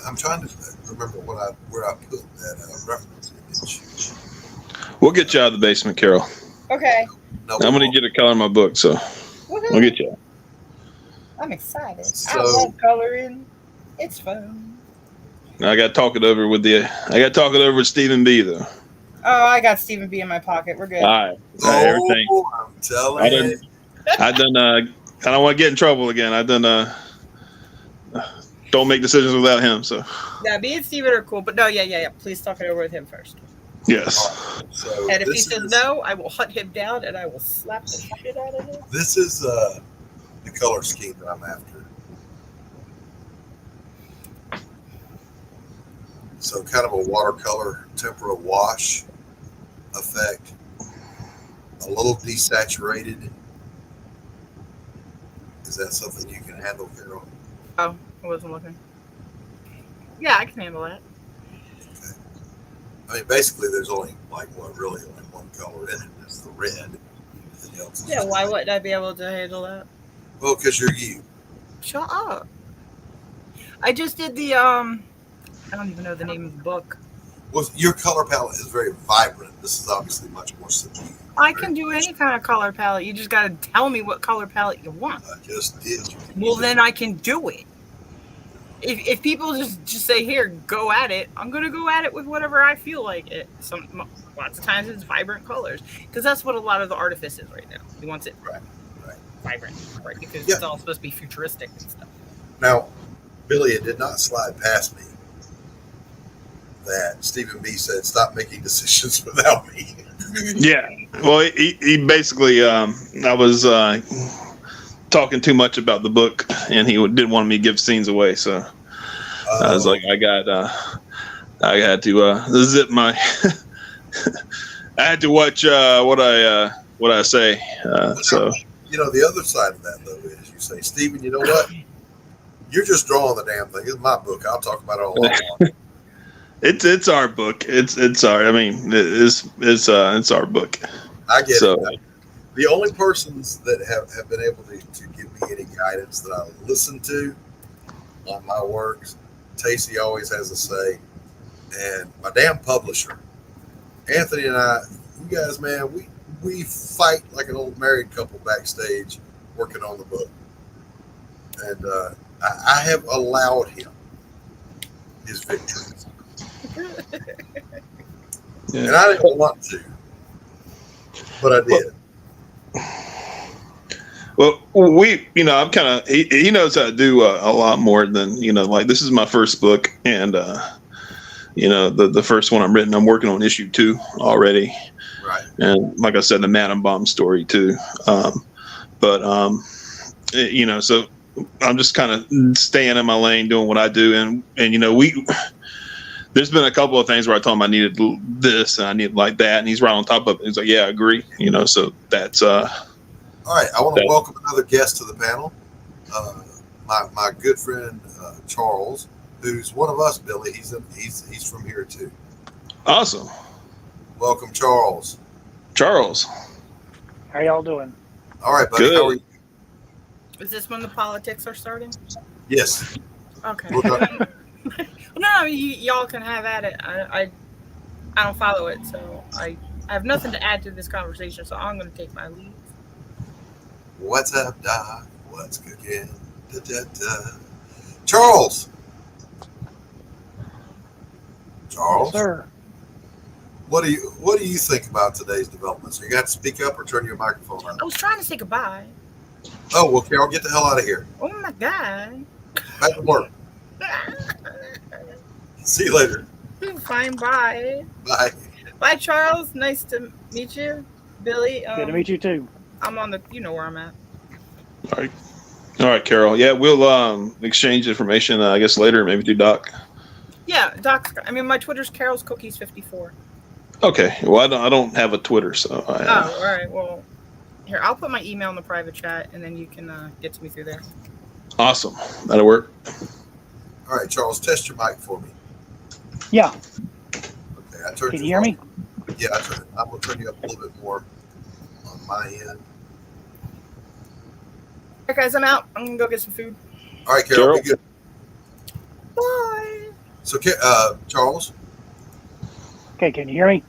I'm trying to remember where I put that reference image. We'll get you out of the basement, Carol. Okay. No, I'm going to get a color in my book, so Woohoo. I'll get you out. I'm excited. So- I love coloring. It's fun. I got to talk it over with Stephen B, though. Oh, I got Stephen B in my pocket. We're good. All right. Everything. I'm telling you. I don't want to get in trouble again. Don't make decisions without him. So Yeah, me and Steven are cool, but no, yeah. Please talk it over with him first. yes. So And if he says no, I will hunt him down and I will slap the shit out of him. this is the color scheme that I'm after. So kind of a watercolor tempera wash effect, a little desaturated. Is that something you can handle, Carol? Oh, I wasn't looking. Yeah, I can handle that. Okay. I mean, basically, there's only really only one color in it. It's the red. Everything else is Yeah, why wouldn't I be able to handle that? Well, because you're you. Shut up. I just did the I don't even know the name of the book. Well, your color palette is very vibrant. This is obviously much more subdued. I can do any kind of color palette. You just got to tell me what color palette you want. I just did. Well, then I can do it. If people just say, here, go at it, I'm going to go at it with whatever I feel like it. Lots of times it's vibrant colors. Because that's what a lot of the artifice is right now. He wants it right. vibrant, right? Because Yeah. it's all supposed to be futuristic and stuff. Now, Billy, it did not slide past me that Stephen B said, "Stop making decisions without me." Yeah. Well, he basically, I was talking too much about the book, and he didn't want me to give scenes away. So I was like, I had to zip my. I had to watch what I say. So The other side of that though is you say, Stephen, you know what? You're just drawing the damn thing. It's my book. I'll talk about it all I want. It's our book. It's our. I mean, it's our book. I get so, it. The only persons that have been able to give me any guidance that I listen to on my works, Tacey always has a say, and my damn publisher, Anthony and I, you guys, man, we fight like an old married couple backstage working on the book, and I have allowed him his victories, and I didn't want to, but I did. Well, I'm kind of, he knows how to do a lot more than, like this is my first book, and, the first one I'm working on issue 2 already. Right. And like I said, the Madam Bomb story too. So I'm just kind of staying in my lane, doing what I do. And there's been a couple of things where I told him I needed this and I needed like that. And he's right on top of it. He's like, yeah, I agree. So that's, all right, I want to welcome another guest to the panel. My good friend Charles, who's one of us, Billy. He's from here too. Awesome. Welcome, Charles. Charles. How y'all doing? All right, buddy. Good. How are you? Is this when the politics are starting? Yes. Okay. No, y'all can have at it. I don't follow it, so I have nothing to add to this conversation. So I'm going to take my leave. What's up, Doc? What's cooking? Da, da, da. Charles. Charles. Yes, sir. What do you think about today's developments? You got to speak up or turn your microphone on. I was trying to say goodbye. Oh, well, Carol, get the hell out of here. Oh my God. Back to work. See you later. Fine, bye. Bye. Bye, Charles. Nice to meet you. Billy. Good to meet you too. I'm on the, where I'm at. all right, Carol. Yeah, we'll exchange information, I guess later, maybe through Doc. Yeah, Doc. My Twitter's Carol's Cookies 54. Okay. Well, I don't have a Twitter, so. All right. Well, here, I'll put my email in the private chat, and then you can get to me through there. Awesome. That'll work. All right, Charles, test your mic for me. Yeah. Okay, I turned. Can you hear me? Yeah, I'm going to turn you up a little bit more on my end. All right, guys, I'm out. I'm going to go get some food. All right, Carol, be good. Bye. So, Charles. Okay, can you hear me?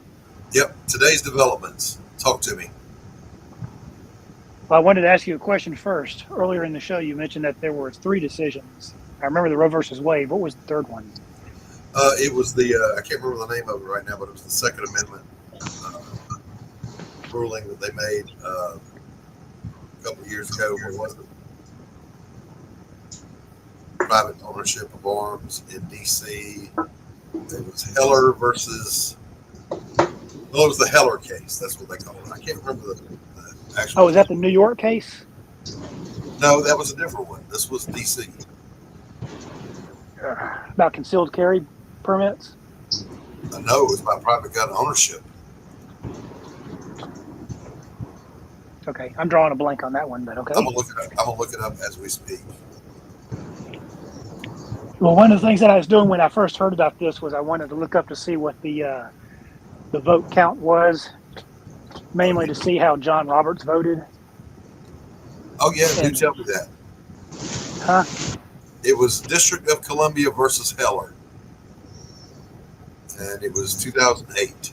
Yep. Today's developments. Talk to me. Well, I wanted to ask you a question first. Earlier in the show, you mentioned that there were 3 decisions. I remember the Roe versus Wade. What was the third one? It was the I can't remember the name of it right now, but it was the Second Amendment ruling that they made a couple of years ago. What was it? Private ownership of arms in D.C. It was Heller versus. Well, it was the Heller case. That's what they call it. I can't remember the actual. Oh, is that the New York case? No, that was a different one. This was D.C. About concealed carry permits? No, it was about private gun ownership. Okay, I'm drawing a blank on that one, but okay. I'm gonna look it up as we speak. Well, one of the things that I was doing when I first heard about this was I wanted to look up to see what the vote count was, mainly to see how John Roberts voted. Oh yeah, do tell me that. Huh? It was District of Columbia versus Heller, and it was 2008.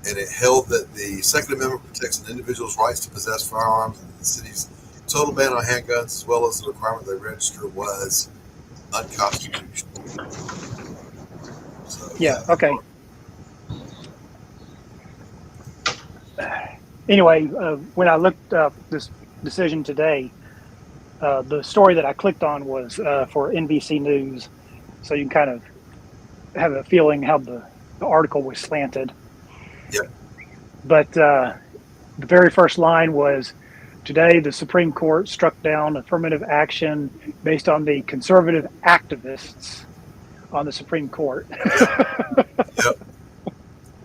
And it held that the Second Amendment protects an individual's rights to possess firearms, and the city's total ban on handguns, as well as the requirement they register, was unconstitutional. So, yeah, okay. Anyway, when I looked up this decision today, The story that I clicked on was for NBC News, so you can kind of have a feeling how the article was slanted. Yep. But the very first line was, "Today, the Supreme Court struck down affirmative action based on the conservative activists on the Supreme Court." Yep.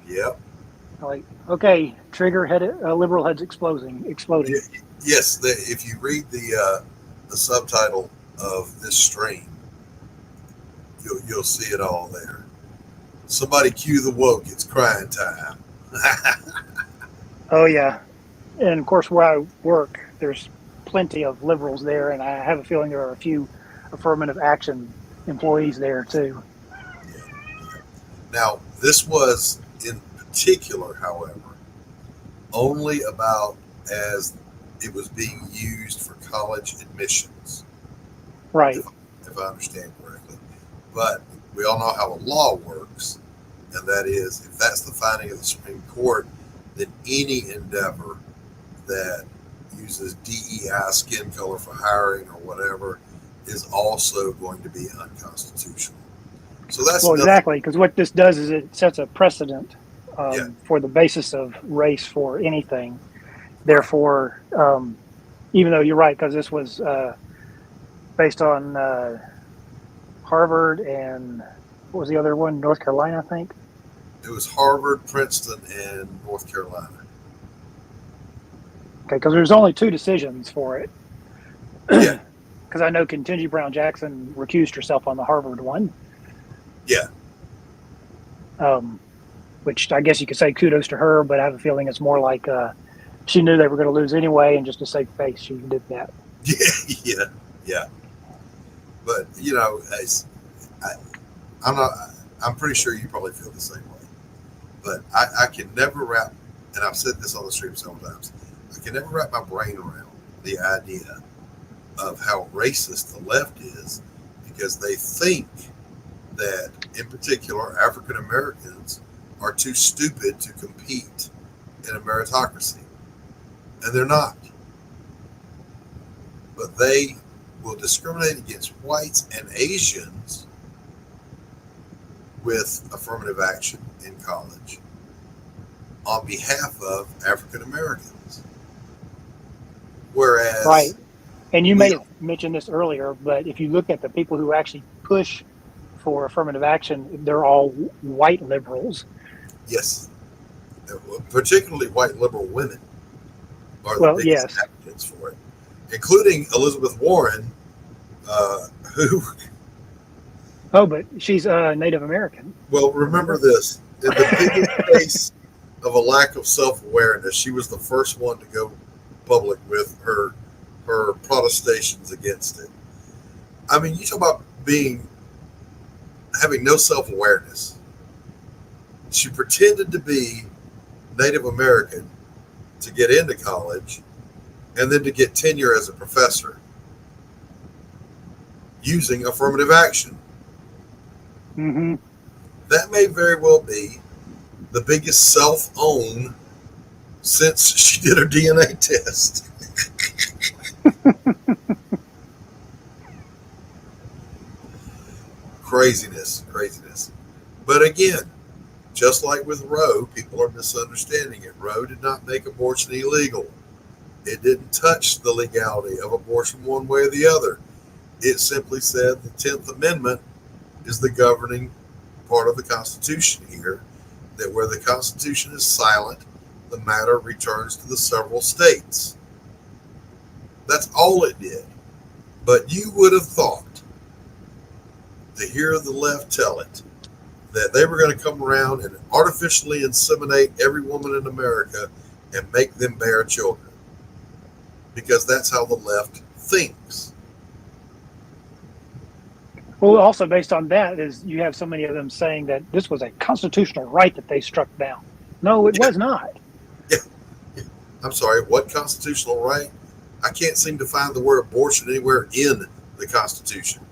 Yep. Like, okay, trigger head, liberal heads exploding. Yes, if you read the subtitle of this stream, you'll see it all there. Somebody cue the woke. It's crying time. Oh yeah, and of course where I work, there's plenty of liberals there, and I have a feeling there are a few affirmative action employees there too. Now, this was in particular, however, only about as it was being used for college admissions. Right. If I understand correctly. But we all know how the law works, and that is, if that's the finding of the Supreme Court, then any endeavor that uses DEI, skin color for hiring or whatever, is also going to be unconstitutional. So that's well, exactly, because what this does is it sets a precedent for the basis of race for anything. Therefore, even though you're right, because this was based on Harvard and what was the other one? North Carolina, I think. It was Harvard, Princeton, and North Carolina. Okay, because there's only 2 decisions for it. Yeah. Because I know Ketanji Brown Jackson recused herself on the Harvard one. Yeah. Which I guess you could say kudos to her, but I have a feeling it's more like she knew they were going to lose anyway, and just to save face, she did that. Yeah. But I'm pretty sure you probably feel the same way. But I can never wrap, and I've said this on the stream several times, I can never wrap my brain around the idea of how racist the left is, because they think that, in particular, African Americans are too stupid to compete in a meritocracy. And they're not. But they will discriminate against whites and Asians with affirmative action in college on behalf of African Americans. Whereas... Right. And you may have mentioned this earlier, but if you look at the people who actually push for affirmative action, they're all white liberals. Yes. Particularly white liberal women are the biggest advocates for it, including Elizabeth Warren, who... Oh, but she's Native American. Well, remember this. In the biggest case of a lack of self-awareness, she was the first one to go public with her protestations against it. I mean, you talk about having no self-awareness. She pretended to be Native American to get into college and then to get tenure as a professor using affirmative action. Mm-hmm. That may very well be the biggest self-own since she did her DNA test. Craziness. But again, just like with Roe, people are misunderstanding it. Roe did not make abortion illegal. It didn't touch the legality of abortion one way or the other. It simply said the 10th Amendment is the governing part of the Constitution here, that where the Constitution is silent, the matter returns to the several states. That's all it did. But you would have thought, to hear the left tell it, that they were going to come around and artificially inseminate every woman in America and make them bear children. Because that's how the left thinks. Well, also based on that is you have so many of them saying that this was a constitutional right that they struck down. No, it was not. Yeah. I'm sorry, what constitutional right? I can't seem to find the word abortion anywhere in the Constitution.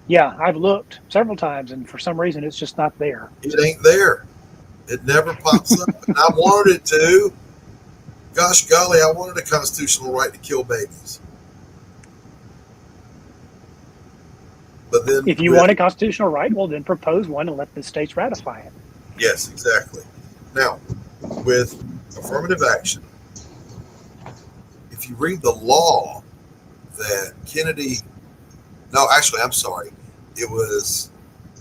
Yeah, I've looked several times, and for some reason, it's just not there. It ain't there. It never pops up. And I wanted it to. Gosh golly, I wanted a constitutional right to kill babies. But then, if you want a constitutional right, well, then propose one and let the states ratify it. Yes, exactly. Now, with affirmative action, if you read the law that Kennedy, no, actually, I'm sorry, it was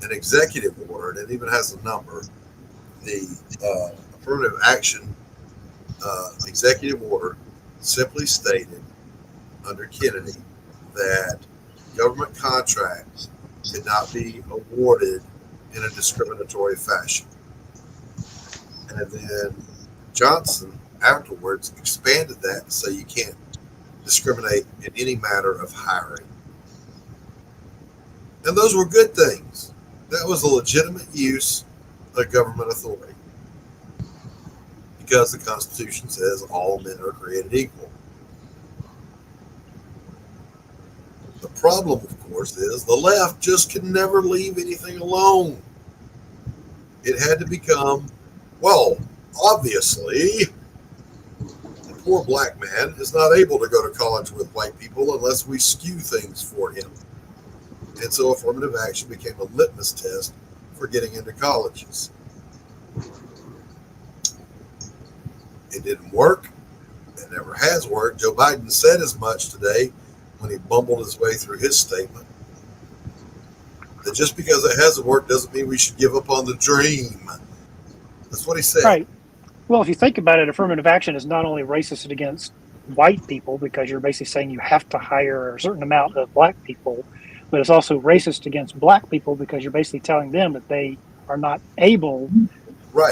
an executive order, and it even has a number. The affirmative action executive order simply stated under Kennedy that government contracts could not be awarded in a discriminatory fashion. And then Johnson afterwards expanded that to say you can't discriminate in any matter of hiring. And those were good things. That was a legitimate use of government authority, because the Constitution says all men are created equal. The problem, of course, is the left just can never leave anything alone. It had to become, well, obviously, the poor black man is not able to go to college with white people unless we skew things for him. And so affirmative action became a litmus test for getting into colleges. It didn't work. It never has worked. Joe Biden said as much today when he bumbled his way through his statement, that just because it hasn't worked doesn't mean we should give up on the dream. That's what he said. Right. Well, if you think about it, affirmative action is not only racist against white people, because you're basically saying you have to hire a certain amount of black people, but it's also racist against black people because you're basically telling them that they are not able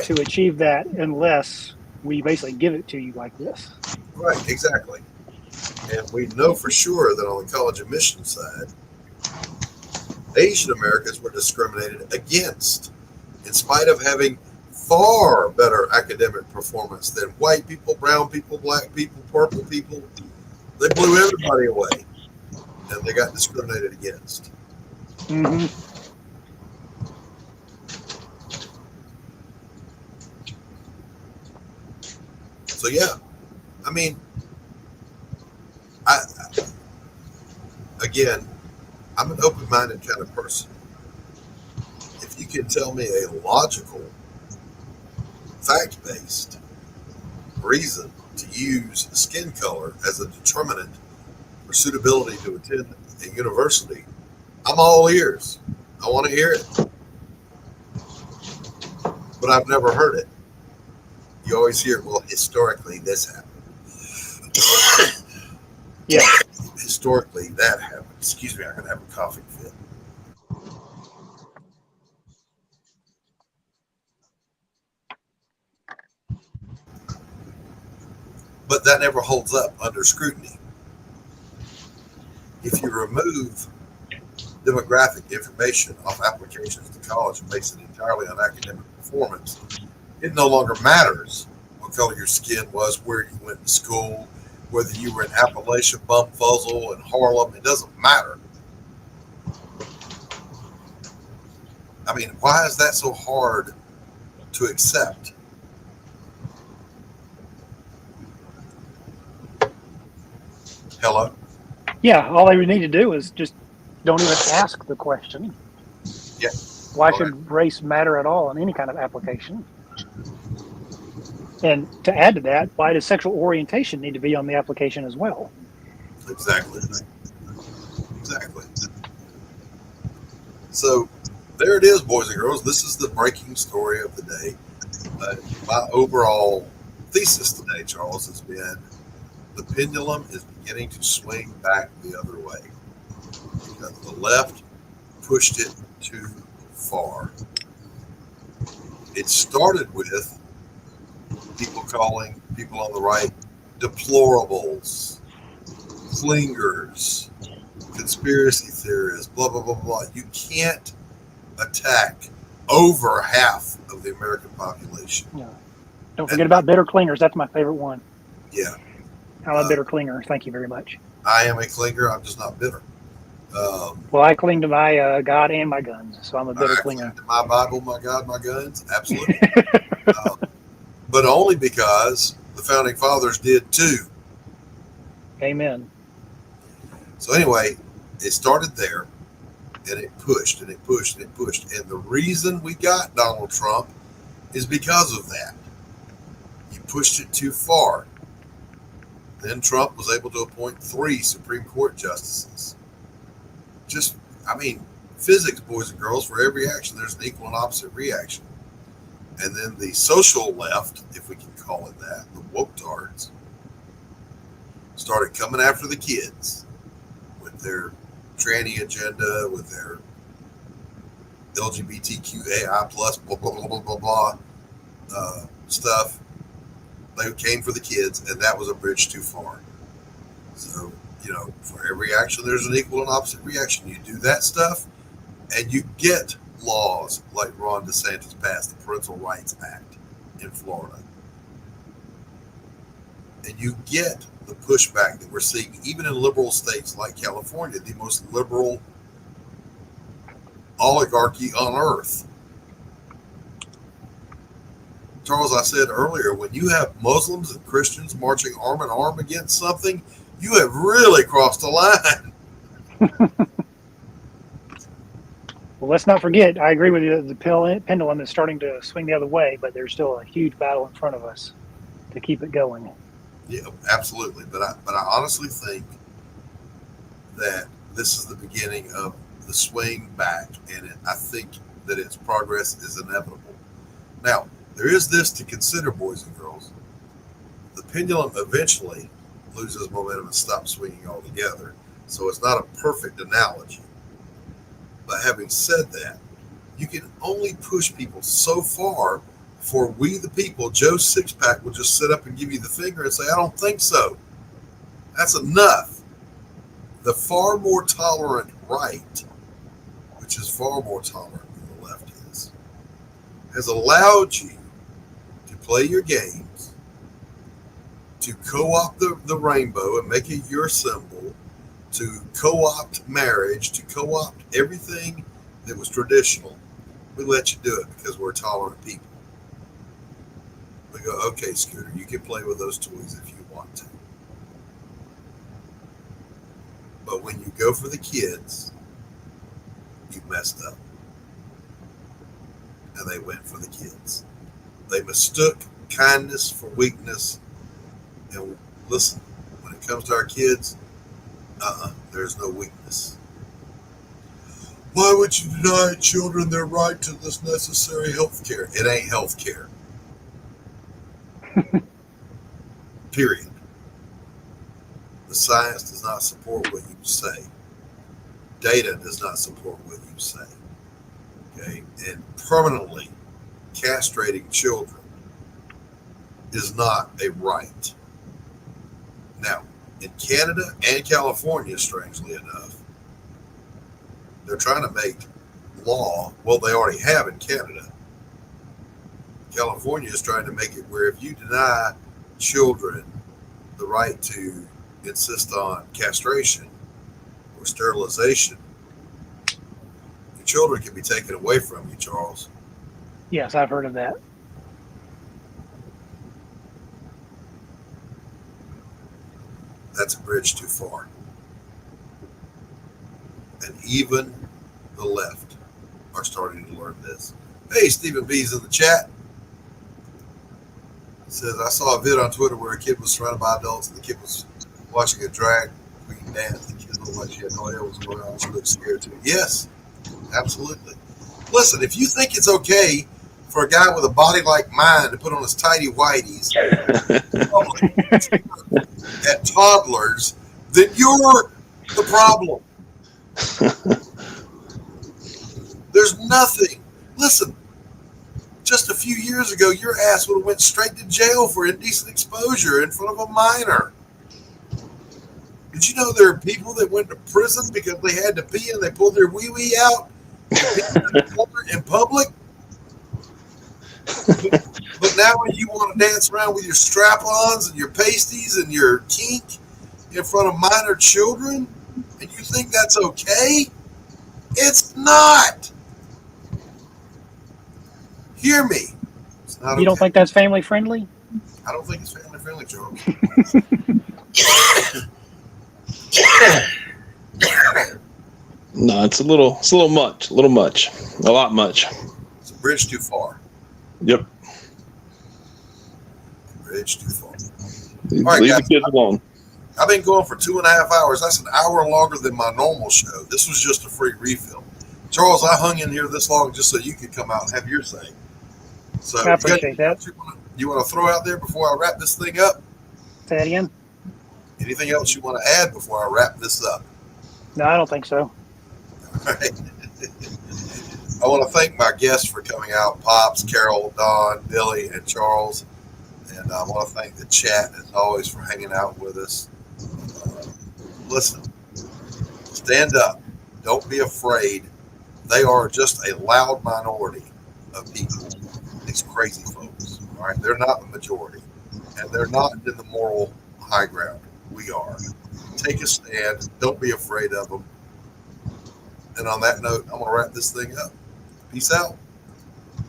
to achieve that unless we basically give it to you like this. Right, exactly. And we know for sure that on the college admission side, Asian Americans were discriminated against in spite of having far better academic performance than white people, brown people, black people, purple people. They blew everybody away, and they got discriminated against. Mm-hmm. So yeah, I mean, again, I'm an open-minded kind of person. If you can tell me a logical, fact-based reason to use skin color as a determinant for suitability to attend a university, I'm all ears. I want to hear it. But I've never heard it. You always hear, well, historically this happened. Yeah. Historically that happened. Excuse me, I'm going to have a coughing fit. But that never holds up under scrutiny. If you remove demographic information off applications to college and base it entirely on academic performance, it no longer matters what color your skin was, where you went to school, whether you were in Appalachia, Bumfuzzle, and Harlem. It doesn't matter. I mean, why is that so hard to accept? Hello? Yeah, all they would need to do is just don't even ask the question. Yeah. Why should race matter at all in any kind of application? And to add to that, why does sexual orientation need to be on the application as well? Exactly. Exactly. So there it is, boys and girls. This is the breaking story of the day. My overall thesis today, Charles, has been the pendulum is beginning to swing back the other way because the left pushed it too far. It started with people calling people on the right deplorables, clingers, conspiracy theorists, blah, blah, blah, blah. You can't attack over half of the American population. Yeah. Don't forget about bitter clingers. That's my favorite one. Yeah. I'm a bitter clinger. Thank you very much. I am a clinger. I'm just not bitter. Well, I cling to my God and my guns, so I'm a bitter clinger. Cling to my Bible, my God, my guns. Absolutely. But only because the founding fathers did too. Amen. So anyway, it started there. And it pushed and it pushed and it pushed. And the reason we got Donald Trump is because of that. You pushed it too far. Then Trump was able to appoint 3 Supreme Court justices. Just, I mean, physics, boys and girls, for every action, there's an equal and opposite reaction. And then the social left, if we can call it that, the woke-tards, started coming after the kids with their tranny agenda, with their LGBTQAI plus blah, blah, blah, blah, blah, blah stuff. They came for the kids, and that was a bridge too far. So, you know, for every action, there's an equal and opposite reaction. You do that stuff, and you get laws like Ron DeSantis passed, the Parental Rights Act in Florida. And you get the pushback that we're seeing even in liberal states like California, the most liberal oligarchy on earth. Charles, I said earlier, when you have Muslims and Christians marching arm in arm against something, you have really crossed the line. Well, let's not forget, I agree with you, the pendulum is starting to swing the other way, but there's still a huge battle in front of us to keep it going. Yeah, absolutely. But I honestly think that this is the beginning of the swing back, and I think that its progress is inevitable. Now, there is this to consider, boys and girls. The pendulum eventually loses momentum and stops swinging altogether, so it's not a perfect analogy. But having said that, you can only push people so far before we, the people, Joe Sixpack, will just sit up and give you the finger and say, I don't think so. That's enough. The far more tolerant right, which is far more tolerant than the left is, has allowed you to play your games, to co-opt the rainbow and make it your symbol, to co-opt marriage, to co-opt everything that was traditional. We let you do it because we're tolerant people. We go, okay, Scooter, you can play with those toys if you want to. But when you go for the kids, you messed up. And they went for the kids. They mistook kindness for weakness. And listen, when it comes to our kids, there's no weakness. Why would you deny children their right to this necessary health care? It ain't health care. Period. The science does not support what you say. Data does not support what you say. Okay? And permanently castrating children is not a right. Now, in Canada and California, strangely enough, they're trying to make law, well, they already have in Canada. California is trying to make it where if you deny children the right to insist on castration or sterilization, your children can be taken away from you, Charles. Yes, I've heard of that. That's a bridge too far. And even the left are starting to learn this. Hey, Stephen B's in the chat. He says, I saw a vid on Twitter where a kid was surrounded by adults and the kid was watching a drag queen dance. The kid looked like she had no idea what was going on. She looked scared too. Yes, absolutely. Listen, if you think it's okay for a guy with a body like mine to put on his tidy whities at toddlers, then you're the problem. There's nothing. Listen, just a few years ago, your ass would have went straight to jail for indecent exposure in front of a minor. Did you know there are people that went to prison because they had to pee and they pulled their wee-wee out in public? But now when you want to dance around with your strap-ons and your pasties and your kink in front of minor children, and you think that's okay? It's not. Hear me. It's not. You don't think that's family friendly? I don't think it's family friendly, Charles. No, it's a little much, a lot much. It's a bridge too far. Yep. Bridge too far. Leave All right, the guys. kids alone. I've been going for 2.5 hours. That's an hour longer than my normal show. This was just a free refill. Charles, I hung in here this long just so you could come out and have your say. So I appreciate that. You want to throw out there before I wrap this thing up? Say that again. Anything else you want to add before I wrap this up? No, I don't think so. All right. I want to thank my guests for coming out, Pops, Carol, Don, Billy, and Charles. And I want to thank the chat, as always, for hanging out with us. Listen, stand up. Don't be afraid. They are just a loud minority of people. These crazy folks. All right, they're not the majority, and they're not in the moral high ground. We are. Take a stand. Don't be afraid of them. And on that note, I'm going to wrap this thing up. Peace out.